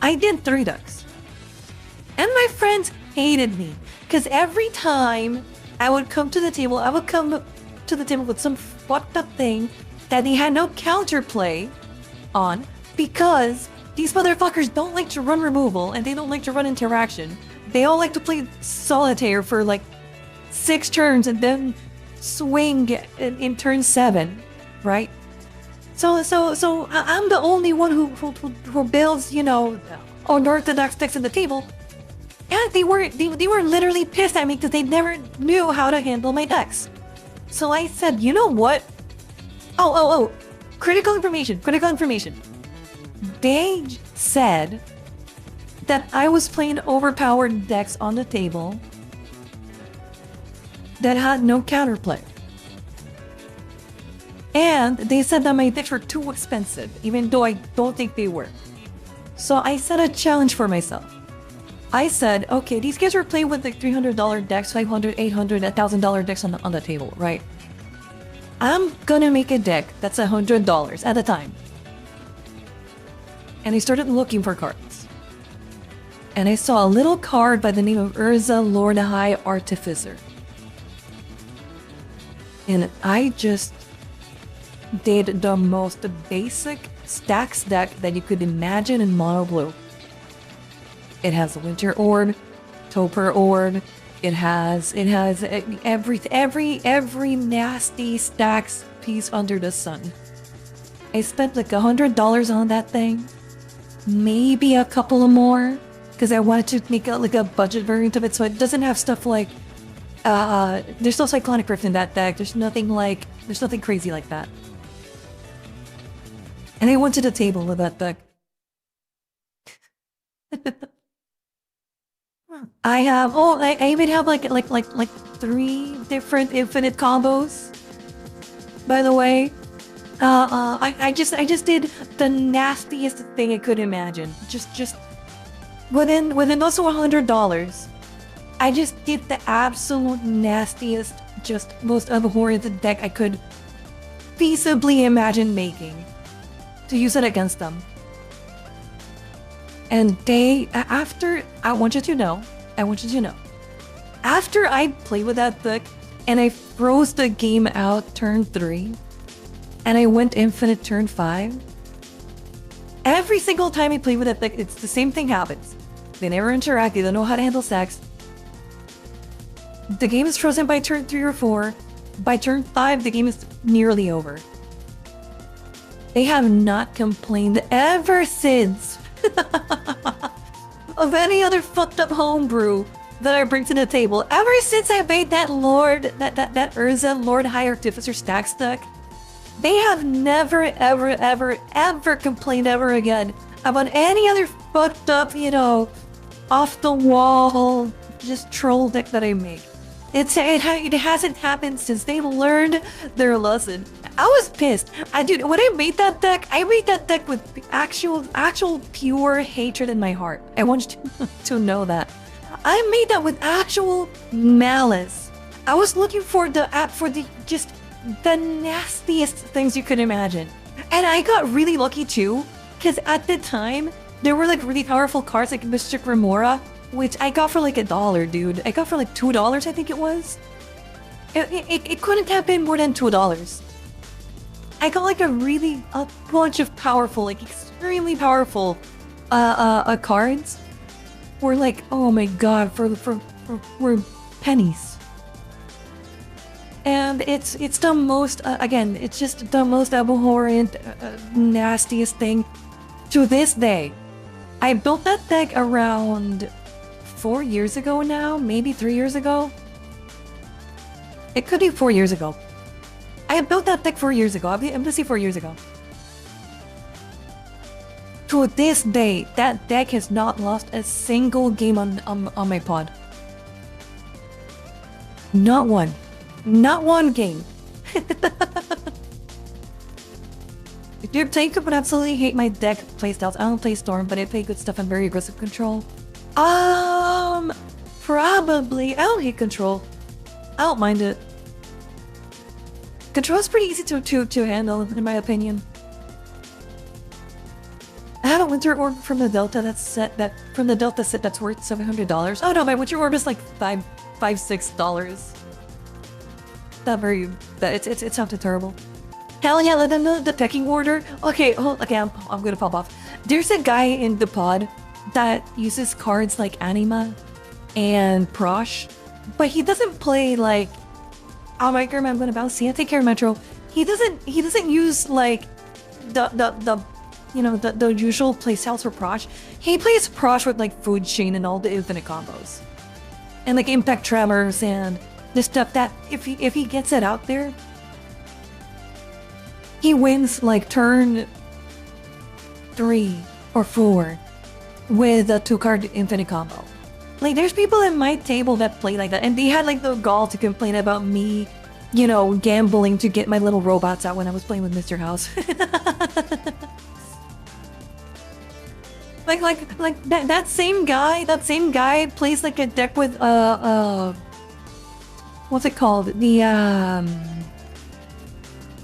I did 3 decks. And my friends hated me. Because every time I would come to the table, I would come to the table with some fucked up thing that they had no counterplay on, because these motherfuckers don't like to run removal and they don't like to run interaction. They all like to play solitaire for like 6 turns and then swing in turn 7, right? So I'm the only one who builds, you know, unorthodox decks in the table. And they were literally pissed at me because they never knew how to handle my decks. So I said, you know what? Oh, critical information. They said that I was playing overpowered decks on the table that had no counterplay. And they said that my decks were too expensive, even though I don't think they were. So I set a challenge for myself. I said, okay, these guys were playing with like $300 decks, $500, $800, $1,000 decks on the table, right? I'm gonna make a deck that's $100 at a time. And I started looking for cards. And I saw a little card by the name of Urza Lord High Artificer. And I just did the most basic stacks deck that you could imagine in mono blue. It has a Winter Orb, Toper Orb. It has every nasty stacks piece under the sun. I spent like $100 on that thing, maybe a couple of more, because I wanted to make like a budget variant of it, so it doesn't have stuff like there's no Cyclonic Rift in that deck. There's nothing crazy like that. And I went to the table with that deck. I even have like 3 different infinite combos. By the way, I just did the nastiest thing I could imagine. Just within also $100. I just did the absolute nastiest, just most abhorrent deck I could feasibly imagine making to use it against them. And I want you to know, after I played with that deck and I froze the game out turn 3 and I went infinite turn 5, every single time I play with that deck, it's the same thing happens. They never interact, they don't know how to handle stacks. The game is frozen by turn 3 or 4, By turn 5, the game is nearly over. They have not complained ever since of any other fucked up homebrew that I bring to the table. Ever since I made that Urza Lord High Artificer stack deck, they have never, ever complained ever again about any other fucked up, you know, off the wall, just troll deck that I make. It hasn't happened since they learned their lesson. I was pissed. When I made that deck with actual pure hatred in my heart. I want you to know that. I made that with actual malice. I was looking for the nastiest things you could imagine. And I got really lucky too, because at the time, there were like really powerful cards like Mystic Remora, which I got for like $1, dude. I got for like $2, I think it was. It couldn't have been more than $2. I got like a bunch of powerful, like extremely powerful cards. Were like, oh my god, for pennies. And it's the most, again, it's just the most abhorrent, nastiest thing to this day. I built that deck around 4 years ago now, maybe 3 years ago. It could be 4 years ago. I built that deck 4 years ago. I'm gonna say 4 years ago. To this day, that deck has not lost a single game on my pod. Not one. Not one game. Dude, Jacob would absolutely hate my deck playstyles. I don't play Storm, but I play good stuff and very aggressive control. Probably. I don't hate control. I don't mind it. Control is pretty easy to handle, in my opinion. I have a Winter Orb from the Delta set that's worth $700. Oh no, my Winter Orb is like $6. Not very bad. It's not too terrible. Hell yeah, let them know the pecking order. Okay, I'm gonna pop off. There's a guy in the pod that uses cards like Anima and Prosh, but he doesn't play like oh my god, I'm gonna bounce. See, I take care of Metro. He doesn't use like the usual playstyles for Prosh. He plays Prosh with like Food Chain and all the infinite combos. And like Impact Tremors and the stuff that if he gets it out there, he wins like turn 3 or 4 with a 2-card infinite combo. Like there's people in my table that play like that, and they had like the gall to complain about me, you know, gambling to get my little robots out when I was playing with Mr. House. like that same guy plays like a deck with what's it called? The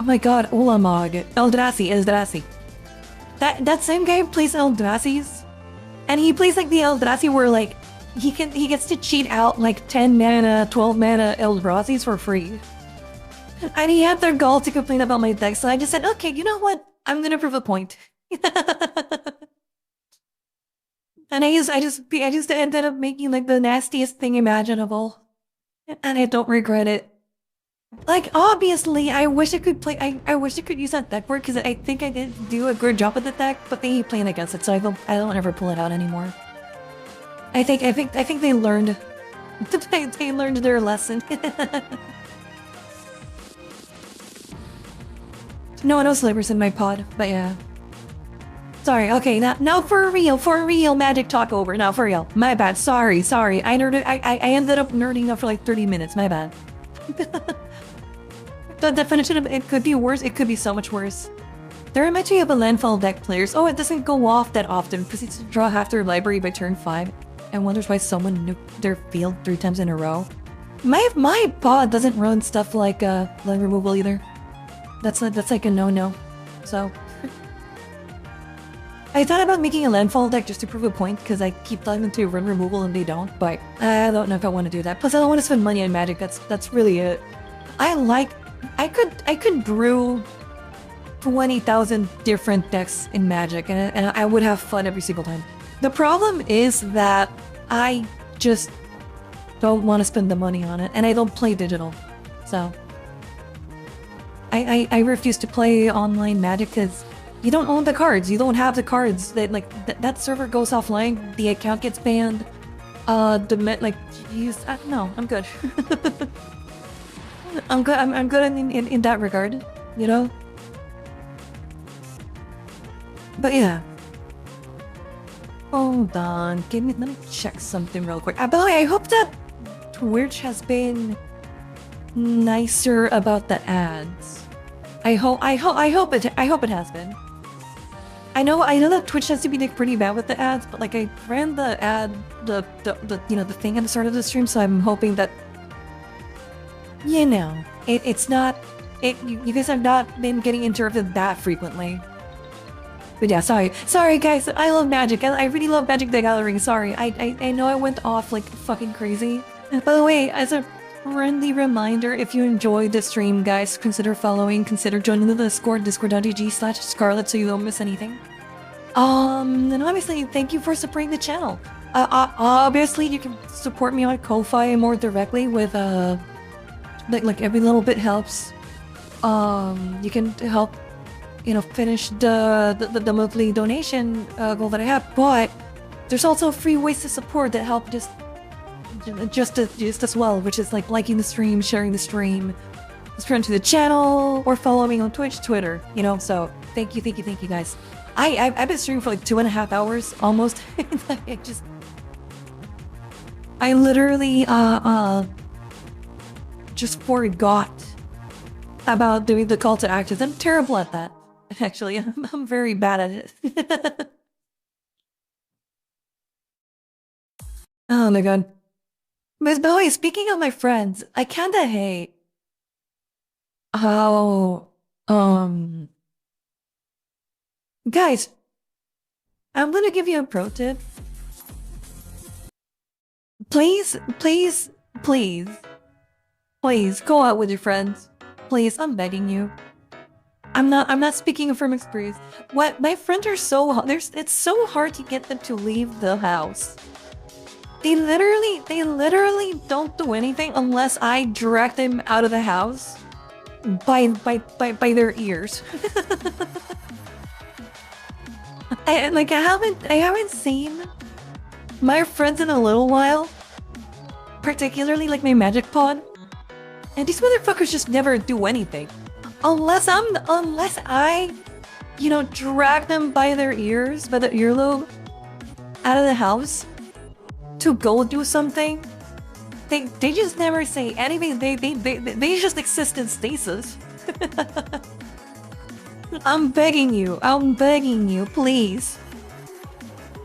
oh my god, Ulamog. Eldrazi. That same guy plays Eldrazi's, and he plays like the Eldrazi where like he gets to cheat out like 10 mana, 12 mana Eldrazi's for free. And he had their gall to complain about my deck, so I just said, okay, you know what? I'm gonna prove a point. And I just ended up making like the nastiest thing imaginable. And I don't regret it. Like, obviously, I wish I could play. I wish I could use that deck board because I think I did do a good job with the deck, but they hate playing against it, so I don't ever pull it out anymore. I think they learned. They learned their lesson. No one else labors in my pod, but yeah. Sorry. Okay, now for real, magic talk over. Now for real. My bad. Sorry. I ended up nerding up for like 30 minutes. My bad. The definition of it could be worse. It could be so much worse. There reminds me of a landfall deck players. Oh, it doesn't go off that often because it's to draw half their library by turn 5 and wonders why someone nuked their field 3 times in a row. My pod doesn't run stuff like land removal either. That's like a no-no. So I thought about making a landfall deck just to prove a point because I keep telling them to run removal and they don't, but I don't know if I want to do that. Plus I don't want to spend money on magic. That's really it. I could brew 20,000 different decks in Magic, and I would have fun every single time. The problem is that I just don't want to spend the money on it, and I don't play digital. So, I refuse to play online Magic because you don't own the cards. You don't have the cards. That server goes offline. The account gets banned. No, I'm good. I'm good. I'm good in that regard. You know. But yeah. Hold on. Let me check something real quick. By the way, I hope that Twitch has been nicer about the ads. I hope it has been. I know that Twitch has to be like pretty bad with the ads, but like I ran the ad, the thing at the start of the stream, so I'm hoping that you guys have not been getting interrupted that frequently. But yeah, sorry guys, I love Magic. I really love Magic the Gathering. Sorry, I know I went off like fucking crazy. And by the way, as a friendly reminder, if you enjoyed the stream, guys, consider joining the Discord, discord.gg/Scarlette so you don't miss anything. And obviously, thank you for supporting the channel. Obviously, you can support me on Ko-Fi more directly with, like every little bit helps. You can help, finish the monthly donation goal that I have, but there's also free ways to support that help just as well, which is like liking the stream, sharing the stream, subscribing to the channel, or follow me on Twitch, Twitter, so thank you guys. I've been streaming for like 2.5 hours almost. I literally just forgot about doing the call to actions. I'm terrible at that. Actually, I'm very bad at it. Oh my god. But by the way, speaking of my friends, I kinda hate how, guys, I'm gonna give you a pro tip. Please go out with your friends. Please, I'm begging you. I'm not speaking from experience. What my friends are it's so hard to get them to leave the house. They literally don't do anything unless I direct them out of the house by their ears. I haven't seen my friends in a little while, particularly like my Magic Pod, and these motherfuckers just never do anything unless I drag them by their ears, by the earlobe, out of the house to go do something. They just never say anything. They just exist in stasis. I'm begging you, please.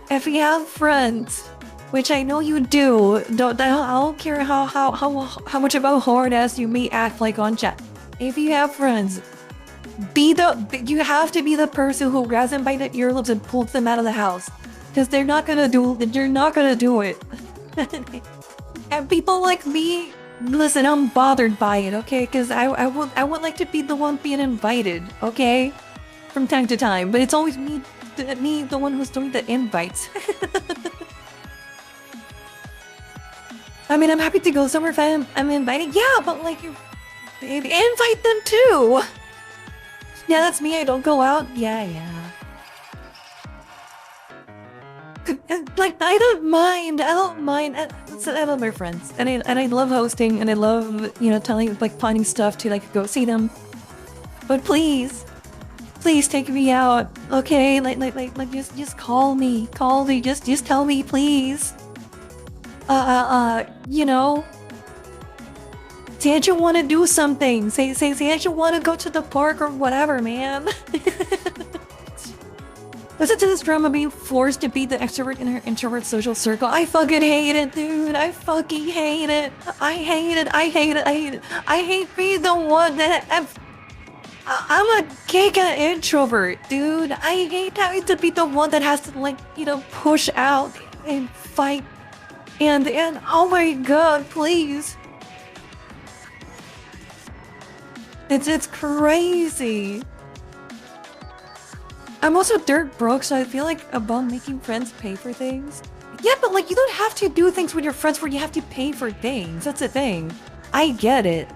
If you have friends, which I know you do, I don't care how much of a hard ass you may act like on chat. If you have friends, you have to be the person who grabs them by the earlobes and pulls them out of the house, because they're not gonna do it. And people like me, listen, I'm bothered by it, okay? Because I would like to be the one being invited, okay? From time to time, but it's always me, the one who's doing the invites. I mean, I'm happy to go somewhere if I'm invited. Yeah, but like, invite them too. Yeah, that's me. I don't go out. Yeah. Like, I don't mind. I love my friends, and I love hosting, and I love telling, like, finding stuff to like go see them. But please take me out, okay? Like just call me, just tell me, please. Say that you want to do something. Say that you want to go to the park or whatever, man. Listen to this drama being forced to be the extrovert in her introvert social circle. I fucking hate it, dude. I fucking hate it. I hate being the one that I'm a giga introvert, dude. I hate having to be the one that has to, like, push out and fight. And oh my god, please. It's crazy. I'm also dirt broke, so I feel like about making friends pay for things. Yeah, but like, you don't have to do things with your friends where you have to pay for things. That's the thing. I get it.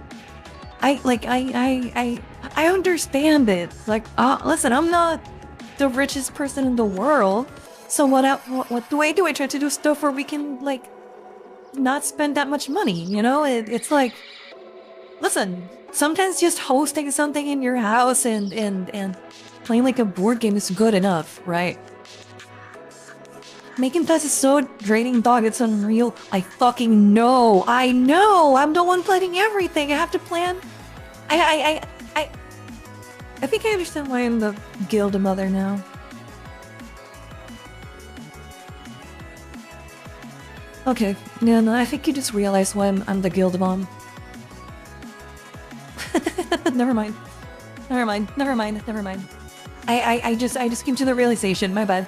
I I understand it. Like, listen, I'm not the richest person in the world. So what do? I try to do stuff where we can, like, not spend that much money, you know? It's like, listen, sometimes just hosting something in your house and playing like a board game is good enough, right? Making plans is so draining, dog. It's unreal. I fucking know. I know. I'm the one planning everything. I have to plan. I think I understand why I'm the guild mother now. Okay. Yeah, no, I think you just realized why I'm the guild mom. Never mind. I just came to the realization. My bad.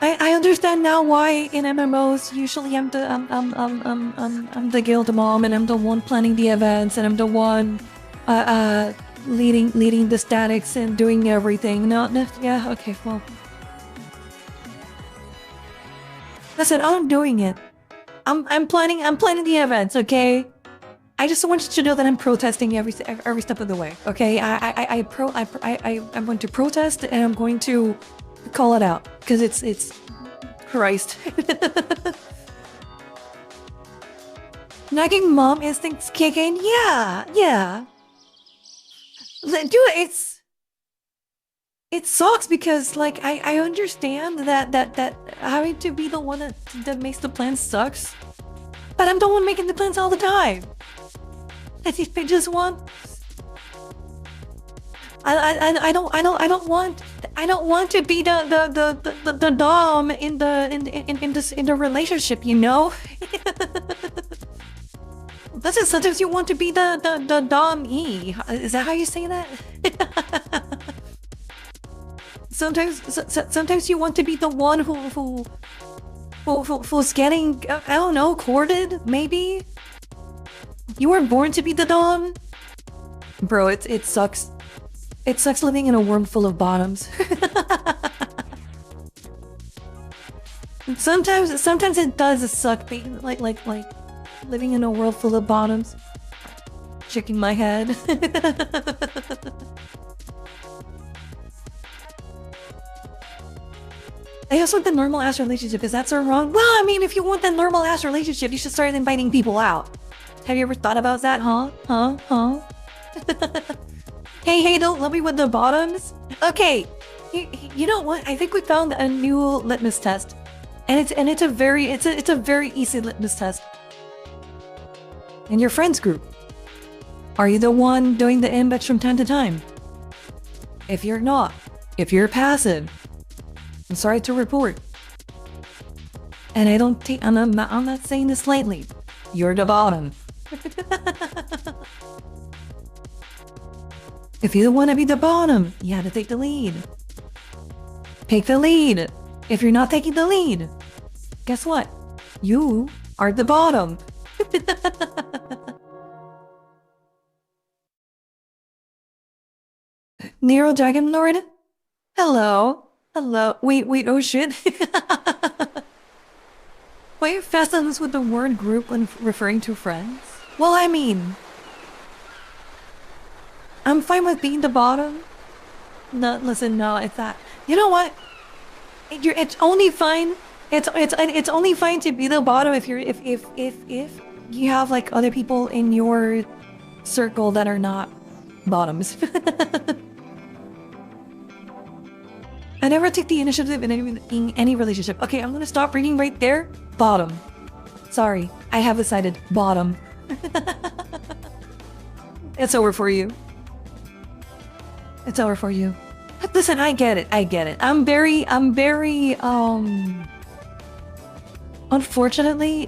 I understand now why in MMOs usually I'm the guild mom and I'm the one planning the events and I'm the one leading the statics and doing everything. No, yeah, okay, well. Listen, I'm doing it. I'm planning the events, okay? I just want you to know that I'm protesting every step of the way, okay? I'm going to protest and I'm going to call it out because it's Christ. Nagging mom instincts kicking, yeah. Dude, it sucks because like I understand that having to be the one that makes the plans sucks, but I'm the one making the plans all the time. I just want. I don't want to be the dom in the relationship, you know. Listen, sometimes you want to be the dom e. Is that how you say that? Sometimes you want to be the one who's getting, I don't know, courted maybe. You weren't born to be the dom. Bro, it sucks. It sucks living in a world full of bottoms. Sometimes it does suck being like living in a world full of bottoms. Shaking my head. I also want the normal ass relationship. Is that so wrong? Well, I mean, if you want the normal ass relationship, you should start inviting people out. Have you ever thought about that, huh? Hey, don't let me with the bottoms. Okay, you know what? I think we found a new litmus test, and it's a very easy litmus test. In your friends group, are you the one doing the embeds from time to time? If you're not, if you're passive, I'm sorry to report. And I'm not saying this lightly. You're the bottom. If you want to be the bottom, you have to take the lead. Take the lead. If you're not taking the lead, guess what? You are the bottom. Nero Dragon Lord? Hello. Wait, oh shit. Why are you fastening this with the word group when referring to friends? Well, I mean, I'm fine with being the bottom. No, listen, no, it's that. You know what? It's only fine. It's only fine to be the bottom if you have like other people in your circle that are not bottoms. I never take the initiative in any relationship. Okay, I'm gonna stop reading right there. Bottom. Sorry, I have decided bottom. It's over for you. It's over for you. Listen, I get it. I'm very unfortunately,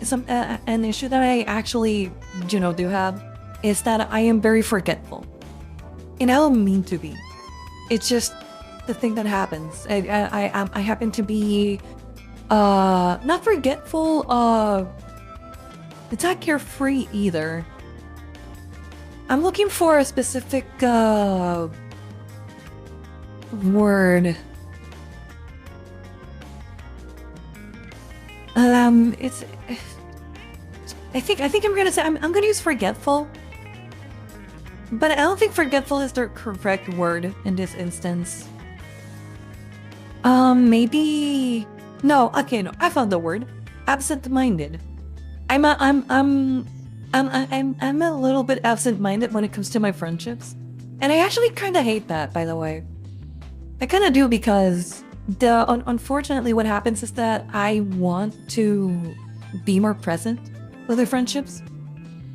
an issue that I actually, do have is that I am very forgetful. And I don't mean to be. It's just the thing that happens. I happen to be not forgetful, it's not carefree either. I'm looking for a specific word. I think I'm gonna say I'm gonna use forgetful. But I don't think forgetful is the correct word in this instance. Maybe no. Okay, no. I found the word. Absent-minded. I'm a little bit absent-minded when it comes to my friendships, and I actually kind of hate that. By the way, I kind of do because unfortunately, what happens is that I want to be more present with the friendships,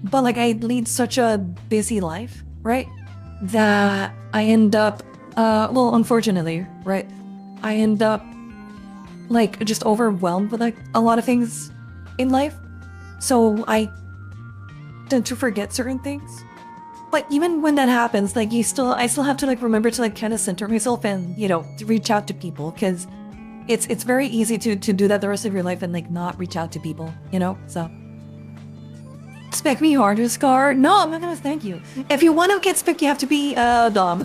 but like I lead such a busy life, right? That I end up, well, unfortunately, right? I end up like just overwhelmed with like a lot of things in life. So I tend to forget certain things. But even when that happens, like I still have to like remember to like kind of center myself and, you know, to reach out to people, because it's very easy to do that the rest of your life and like not reach out to people, you know? So spec me harder, Scar. No, I'm not gonna thank you. If you want to get spec, you have to be Dom.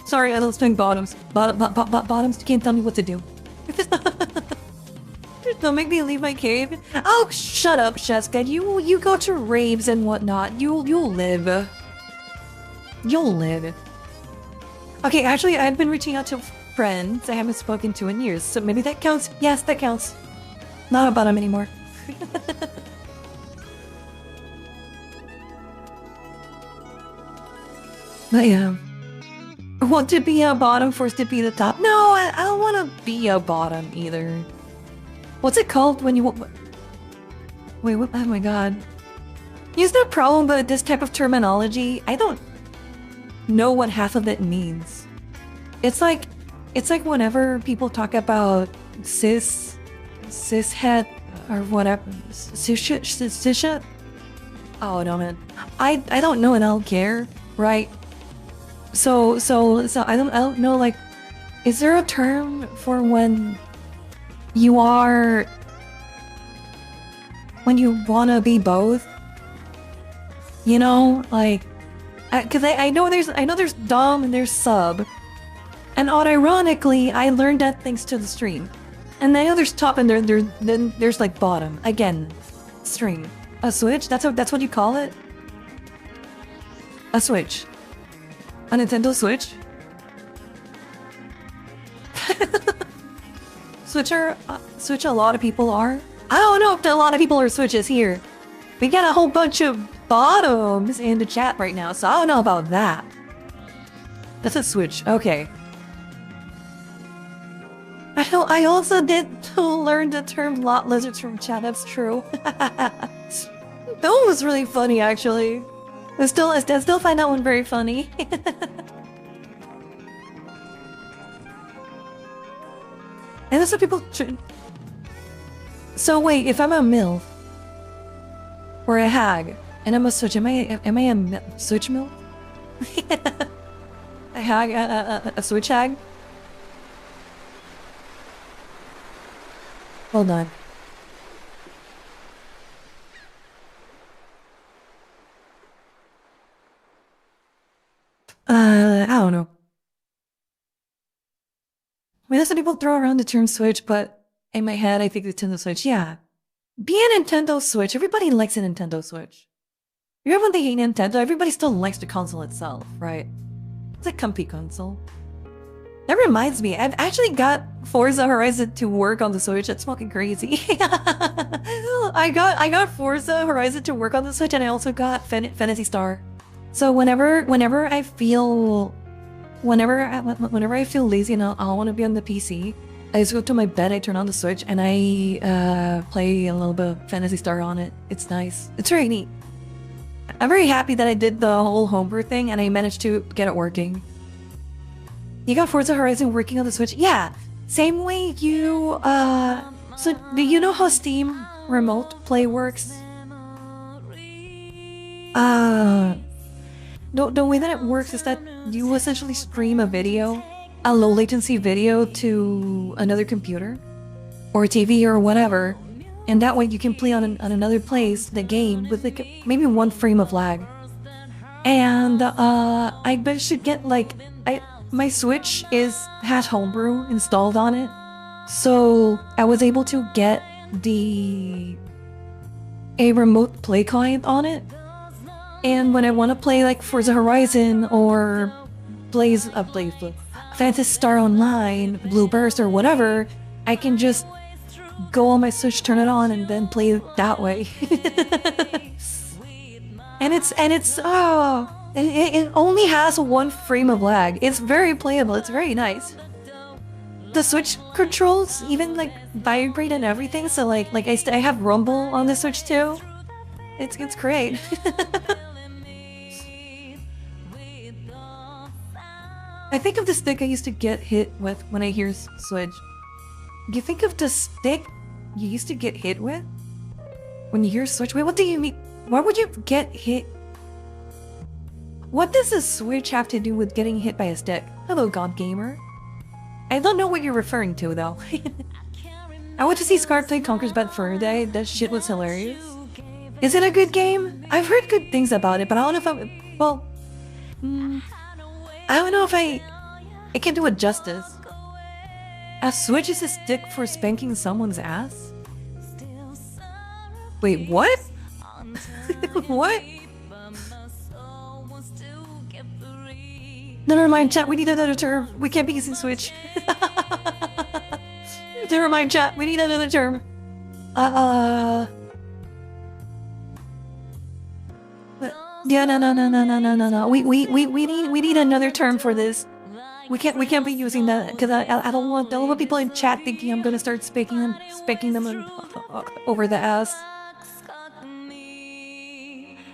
Sorry, I don't spec bottoms. Bottoms, you can't tell me what to do. Don't make me leave my cave. Oh, shut up, Sheska. You go to raves and whatnot. You'll live. You'll live. Okay, actually, I've been reaching out to friends I haven't spoken to in years, so maybe that counts. Yes, that counts. Not a bottom anymore. But yeah. Want to be a bottom, forced to be the top. No, I don't want to be a bottom either. What's it called when you... Wait, what? Oh my god. Use no problem, but this type of terminology, I don't know what half of it means. It's like whenever people talk about cishet, or whatever. Cishet? Oh no, man. I don't know and I don't care, right? So I don't know, like, is there a term for when you wanna be both? You know, like, cause I know there's dom and there's sub, and unironically I learned that thanks to the stream. And I know there's top and then there's like bottom. Again, stream. A switch? That's what you call it? A switch. A Nintendo Switch? Switch a lot of people are? I don't know if a lot of people are switches here. We got a whole bunch of bottoms in the chat right now, so I don't know about that. That's a switch. Okay. I also did learn the term lot lizards from chat, that's true. That was really funny, actually. I still find that one very funny. And that's what people... So wait, if I'm a MILF, or a hag, and I'm a switch, am I a switch MILF? A hag, a switch hag? Hold on. I don't know. I mean, that's what people throw around the term Switch, but in my head, I think Nintendo Switch. Yeah. Be a Nintendo Switch. Everybody likes a Nintendo Switch. Even when they hate Nintendo, everybody still likes the console itself, right? It's a comfy console. That reminds me, I've actually got Forza Horizon to work on the Switch. That's fucking crazy. I got Forza Horizon to work on the Switch, and I also got Phantasy Star. So whenever I feel lazy and I want to be on the PC, I just go to my bed, I turn on the Switch, and I play a little bit of Phantasy Star on it. It's nice. It's very neat. I'm very happy that I did the whole homebrew thing and I managed to get it working. You got Forza Horizon working on the Switch? Yeah. Same way you, so do you know how Steam Remote Play works? The way that it works is that you essentially stream a video, a low latency video, to another computer or TV or whatever, and that way you can play on another place the game with like maybe 1 frame of lag. And I bet you should get like my Switch has Homebrew installed on it, so I was able to get the a remote play client on it. And when I want to play like Forza Horizon or Phantasy Star Online, Blue Burst or whatever, I can just go on my Switch, turn it on, and then play it that way. and it only has 1 frame of lag. It's very playable. It's very nice. The Switch controls even like vibrate and everything. So like I have Rumble on the Switch too. It's great. I think of the stick I used to get hit with when I hear Switch. You think of the stick you used to get hit with when you hear Switch? Wait, what do you mean? Why would you get hit? What does a Switch have to do with getting hit by a stick? Hello, God Gamer. I don't know what you're referring to, though. I went to see Scarlette play Conker's Bad Fur Day. That shit was hilarious. Is it a good game? I've heard good things about it, but I don't know if I... Well... I don't know if I can do it justice. A Switch is a stick for spanking someone's ass? Wait, what? What? Never mind, chat, we need another term. We can't be using Switch. Never mind, chat, we need another term. Yeah, no. We need another term for this. We can't be using that because I don't want people in chat thinking I'm gonna start spanking them over the ass.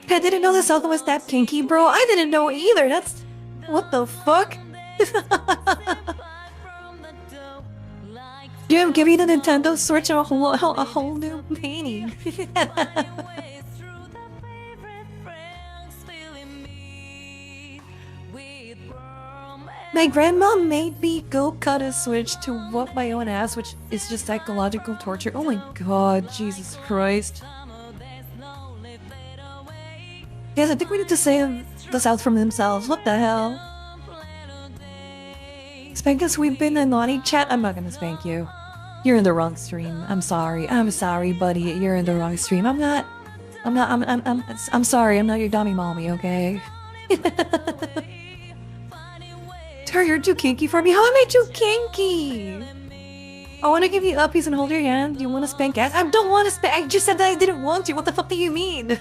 I didn't know the South was that kinky, bro. I didn't know either. That's what the fuck. Dude, give me the Nintendo Switch and a whole new meaning. My grandma made me go cut a Switch to whoop my own ass, which is just psychological torture. Oh my god, Jesus Christ. Yes, I think we need to save the South from themselves. What the hell? Spank us, we've been a naughty chat. I'm not gonna spank you. You're in the wrong stream. I'm sorry. I'm sorry, buddy. You're in the wrong stream. I'm sorry. I'm not your dummy mommy, okay? Ter, you're too kinky for me. How am I too kinky? I want to give you uppies and hold your hand. You want to spank ass? I don't want to spank. I just said that I didn't want to. What the fuck do you mean?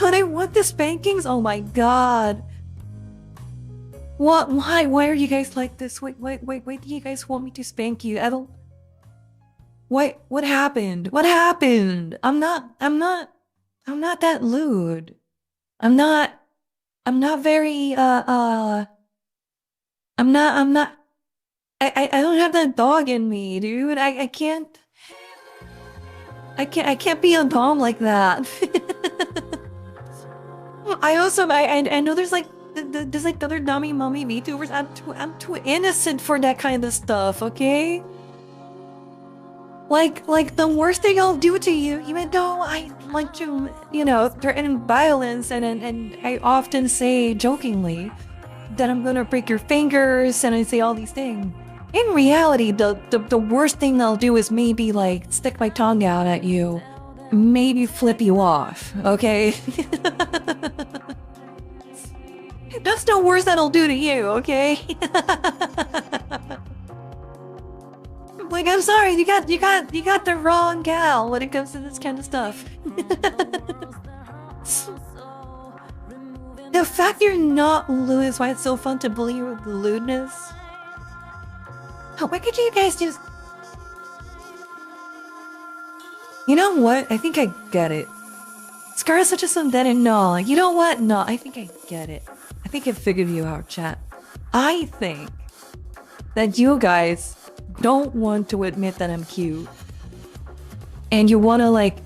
But I want the spankings? Oh my god. What? Why? Why are you guys like this? Wait, do you guys want me to spank you? I don't... What happened? What happened? I'm not that lewd. I'm not very, I don't have that dog in me, dude. I can't be a dom like that. I know there's like other dummy mummy VTubers. I'm too innocent for that kind of stuff, okay? Like the worst thing I'll do to you, even though I like to, you know, threaten violence and I often say jokingly that I'm gonna break your fingers and I say all these things. In reality, the worst thing I'll do is maybe like stick my tongue out at you, maybe flip you off, okay? That's the worst that I'll do to you, okay? Like, I'm sorry, you got the wrong gal when it comes to this kind of stuff. The fact you're not lewd is why it's so fun to bully you with lewdness. Oh, why could you guys just... You know what? I think I get it. Scar's such a something and no, like, you know what? No, I think I get it. I think I figured you out, chat. I think that you guys don't want to admit that I'm cute. And you want to, like,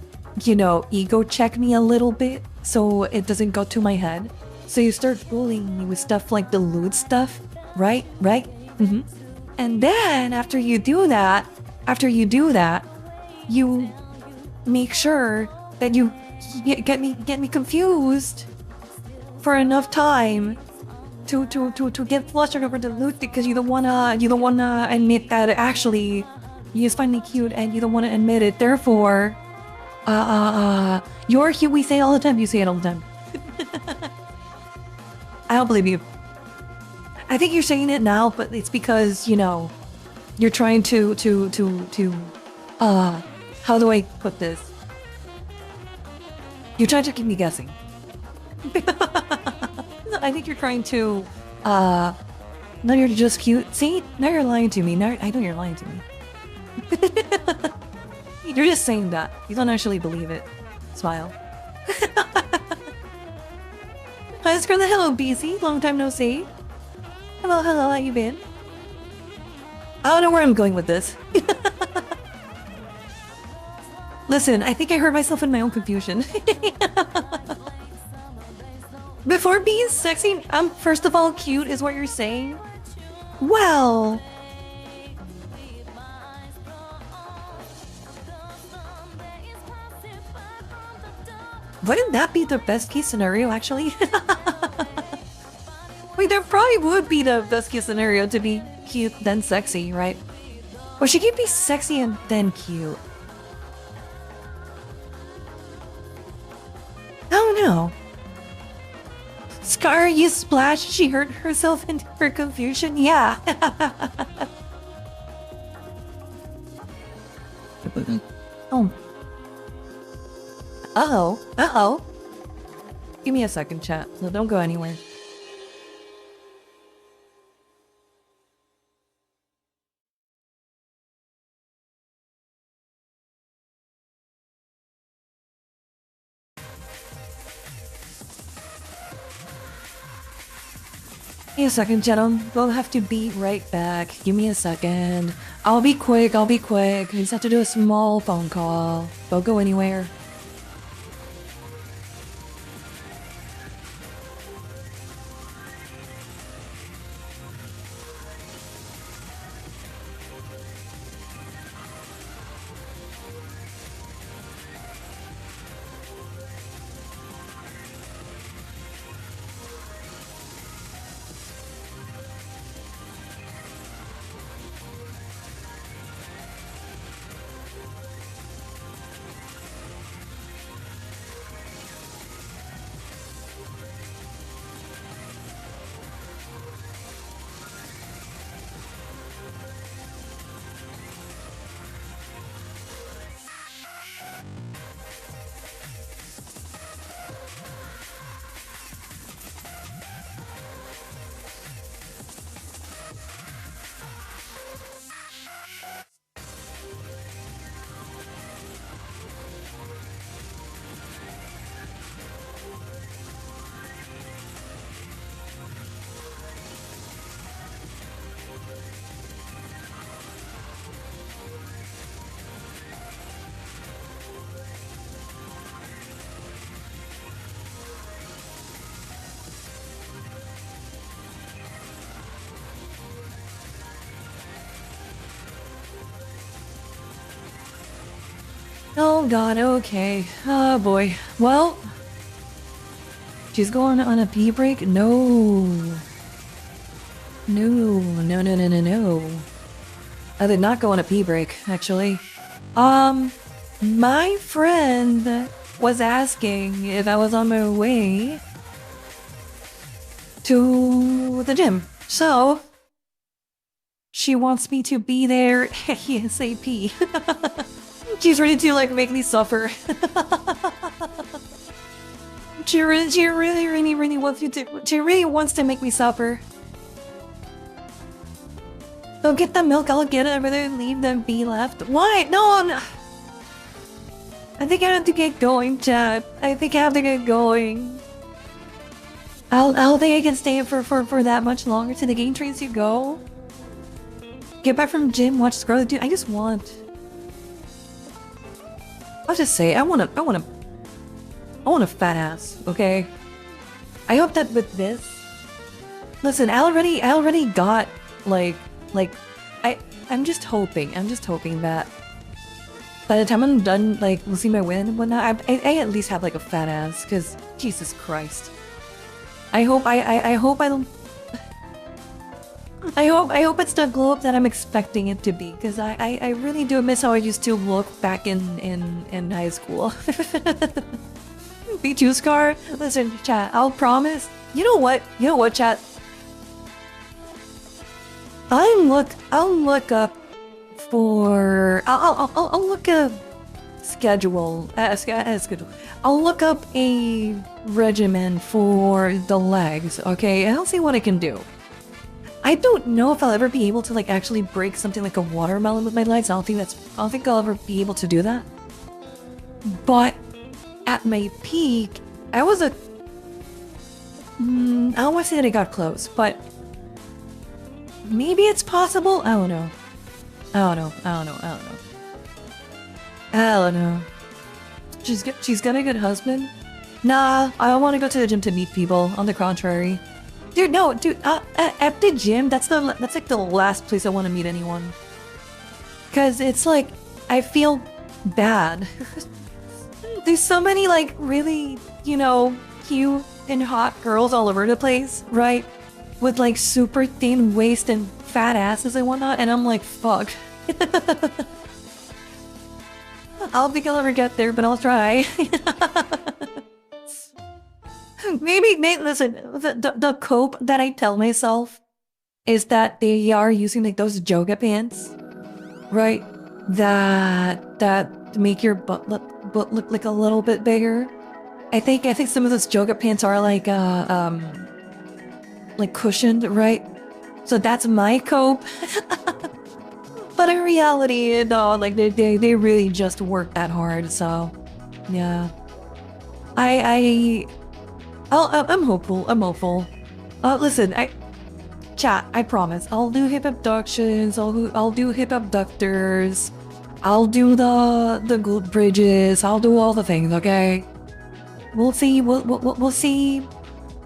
you know, ego check me a little bit so it doesn't go to my head. So you start bullying me with stuff like the lewd stuff, right? Right? Mm-hmm. And then after you do that, you make sure that you get me confused for enough time to get flustered over the loot because you don't wanna admit that actually you just find me cute and you don't wanna admit it. Therefore, you're cute. We say it all the time. You say it all the time. I don't believe you. I think you're saying it now, but it's because you're trying to how do I put this? You're trying to keep me guessing. I think you're trying to, no, you're just cute. See? Now you're lying to me. Now I know you're lying to me. You're just saying that. You don't actually believe it. Smile. Hi, Scarlette. Hello, BC. Long time no see. Hello, how you been? I don't know where I'm going with this. Listen, I think I heard myself in my own confusion. Before being sexy, I'm first of all cute is what you're saying? Well... wouldn't that be the best case scenario, actually? Wait, there probably would be the best case scenario to be cute, then sexy, right? Or she could be sexy and then cute. I don't know. Scar, you splashed. She hurt herself in her confusion. Yeah. Oh. Uh-oh. Uh-oh. Give me a second, chat. No, don't go anywhere. Give me a second, gentlemen. We'll have to be right back. Give me a second. I'll be quick. I just have to do a small phone call. Don't go anywhere. Oh god, okay. Oh boy. Well... she's going on a pee break? No. No. I did not go on a pee break, actually. My friend was asking if I was on my way to the gym. So... she wants me to be there ASAP. She's ready to like make me suffer. She really wants you to. She really wants to make me suffer. Go get the milk. I'll get it. I'd rather leave than be left. Why? No. I think I have to get going, chat. I think I have to get going. I don't think I can stay for that much longer. To the game trains you go. Get back from gym. Watch Scarlette. Dude, I just want. I'll just say, I want a fat ass, okay? I hope that with this... listen, I already got, I'm just hoping that by the time I'm done, like, losing my win and whatnot, I at least have, like, a fat ass, because, Jesus Christ. I hope I don't... I hope it's the glow up that I'm expecting it to be, because I really do miss how I used to look back in high school. Me too, Scar. Listen, chat, I'll promise. You know what? You know what, chat? I'll look up for I'll look up schedule. I'll look up a regimen for the legs, okay? And I'll see what I can do. I don't know if I'll ever be able to like actually break something like a watermelon with my legs. I don't think I'll ever be able to do that. But at my peak, I was a I don't want to say that I got close, but maybe it's possible. I don't know. I don't know. She's got a good husband. Nah, I don't want to go to the gym to meet people. On the contrary, dude, no, dude. At the gym, that's like the last place I want to meet anyone. Cause it's like I feel bad. There's so many like really, you know, cute and hot girls all over the place, right? With like super thin waist and fat asses and whatnot, and I'm like, fuck. I don't think I'll ever get there, but I'll try. Maybe, listen, the cope that I tell myself is that they are using like those yoga pants, right? That make your butt look like a little bit bigger. I think some of those yoga pants are like cushioned, right? So that's my cope. But in reality, no, like they really just work that hard. So yeah, I'm hopeful. Listen, chat, I promise I'll do hip abductions. I'll do hip abductors. I'll do the glute bridges. I'll do all the things. Okay, we'll see. We'll see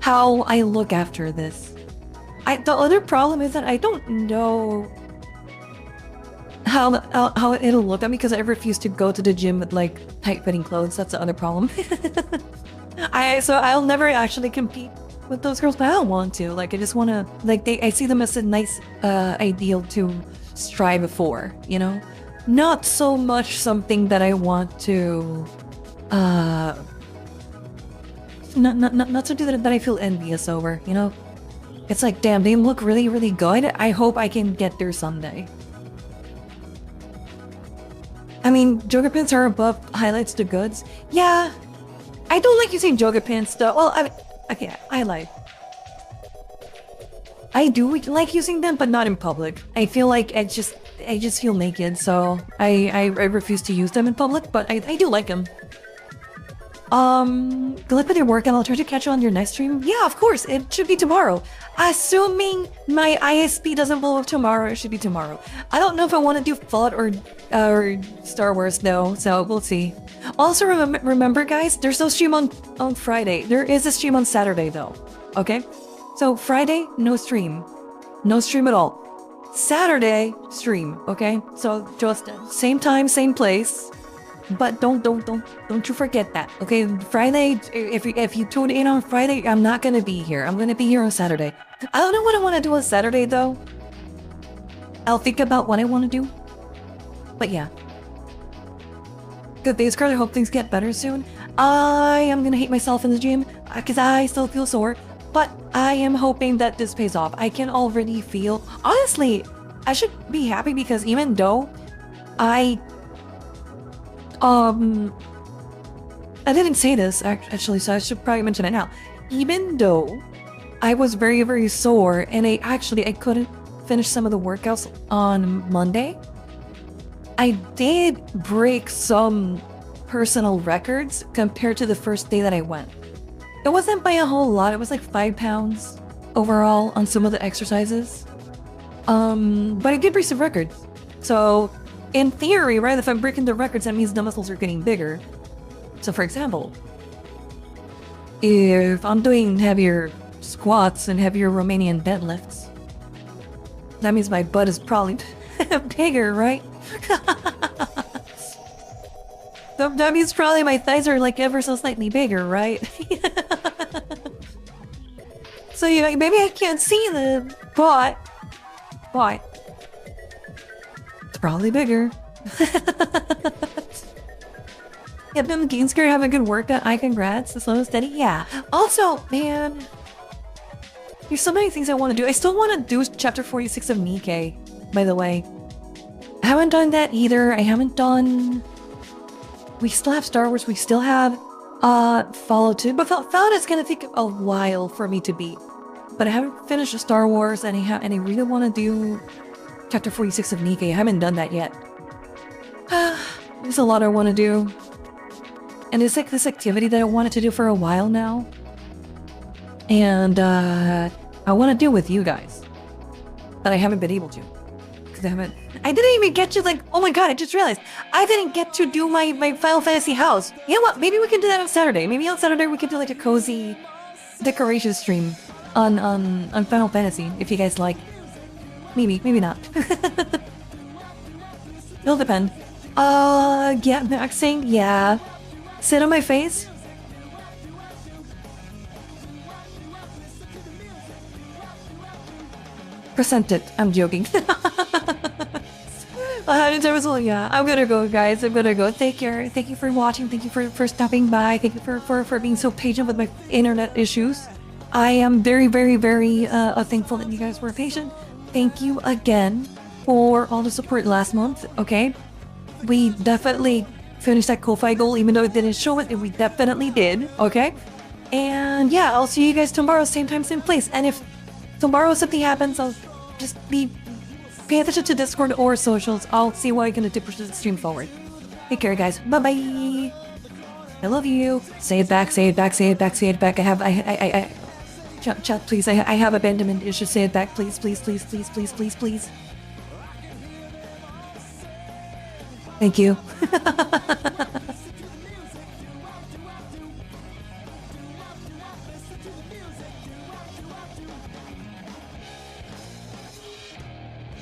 how I look after this. The other problem is that I don't know how it'll look at me, because I refuse to go to the gym with like tight-fitting clothes. That's the other problem. So I'll never actually compete with those girls, but I don't want to. Like I just want to I see them as a nice ideal to strive for, you know? Not so much something that I want to not something that I feel envious over, you know? It's like, damn, they look really, really good. I hope I can get there someday. I mean, yoga pants are above highlights to goods. Yeah, I don't like using yoga pants though. Well, I lied. I do like using them, but not in public. I feel like I just feel naked, so I refuse to use them in public, but I do like them. Good luck with your workout. I'll try to catch you on your next stream. Yeah, of course. It should be tomorrow. Assuming my ISP doesn't blow up tomorrow, it should be tomorrow. I don't know if I want to do Fallout or Star Wars though, so we'll see. Also, remember guys, there's no stream on Friday. There is a stream on Saturday though. Okay? So Friday, no stream. No stream at all. Saturday, stream, okay? So just same time, same place. But don't you forget that, okay? Friday, if you tune in on Friday, I'm not gonna be here. I'm gonna be here on Saturday. I don't know what I want to do on Saturday though. I'll think about what I want to do. But yeah. Good day, Scarlett. I hope things get better soon. I am gonna hate myself in the gym because I still feel sore. But I am hoping that this pays off. I can already feel... Honestly, I should be happy because even though I didn't say this actually, so I should probably mention it now. Even though I was very, very sore and I couldn't finish some of the workouts on Monday, I did break some personal records compared to the first day that I went. It wasn't by a whole lot. It was like 5 pounds overall on some of the exercises. But I did break some records. So in theory, right, if I'm breaking the records, that means the muscles are getting bigger. So for example, if I'm doing heavier squats and heavier Romanian deadlifts, that means my butt is probably bigger, right? That means probably my thighs are like ever so slightly bigger, right? So yeah, maybe I can't see them, but Why? It's probably bigger. Yeah, them Gainscare have a good workout. I congrats. The slow and steady. Yeah. Also, man, there's so many things I want to do. I still want to do chapter 46 of Nikkei, by the way. I haven't done that either. I haven't done... We still have Star Wars. We still have Fallout 2. But Fallout is going to take a while for me to beat. But I haven't finished the Star Wars, and I really want to do chapter 46 of Nikkei. I haven't done that yet. There's a lot I want to do. And it's like this activity that I wanted to do for a while now. And I want to do with you guys. But I haven't been able to. Because I didn't even get to, like, oh my god, I just realized. I didn't get to do my Final Fantasy house. You know what? Maybe we can do that on Saturday. Maybe on Saturday we can do like a cozy decoration stream on Final Fantasy, if you guys like. Maybe not. It'll depend. Yeah, maxing, yeah. Sit on my face? Present it. I'm joking. Yeah, I'm gonna go, guys. I'm gonna go. Take care. Thank you for watching. Thank you for stopping by. Thank you for being so patient with my internet issues. I am very, very, very thankful that you guys were patient. Thank you again for all the support last month, okay? We definitely finished that Ko-Fi goal, even though it didn't show it, we definitely did, okay? And yeah, I'll see you guys tomorrow, same time, same place. And if tomorrow something happens, I'll just pay attention to Discord or socials. I'll see what I can do to push the stream forward. Take care, guys. Bye-bye. I love you. Say it back, say it back, say it back, say it back. Chat, please. I have abandonment issues. Say it back, please, please, please, please, please, please, please. Thank you.